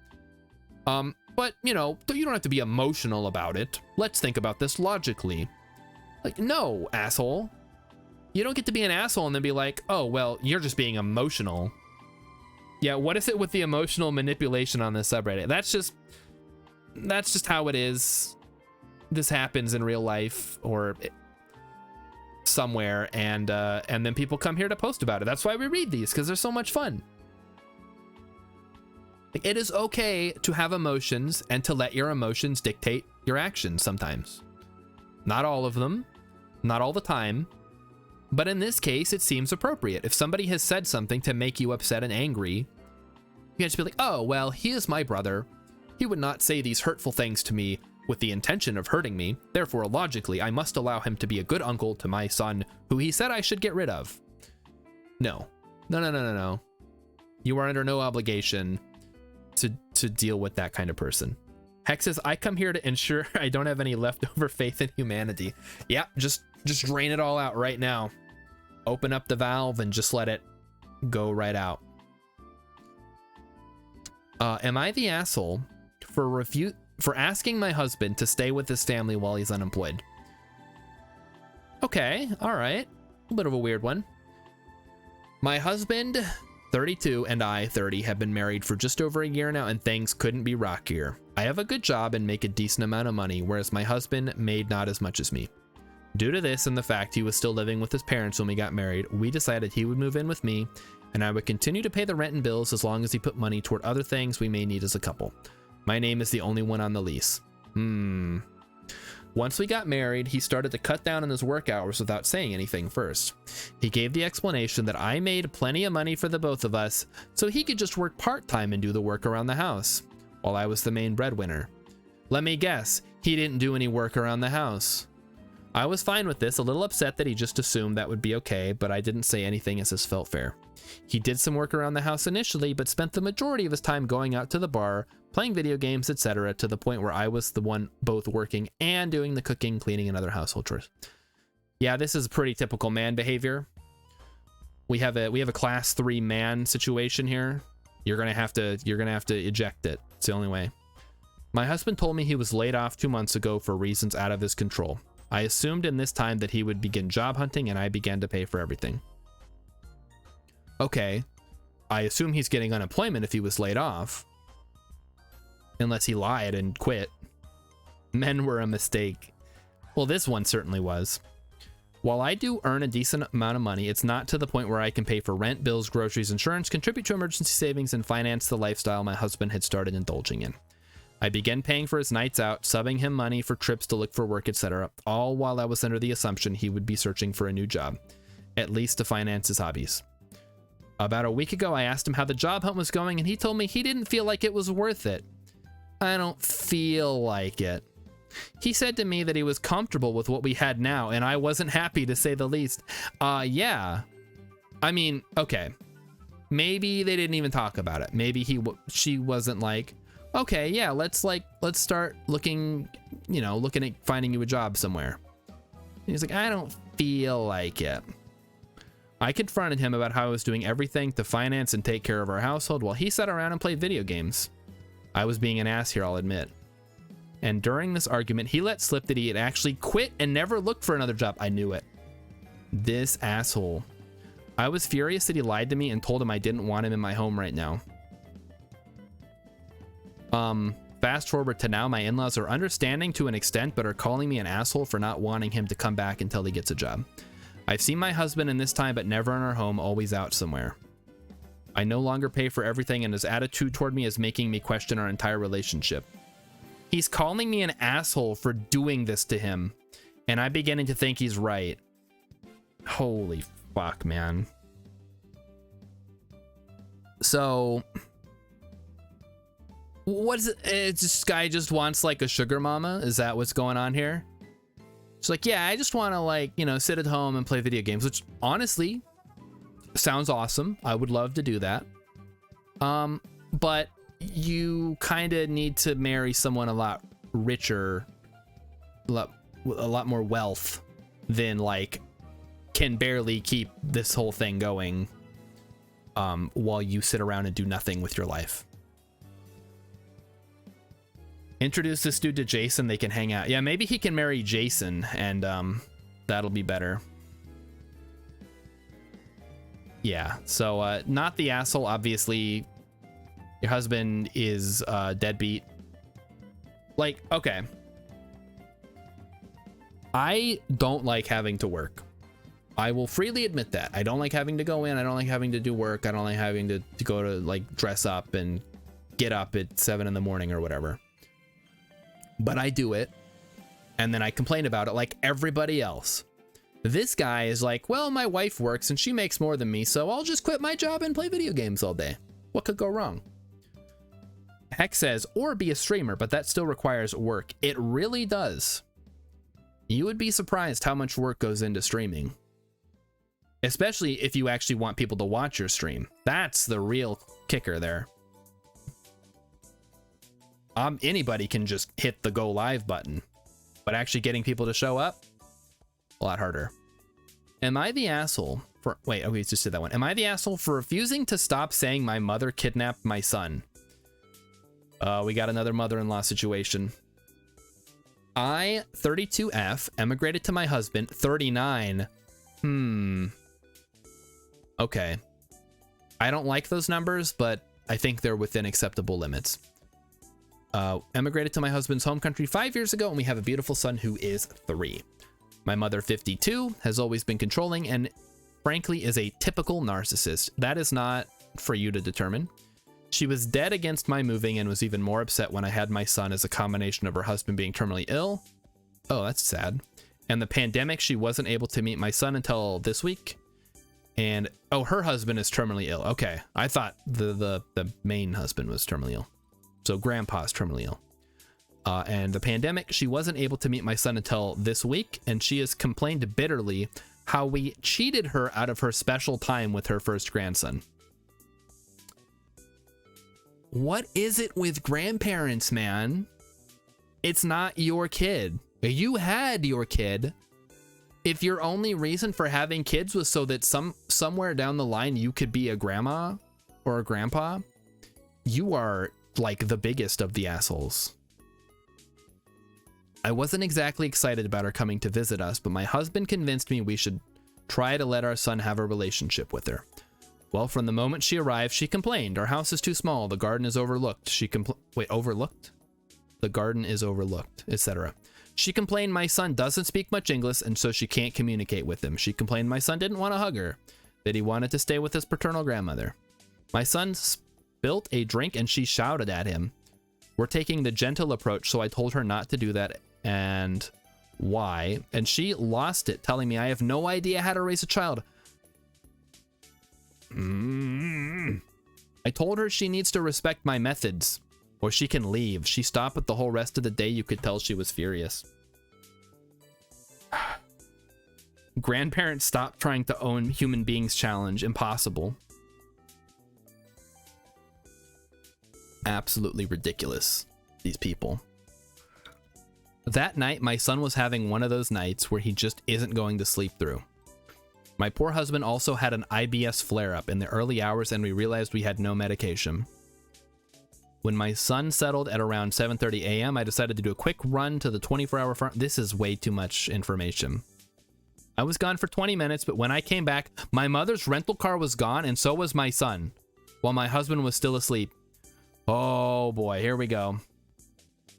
Speaker 1: But, you know, you don't have to be emotional about it. Let's think about this logically. Like, no, asshole. You don't get to be an asshole and then be like, oh, well, you're just being emotional. Yeah, what is it with the emotional manipulation on this subreddit? That's just how it is. This happens in real life or somewhere, and then people come here to post about it. That's why we read these, because they're so much fun. It is okay to have emotions and to let your emotions dictate your actions sometimes. Not all of them, not all the time, but in this case, it seems appropriate. If somebody has said something to make you upset and angry, you can just be like, oh, well, he is my brother. He would not say these hurtful things to me with the intention of hurting me. Therefore, logically, I must allow him to be a good uncle to my son, who he said I should get rid of. No. No. You are under no obligation to deal with that kind of person. Hex says, I come here to ensure I don't have any leftover faith in humanity. Yeah, just drain it all out right now. Open up the valve and just let it go right out. Am I the asshole for asking my husband to stay with his family while he's unemployed? Okay, all right. A bit of a weird one. My husband, 32, and I, 30, have been married for just over a year now, and things couldn't be rockier. I have a good job and make a decent amount of money, whereas my husband made not as much as me. Due to this and the fact he was still living with his parents when we got married, we decided he would move in with me, and I would continue to pay the rent and bills as long as he put money toward other things we may need as a couple. My name is the only one on the lease. Once we got married, he started to cut down on his work hours without saying anything first. He gave the explanation that I made plenty of money for the both of us, so he could just work part-time and do the work around the house, while I was the main breadwinner. Let me guess, he didn't do any work around the house. I was fine with this, a little upset that he just assumed that would be okay, but I didn't say anything as this felt fair. He did some work around the house initially, but spent the majority of his time going out to the bar, playing video games, etc., to the point where I was the one both working and doing the cooking, cleaning, and other household chores. Yeah, this is pretty typical man behavior. We have a class 3 man situation here. You're gonna have to eject it. It's the only way. My husband told me he was laid off 2 months ago for reasons out of his control. I assumed in this time that he would begin job hunting, and I began to pay for everything. Okay, I assume he's getting unemployment if he was laid off. Unless he lied and quit. Men were a mistake. Well, this one certainly was. While I do earn a decent amount of money, it's not to the point where I can pay for rent, bills, groceries, insurance, contribute to emergency savings, and finance the lifestyle my husband had started indulging in. I began paying for his nights out, subbing him money for trips to look for work, etc., all while I was under the assumption he would be searching for a new job, at least to finance his hobbies. About a week ago, I asked him how the job hunt was going, and he told me he didn't feel like it was worth it. I don't feel like it. He said to me that he was comfortable with what we had now, and I wasn't happy, to say the least. Yeah. I mean, okay. Maybe they didn't even talk about it. Maybe she wasn't like, okay, yeah, let's start looking at finding you a job somewhere. And he's like, I don't feel like it. I confronted him about how I was doing everything to finance and take care of our household while he sat around and played video games. I was being an ass here, I'll admit. And during this argument, he let slip that he had actually quit and never looked for another job. I knew it. This asshole. I was furious that he lied to me and told him I didn't want him in my home right now. Fast forward to now, my in-laws are understanding to an extent, but are calling me an asshole for not wanting him to come back until he gets a job. I've seen my husband in this time, but never in our home, always out somewhere. I no longer pay for everything, and his attitude toward me is making me question our entire relationship. He's calling me an asshole for doing this to him, and I'm beginning to think he's right. Holy fuck, man. So, what is it? This guy just wants like a sugar mama? Is that what's going on here? It's like, yeah, I just want to sit at home and play video games, which honestly sounds awesome. I would love to do that. But you kind of need to marry someone a lot richer, a lot more wealth than can barely keep this whole thing going while you sit around and do nothing with your life. Introduce this dude to Jason, they can hang out. Yeah, maybe he can marry Jason, and that'll be better. Yeah, so not the asshole, obviously. Your husband is deadbeat. Okay. I don't like having to work. I will freely admit that. I don't like having to go in. I don't like having to do work. I don't like having to go to dress up and get up at 7 in the morning or whatever. But I do it, and then I complain about it like everybody else. This guy is like, well, my wife works and she makes more than me, so I'll just quit my job and play video games all day. What could go wrong? Heck says, or be a streamer, but that still requires work. It really does. You would be surprised how much work goes into streaming. Especially if you actually want people to watch your stream. That's the real kicker there. Anybody can just hit the go live button, but actually getting people to show up, a lot harder. Am I the asshole for, we just did that one. Am I the asshole for refusing to stop saying my mother kidnapped my son? We got another mother-in-law situation. I, 32F, emigrated to my husband, 39. Okay. I don't like those numbers, but I think they're within acceptable limits. Emigrated to my husband's home country 5 years ago, and we have a beautiful son who is 3. My mother, 52, has always been controlling and frankly is a typical narcissist. That is not for you to determine. She was dead against my moving and was even more upset when I had my son as a combination of her husband being terminally ill. Oh, that's sad. And the pandemic, she wasn't able to meet my son until this week. And, oh, her husband is terminally ill. Okay. I thought the main husband was terminally ill. So grandpa's terminally ill. And the pandemic, she wasn't able to meet my son until this week. And she has complained bitterly how we cheated her out of her special time with her first grandson. What is it with grandparents, man? It's not your kid. You had your kid. If your only reason for having kids was so that somewhere down the line you could be a grandma or a grandpa, you are like the biggest of the assholes. I wasn't exactly excited about her coming to visit us, but my husband convinced me we should try to let our son have a relationship with her. Well, from the moment she arrived, she complained. Our house is too small. The garden is overlooked. Overlooked? The garden is overlooked, etc. She complained my son doesn't speak much English, and so she can't communicate with him. She complained my son didn't want to hug her, that he wanted to stay with his paternal grandmother. My son spilt a drink, and she shouted at him. We're taking the gentle approach, so I told her not to do that, and why. And she lost it, telling me I have no idea how to raise a child. I told her she needs to respect my methods or she can leave. She stopped, but the whole rest of the day you could tell she was furious. Grandparents stop trying to own human beings challenge. Impossible. Absolutely ridiculous, these people. That night, my son was having one of those nights where he just isn't going to sleep through. My poor husband also had an IBS flare-up in the early hours, and we realized we had no medication. When my son settled at around 7:30 a.m., I decided to do a quick run to the 24-hour farm. This is way too much information. I was gone for 20 minutes, but when I came back, my mother's rental car was gone, and so was my son, while my husband was still asleep. Oh boy, here we go.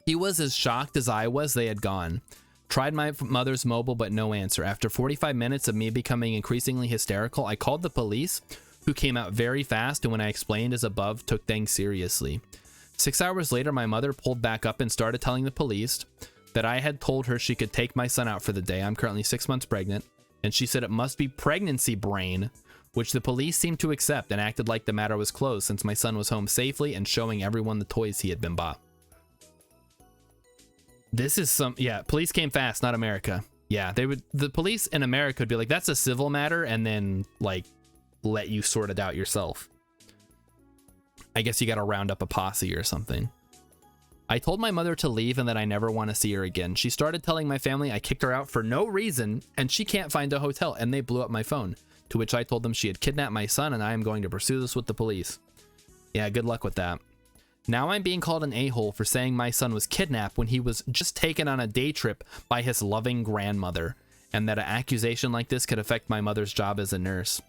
Speaker 1: He was as shocked as I was they had gone. Tried my mother's mobile, but no answer. After 45 minutes of me becoming increasingly hysterical, I called the police, who came out very fast, and when I explained as above, took things seriously. 6 hours later, my mother pulled back up and started telling the police that I had told her she could take my son out for the day. I'm currently 6 months pregnant, and she said it must be pregnancy brain, which the police seemed to accept and acted like the matter was closed since my son was home safely and showing everyone the toys he had been bought. This is yeah, police came fast, not America. Yeah, the police in America would be like, that's a civil matter, and then like let you sort it out yourself. I guess you got to round up a posse or something. I told my mother to leave and that I never want to see her again. She started telling my family I kicked her out for no reason and she can't find a hotel, and they blew up my phone, to which I told them she had kidnapped my son and I am going to pursue this with the police. Yeah, good luck with that. Now I'm being called an a-hole for saying my son was kidnapped when he was just taken on a day trip by his loving grandmother, and that an accusation like this could affect my mother's job as a nurse.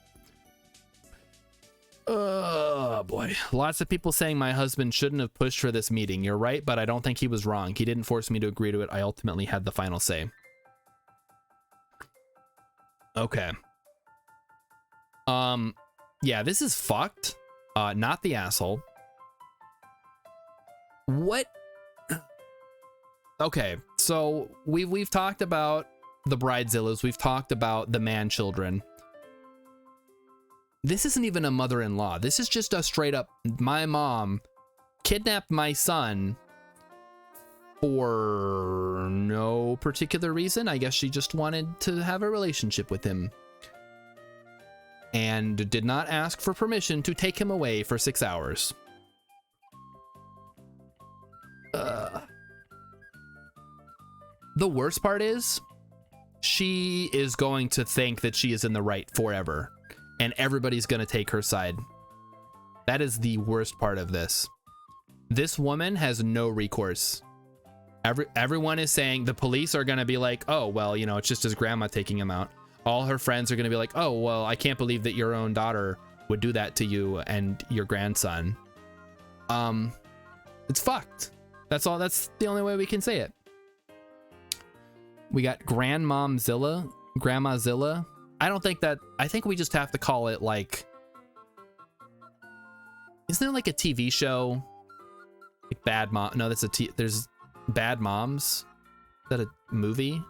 Speaker 1: Oh boy. Lots of people saying my husband shouldn't have pushed for this meeting. You're right, but I don't think he was wrong. He didn't force me to agree to it. I ultimately had the final say. Okay. Yeah, this is fucked. Not the asshole. What? Okay, so we've talked about the bridezillas. We've talked about the man children. This isn't even a mother-in-law. This is just a straight up, my mom kidnapped my son for no particular reason. I guess she just wanted to have a relationship with him and did not ask for permission to take him away for 6 hours. The worst part is she is going to think that she is in the right forever and everybody's going to take her side. That is the worst part of this. This woman has no recourse. Everyone is saying the police are going to be like, oh, well, you know, it's just his grandma taking him out. All her friends are going to be like, oh, well, I can't believe that your own daughter would do that to you and your grandson. It's fucked. That's all. That's the only way we can say it. We got Grandmomzilla, Grandmazilla. I think we just have to call it like, isn't there like a TV show? Like Bad Mom? No, there's Bad Moms. Is that a movie?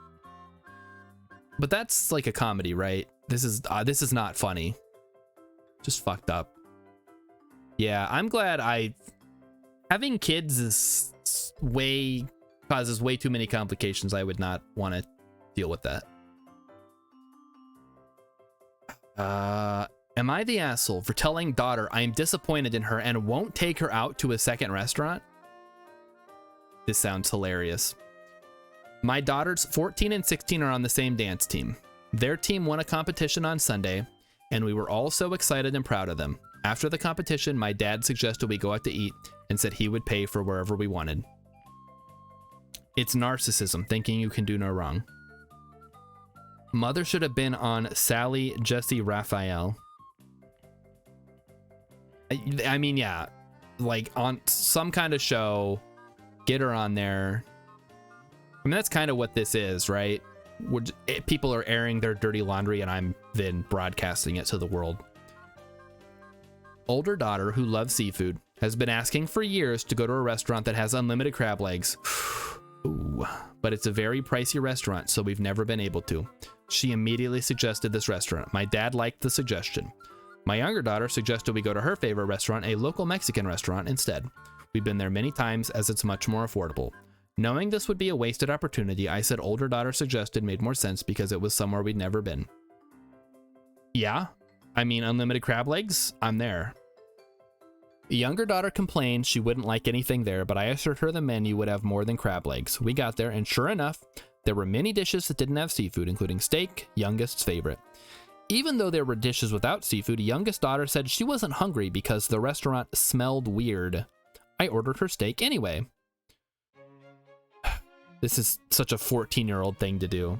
Speaker 1: But that's like a comedy, right? This is not funny. Just fucked up. Yeah, I'm glad having kids causes way too many complications. I would not want to deal with that. Am I the asshole for telling daughter I am disappointed in her and won't take her out to a second restaurant? This sounds hilarious. My daughters 14 and 16 are on the same dance team. Their team won a competition on Sunday, and we were all so excited and proud of them. After the competition, my dad suggested we go out to eat and said he would pay for wherever we wanted. It's narcissism, thinking you can do no wrong. Mother should have been on Sally Jesse Raphael. I mean, yeah, like on some kind of show, get her on there. I mean, that's kind of what this is, right? People are airing their dirty laundry and I'm then broadcasting it to the world. Older daughter who loves seafood has been asking for years to go to a restaurant that has unlimited crab legs. Ooh, but it's a very pricey restaurant, so we've never been able to. She immediately suggested this restaurant. My dad liked the suggestion. My younger daughter suggested we go to her favorite restaurant, a local Mexican restaurant, instead. We've been there many times as it's much more affordable. Knowing this would be a wasted opportunity, I said older daughter suggested made more sense because it was somewhere we'd never been. Yeah, I mean, unlimited crab legs, I'm there. Younger daughter complained she wouldn't like anything there, but I assured her the menu would have more than crab legs. We got there, and sure enough, there were many dishes that didn't have seafood, including steak, youngest's favorite. Even though there were dishes without seafood, youngest daughter said she wasn't hungry because the restaurant smelled weird. I ordered her steak anyway. This is such a 14-year-old thing to do.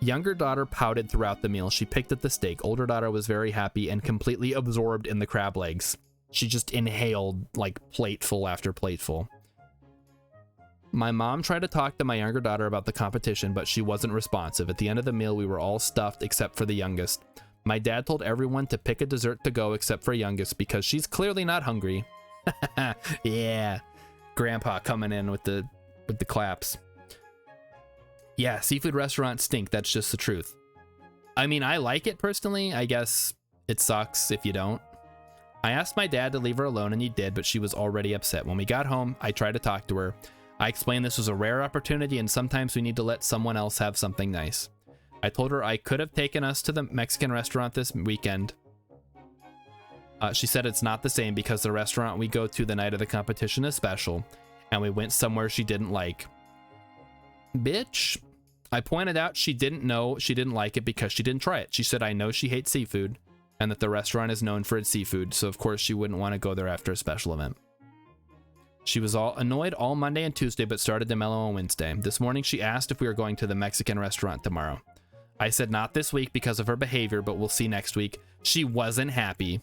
Speaker 1: Younger daughter pouted throughout the meal. She picked at the steak. Older daughter was very happy and completely absorbed in the crab legs. She just inhaled like plateful after plateful. My mom tried to talk to my younger daughter about the competition, but she wasn't responsive. At the end of the meal, we were all stuffed except for the youngest. My dad told everyone to pick a dessert to go except for youngest because she's clearly not hungry. Yeah, grandpa coming in with the claps. Yeah, seafood restaurants stink. That's just the truth. I mean, I like it personally. I guess it sucks if you don't. I asked my dad to leave her alone and he did, but she was already upset. When we got home, I tried to talk to her. I explained this was a rare opportunity and sometimes we need to let someone else have something nice. I told her I could have taken us to the Mexican restaurant this weekend. She said it's not the same because the restaurant we go to the night of the competition is special, and we went somewhere she didn't like. Bitch. I pointed out she didn't know she didn't like it because she didn't try it. She said I know she hates seafood and that the restaurant is known for its seafood, so of course she wouldn't want to go there after a special event. She was all annoyed all Monday and Tuesday, but started to mellow on Wednesday. This morning she asked if we were going to the Mexican restaurant tomorrow. I said not this week because of her behavior, but we'll see next week. She wasn't happy.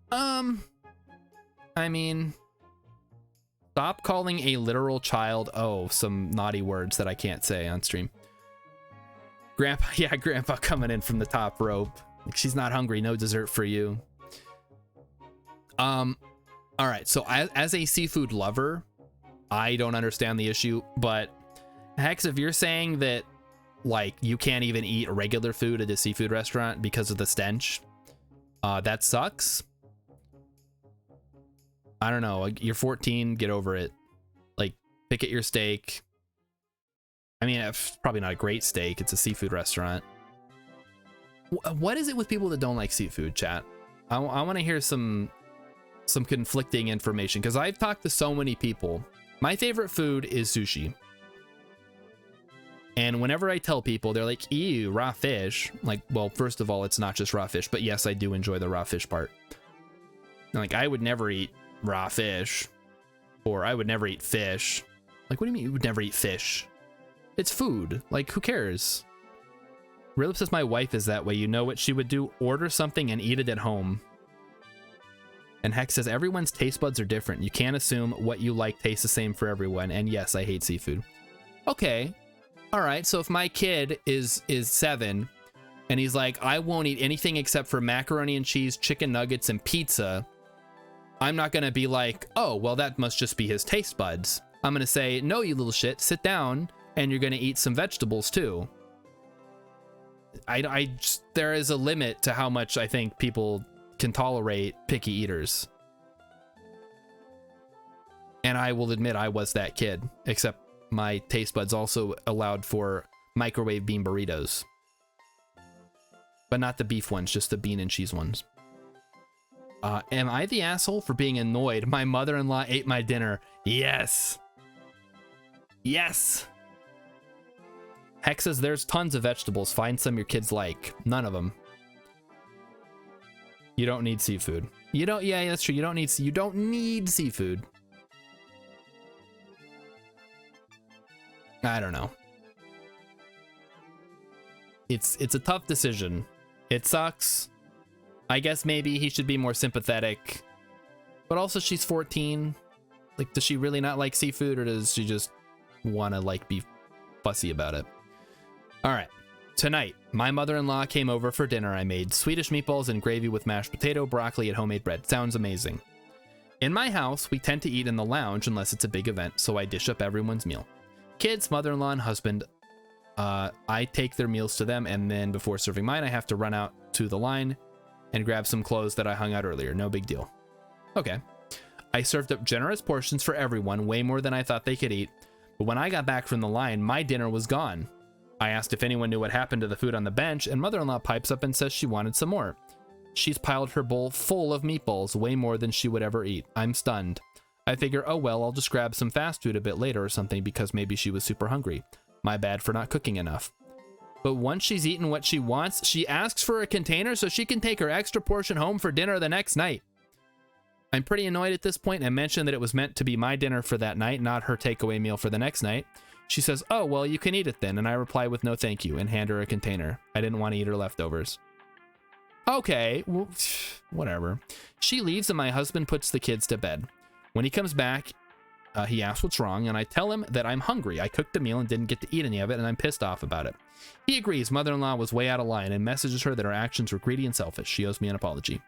Speaker 1: I mean, stop calling a literal child, oh, some naughty words that I can't say on stream. Grandpa, yeah, grandpa coming in from the top rope. Like, she's not hungry, no dessert for you. All right, so as a seafood lover, I don't understand the issue, but Hex, if you're saying that, like, you can't even eat regular food at a seafood restaurant because of the stench, that sucks. I don't know, you're 14, get over it. Like, pick at your steak. I mean, it's probably not a great steak, it's a seafood restaurant. What is it with people that don't like seafood, chat? I want to hear some conflicting information, because I've talked to so many people. My favorite food is sushi. And whenever I tell people, they're like, ew, raw fish. Like, well, first of all, it's not just raw fish, but yes, I do enjoy the raw fish part. Like, I would never eat raw fish, or I would never eat fish. Like, what do you mean you would never eat fish? It's food. Like, who cares? Real says my wife is that way. You know what she would do? Order something and eat it at home. And Hex says everyone's taste buds are different. You can't assume what you like tastes the same for everyone. And yes, I hate seafood. Okay. All right. So if my kid is 7 and he's like, I won't eat anything except for macaroni and cheese, chicken nuggets, and pizza, I'm not going to be like, oh, well, that must just be his taste buds. I'm going to say, no, you little shit, sit down and you're going to eat some vegetables too. There is a limit to how much I think people can tolerate picky eaters. And I will admit I was that kid, except my taste buds also allowed for microwave bean burritos. But not the beef ones, just the bean and cheese ones. Am I the asshole for being annoyed? My mother-in-law ate my dinner. Yes. Yes. Hex says there's tons of vegetables. Find some your kids like. None of them. You don't need seafood. You don't. Yeah, that's true. You don't need seafood. I don't know. It's a tough decision. It sucks. I guess maybe he should be more sympathetic. But also she's 14. Like, does she really not like seafood, or does she just want to like be fussy about it? All right. Tonight, my mother-in-law came over for dinner. I made Swedish meatballs and gravy with mashed potato, broccoli, and homemade bread. Sounds amazing. In my house, we tend to eat in the lounge unless it's a big event, so I dish up everyone's meal. Kids, mother-in-law, and husband, I take their meals to them, and then before serving mine, I have to run out to the line and grab some clothes that I hung out earlier. No big deal. Okay. I served up generous portions for everyone, way more than I thought they could eat, but when I got back from the line, my dinner was gone. I asked if anyone knew what happened to the food on the bench, and mother-in-law pipes up and says she wanted some more. She's piled her bowl full of meatballs, way more than she would ever eat. I'm stunned. I figure, oh well, I'll just grab some fast food a bit later or something because maybe she was super hungry. My bad for not cooking enough. But once she's eaten what she wants, she asks for a container so she can take her extra portion home for dinner the next night. I'm pretty annoyed at this point and mentioned that it was meant to be my dinner for that night, not her takeaway meal for the next night. She says, oh, well, you can eat it then, and I reply with no thank you and hand her a container. I didn't want to eat her leftovers. Okay, well, whatever. She leaves and my husband puts the kids to bed. When he comes back, he asks what's wrong, and I tell him that I'm hungry. I cooked the meal and didn't get to eat any of it, and I'm pissed off about it. He agrees mother-in-law was way out of line and messages her that her actions were greedy and selfish. She owes me an apology.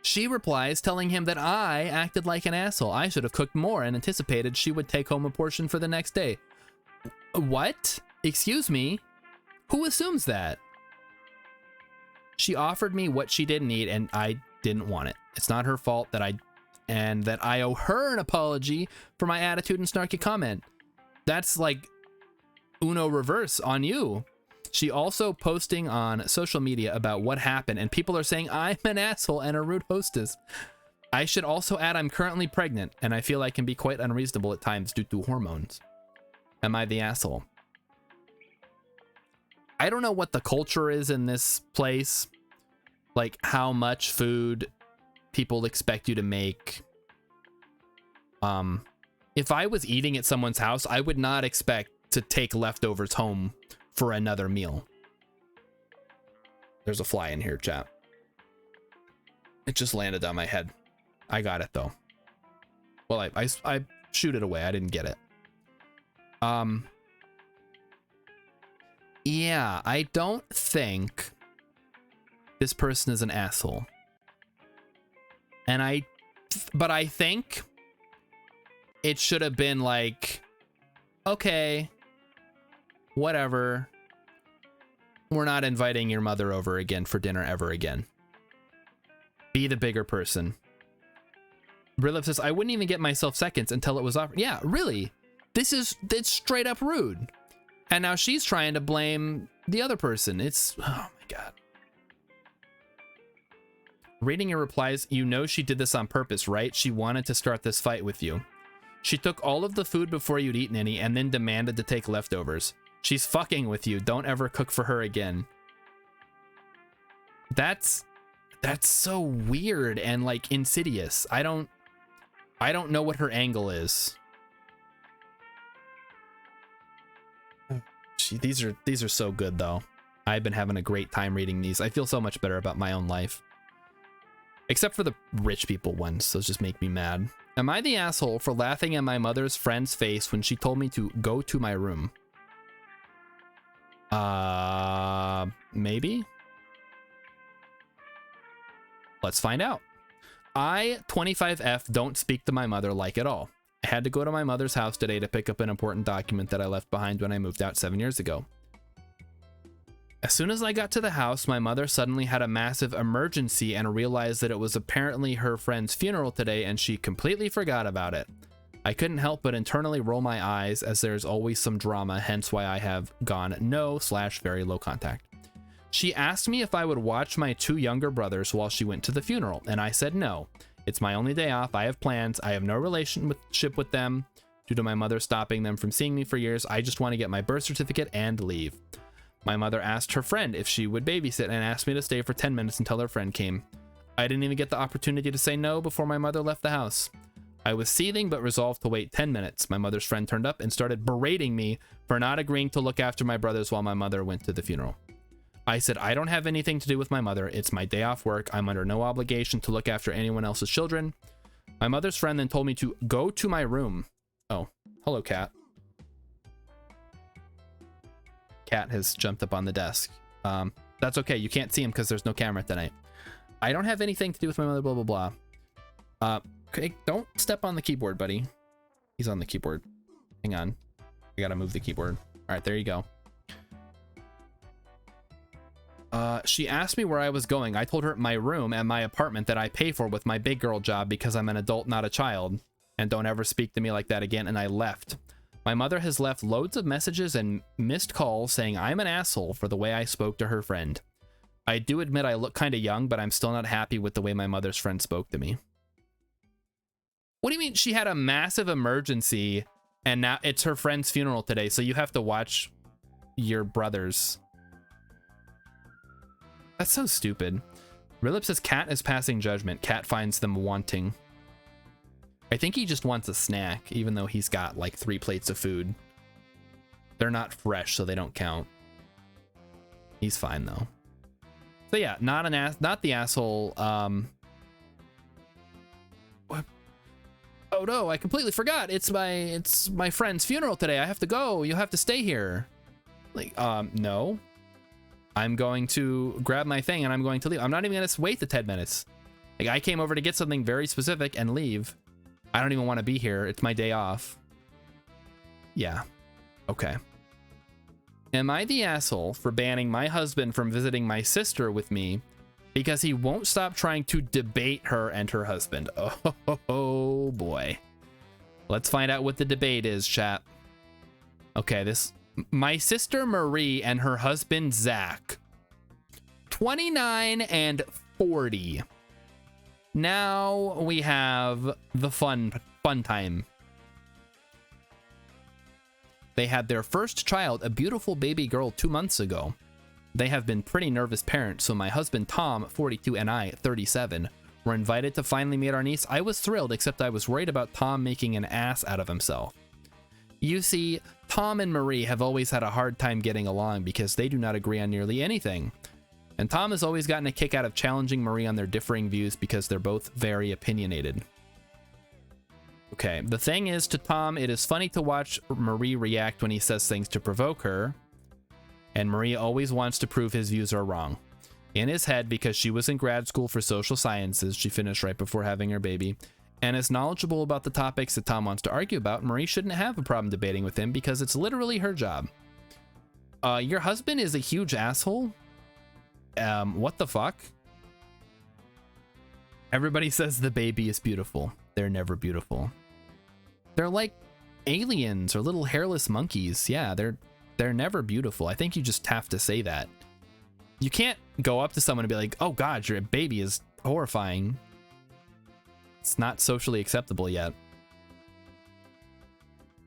Speaker 1: She replies telling him that I acted like an asshole. I should have cooked more and anticipated she would take home a portion for the next day. What? Excuse me? Who assumes that? She offered me what she didn't eat and I didn't want it. It's not her fault that I owe her an apology for my attitude and snarky comment. That's like Uno reverse on you. She also posting on social media about what happened, and people are saying I'm an asshole and a rude hostess. I should also add I'm currently pregnant, and I feel I can be quite unreasonable at times due to hormones. Am I the asshole? I don't know what the culture is in this place, like how much food people expect you to make. If I was eating at someone's house, I would not expect to take leftovers home for another meal. There's a fly in here, chat. It just landed on my head. I got it though. Well, I shoot it away. I didn't get it. Yeah, I don't think this person is an asshole. But I think it should have been like, okay, whatever. We're not inviting your mother over again for dinner ever again. Be the bigger person. Brilliff says, I wouldn't even get myself seconds until it was offered. Yeah, really? It's straight up rude. And now she's trying to blame the other person. Oh my God. Reading your replies, you know she did this on purpose, right? She wanted to start this fight with you. She took all of the food before you'd eaten any and then demanded to take leftovers. She's fucking with you. Don't ever cook for her again. That's That's so weird and like insidious. I don't know what her angle is. Gee, these are so good though. I've been having a great time reading these. I feel so much better about my own life. Except for the rich people ones. Those just make me mad. Am I the asshole for laughing at my mother's friend's face when she told me to go to my room? Maybe? Let's find out. I, 25F, don't speak to my mother like at all. I had to go to my mother's house today to pick up an important document that I left behind when I moved out 7 years ago. As soon as I got to the house, my mother suddenly had a massive emergency and realized that it was apparently her friend's funeral today and she completely forgot about it. I couldn't help but internally roll my eyes as there's always some drama, hence why I have gone no/very low contact. She asked me if I would watch my 2 younger brothers while she went to the funeral, and I said no. It's my only day off, I have plans, I have no relationship with them. Due to my mother stopping them from seeing me for years, I just want to get my birth certificate and leave. My mother asked her friend if she would babysit and asked me to stay for 10 minutes until her friend came. I didn't even get the opportunity to say no before my mother left the house. I was seething but resolved to wait 10 minutes. My mother's friend turned up and started berating me for not agreeing to look after my brothers while my mother went to the funeral. I said I don't have anything to do with my mother. It's my day off work. I'm under no obligation to look after anyone else's children. My mother's friend then told me to go to my room. Oh, hello, cat. Cat has jumped up on the desk. That's okay. You can't see him because there's no camera tonight. I don't have anything to do with my mother, blah, blah, blah. Okay, don't step on the keyboard, buddy. He's on the keyboard. Hang on. I gotta move the keyboard. All right, there you go. She asked me where I was going. I told her my room and my apartment that I pay for with my big girl job because I'm an adult, not a child. And don't ever speak to me like that again. And I left. My mother has left loads of messages and missed calls saying I'm an asshole for the way I spoke to her friend. I do admit I look kind of young, but I'm still not happy with the way my mother's friend spoke to me. What do you mean she had a massive emergency and now it's her friend's funeral today, so you have to watch your brothers? That's so stupid. Rilip says Cat is passing judgment. Cat finds them wanting. I think he just wants a snack, even though he's got like 3 plates of food. They're not fresh, so they don't count. He's fine though. So yeah, not the asshole. What? Oh no, I completely forgot. It's my friend's funeral today. I have to go. You have to stay here. Like, no. I'm going to grab my thing and I'm going to leave. I'm not even gonna wait the 10 minutes. Like, I came over to get something very specific and leave. I don't even want to be here. It's my day off. Yeah. Okay. Am I the asshole for banning my husband from visiting my sister with me because he won't stop trying to debate her and her husband? Oh boy. Let's find out what the debate is, chat. Okay, my sister Marie and her husband Zach. 29 and 40. Now we have the fun time. They had their first child, a beautiful baby girl, 2 months ago. They have been pretty nervous parents, so my husband Tom, 42, and I, 37, were invited to finally meet our niece. I was thrilled, except I was worried about Tom making an ass out of himself. You see, Tom and Marie have always had a hard time getting along because they do not agree on nearly anything. And Tom has always gotten a kick out of challenging Marie on their differing views because they're both very opinionated. Okay, the thing is, to Tom, it is funny to watch Marie react when he says things to provoke her, and Marie always wants to prove his views are wrong. In his head, because she was in grad school for social sciences, she finished right before having her baby, and is knowledgeable about the topics that Tom wants to argue about, Marie shouldn't have a problem debating with him because it's literally her job. Your husband is a huge asshole? What the fuck? Everybody says the baby is beautiful. They're never beautiful. They're like aliens or little hairless monkeys. Yeah, they're never beautiful. I think you just have to say that. You can't go up to someone and be like, oh god, your baby is horrifying. It's not socially acceptable yet.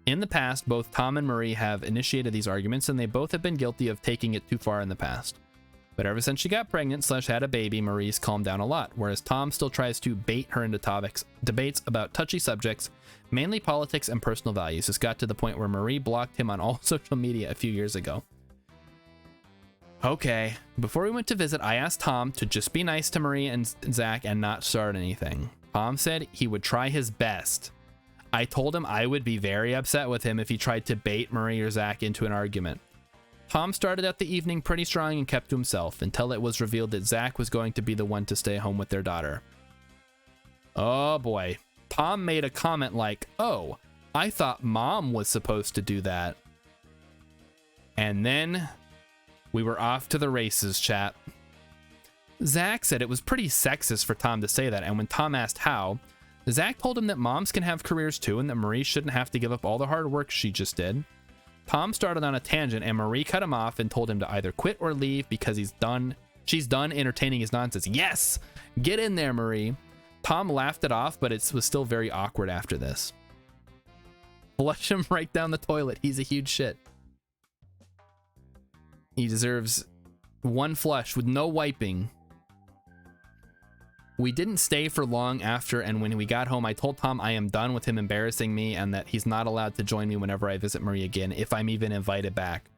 Speaker 1: In the past, both Tom and Marie have initiated these arguments, and they both have been guilty of taking it too far in the past. But ever since she got pregnant / had a baby, Marie's calmed down a lot, whereas Tom still tries to bait her into debates about touchy subjects, mainly politics and personal values. This got to the point where Marie blocked him on all social media a few years ago. Okay, before we went to visit, I asked Tom to just be nice to Marie and Zach and not start anything. Tom said he would try his best. I told him I would be very upset with him if he tried to bait Marie or Zach into an argument. Tom started out the evening pretty strong and kept to himself until it was revealed that Zach was going to be the one to stay home with their daughter. Oh boy. Tom made a comment like, "Oh, I thought mom was supposed to do that." And then we were off to the races, chat. Zach said it was pretty sexist for Tom to say that, and when Tom asked how, Zach told him that moms can have careers too and that Marie shouldn't have to give up all the hard work she just did. Tom started on a tangent and Marie cut him off and told him to either quit or leave because she's done entertaining his nonsense. Yes! Get in there, Marie. Tom laughed it off, but it was still very awkward after this. Flush him right down the toilet. He's a huge shit. He deserves one flush with no wiping. We didn't stay for long after, and when we got home, I told Tom I am done with him embarrassing me and that he's not allowed to join me whenever I visit Marie again, if I'm even invited back.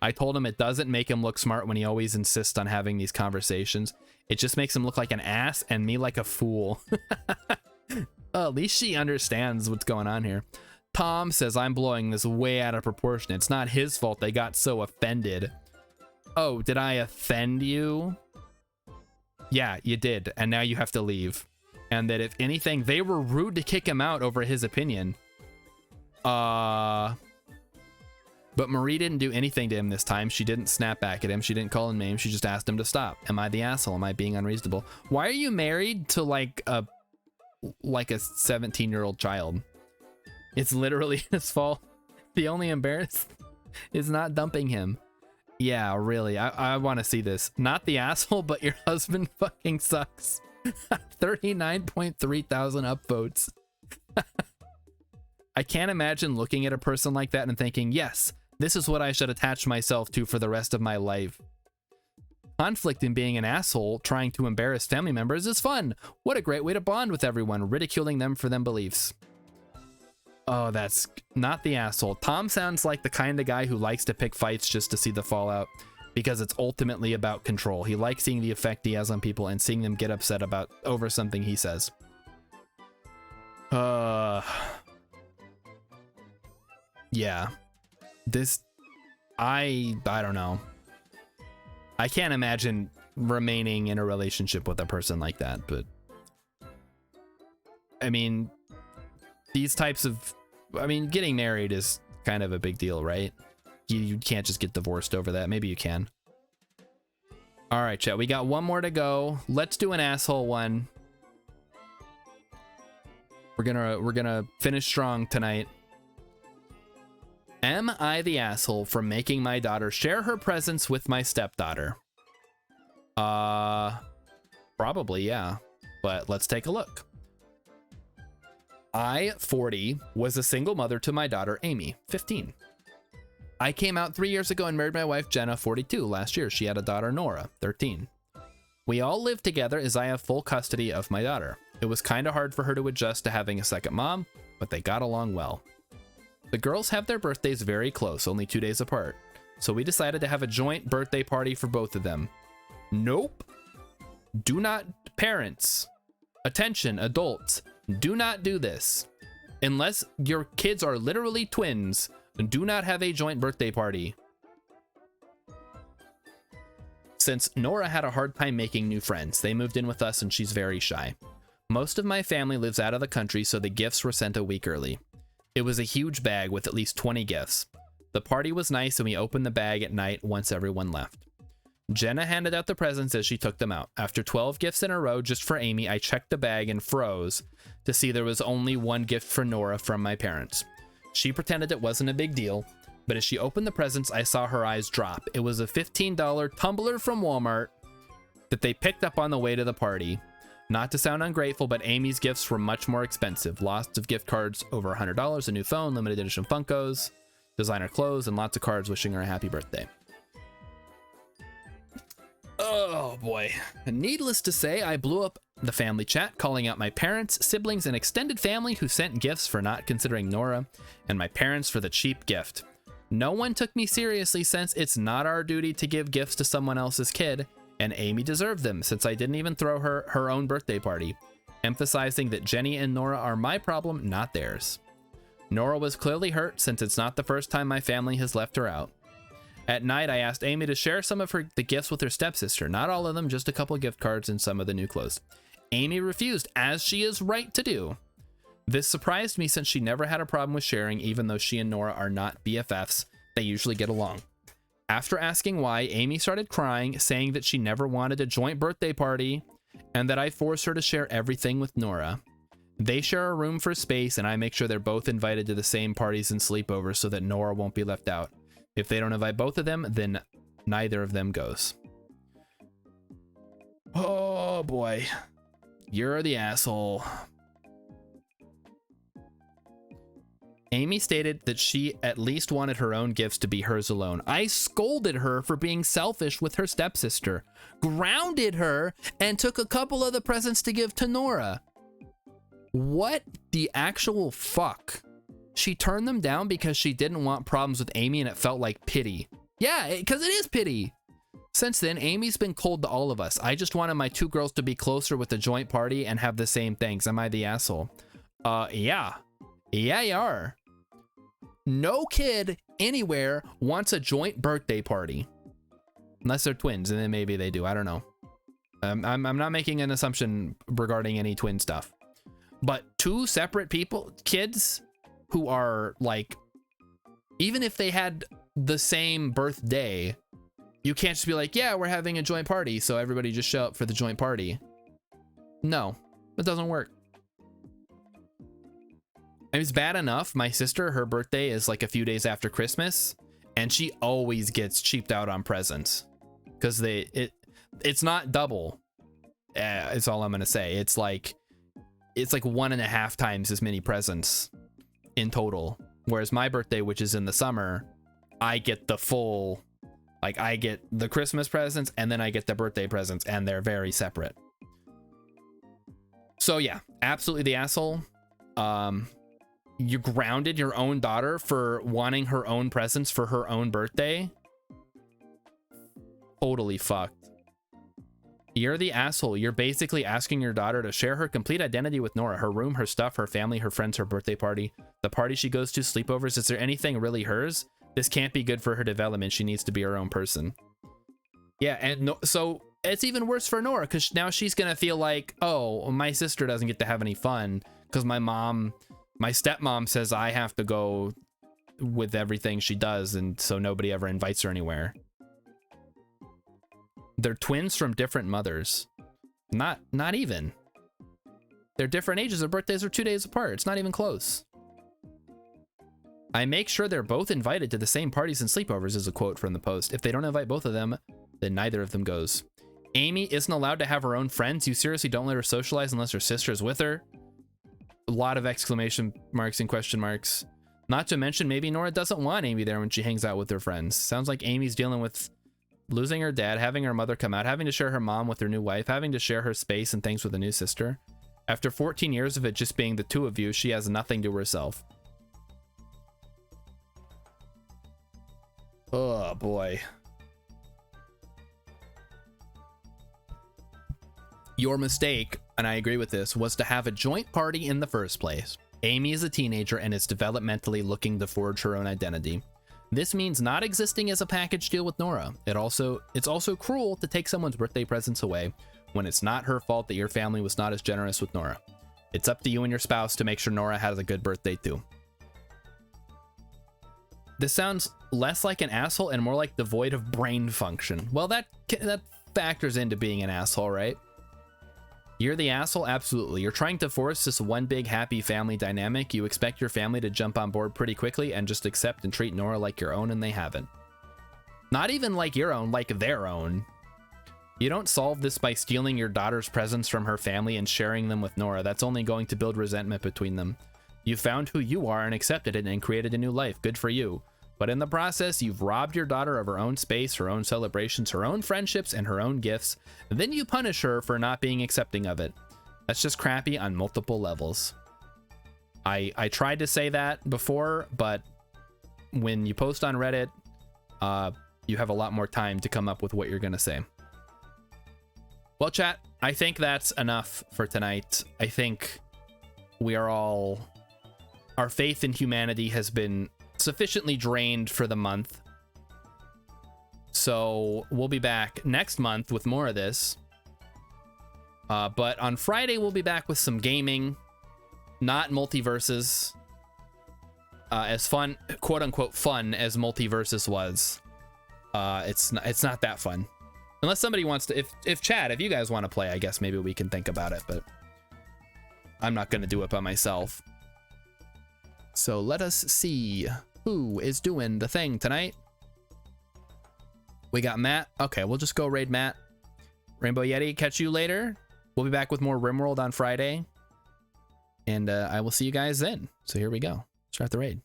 Speaker 1: I told him it doesn't make him look smart when he always insists on having these conversations. It just makes him look like an ass and me like a fool. Well, at least she understands what's going on here. Tom says I'm blowing this way out of proportion. It's not his fault they got so offended. Oh, did I offend you? Yeah, you did, and now you have to leave. And that if anything, they were rude to kick him out over his opinion. But Marie didn't do anything to him this time. She didn't snap back at him. She didn't call him names. She just asked him to stop. Am I the asshole? Am I being unreasonable? Why are you married to like a 17-year-old child? It's literally his fault. The only embarrassed is not dumping him. Yeah, really. I want to see this. Not the asshole, but your husband fucking sucks. 39.3 thousand upvotes. I can't imagine looking at a person like that and thinking, yes, this is what I should attach myself to for the rest of my life. Conflict in being an asshole, trying to embarrass family members is fun. What a great way to bond with everyone, ridiculing them for them beliefs. Oh, that's not the asshole. Tom sounds like the kind of guy who likes to pick fights just to see the fallout because it's ultimately about control. He likes seeing the effect he has on people and seeing them get upset over something he says. Yeah. I don't know. I can't imagine remaining in a relationship with a person like that, but I mean, getting married is kind of a big deal, right? You can't just get divorced over that. Maybe you can. All right, chat. We got one more to go. Let's do an asshole one. We're gonna finish strong tonight. Am I the asshole for making my daughter share her presents with my stepdaughter? Probably, yeah. But let's take a look. I, 40, was a single mother to my daughter, Amy, 15. I came out 3 years ago and married my wife, Jenna, 42, last year. She had a daughter, Nora, 13. We all live together as I have full custody of my daughter. It was kind of hard for her to adjust to having a second mom, but they got along well. The girls have their birthdays very close, only 2 days apart. So we decided to have a joint birthday party for both of them. Nope. Do not, parents. Attention, adults. Do not do this. Unless your kids are literally twins, do not have a joint birthday party. Since Nora had a hard time making new friends, they moved in with us and she's very shy. Most of my family lives out of the country, so the gifts were sent a week early. It was a huge bag with at least 20 gifts. The party was nice and we opened the bag at night once everyone left. Jenna handed out the presents as she took them out. After 12 gifts in a row just for Amy, I checked the bag and froze to see there was only one gift for Nora from my parents. She pretended it wasn't a big deal, but as she opened the presents, I saw her eyes drop. It was a $15 tumbler from Walmart that they picked up on the way to the party. Not to sound ungrateful, but Amy's gifts were much more expensive. Lots of gift cards, over $100, a new phone, limited edition Funkos, designer clothes, and lots of cards wishing her a happy birthday. Oh boy. Needless to say, I blew up the family chat, calling out my parents, siblings, and extended family who sent gifts for not considering Nora, and my parents for the cheap gift. No one took me seriously since it's not our duty to give gifts to someone else's kid, and Amy deserved them since I didn't even throw her her own birthday party, emphasizing that Jenny and Nora are my problem, not theirs. Nora was clearly hurt since it's not the first time my family has left her out. At night, I asked Amy to share some of the gifts with her stepsister. Not all of them, just a couple gift cards and some of the new clothes. Amy refused, as she is right to do. This surprised me since she never had a problem with sharing, even though she and Nora are not BFFs. They usually get along. After asking why, Amy started crying, saying that she never wanted a joint birthday party and that I forced her to share everything with Nora. They share a room for space, and I make sure they're both invited to the same parties and sleepovers so that Nora won't be left out. If they don't invite both of them, then neither of them goes. Oh boy. You're the asshole. Amy stated that she at least wanted her own gifts to be hers alone. I scolded her for being selfish with her stepsister, grounded her, and took a couple of the presents to give to Nora. What the actual fuck? She turned them down because she didn't want problems with Amy and it felt like pity. Yeah, because it is pity. Since then, Amy's been cold to all of us. I just wanted my two girls to be closer with the joint party and have the same things. Am I the asshole? Yeah. Yeah, you are. No kid anywhere wants a joint birthday party. Unless they're twins, and then maybe they do. I don't know. I'm not making an assumption regarding any twin stuff. But two separate people, kids, who are like, even if they had the same birthday, you can't just be like, yeah, we're having a joint party, so everybody just show up for the joint party. No, it doesn't work. It's bad enough. My sister, her birthday is like a few days after Christmas, and she always gets cheaped out on presents because it's not double. It's all I'm gonna say. It's like 1.5 times as many presents in total. Whereas my birthday, which is in the summer, I get the full, like I get the Christmas presents and then I get the birthday presents, and they're very separate. So yeah, absolutely the asshole. You grounded your own daughter for wanting her own presents for her own birthday. Totally fucked. You're the asshole. You're basically asking your daughter to share her complete identity with Nora. Her room, her stuff, her family, her friends, her birthday party, the party she goes to, sleepovers. Is there anything really hers? This can't be good for her development. She needs to be her own person. Yeah, and no, so it's even worse for Nora because now she's going to feel like, oh, my sister doesn't get to have any fun because my stepmom says I have to go with everything she does, and so nobody ever invites her anywhere. They're twins from different mothers. Not even. They're different ages. Their birthdays are 2 days apart. It's not even close. I make sure they're both invited to the same parties and sleepovers, is a quote from the post. If they don't invite both of them, then neither of them goes. Amy isn't allowed to have her own friends. You seriously don't let her socialize unless her sister is with her? A lot of exclamation marks and question marks. Not to mention, maybe Nora doesn't want Amy there when she hangs out with her friends. Sounds like Amy's dealing with losing her dad, having her mother come out, having to share her mom with her new wife, having to share her space and things with a new sister. After 14 years of it just being the two of you, she has nothing to herself. Oh boy. Your mistake, and I agree with this, was to have a joint party in the first place. Amy is a teenager and is developmentally looking to forge her own identity. This means not existing as a package deal with Nora. It's also cruel to take someone's birthday presents away when it's not her fault that your family was not as generous with Nora. It's up to you and your spouse to make sure Nora has a good birthday too. This sounds less like an asshole and more like devoid of brain function. Well, that factors into being an asshole, right? You're the asshole? Absolutely. You're trying to force this one big happy family dynamic. You expect your family to jump on board pretty quickly and just accept and treat Nora like your own, and they haven't. Not even like your own, like their own. You don't solve this by stealing your daughter's presents from her family and sharing them with Nora. That's only going to build resentment between them. You found who you are and accepted it and created a new life. Good for you. But in the process, you've robbed your daughter of her own space, her own celebrations, her own friendships, and her own gifts. Then you punish her for not being accepting of it. That's just crappy on multiple levels. I tried to say that before, but when you post on Reddit, you have a lot more time to come up with what you're going to say. Well, chat, I think that's enough for tonight. I think we are all... Our faith in humanity has been sufficiently drained for the month. So we'll be back next month with more of this. But on Friday, we'll be back with some gaming, not multiverses. As fun, quote unquote, fun as multiverses was. It's not that fun. Unless somebody wants to, if Chad, if you guys want to play, I guess maybe we can think about it, but I'm not going to do it by myself. So let us see who is doing the thing tonight. We got Matt. Okay, we'll just go raid Matt. Rainbow Yeti, catch you later. We'll be back with more RimWorld on Friday. And I will see you guys then. So here we go. Start the raid.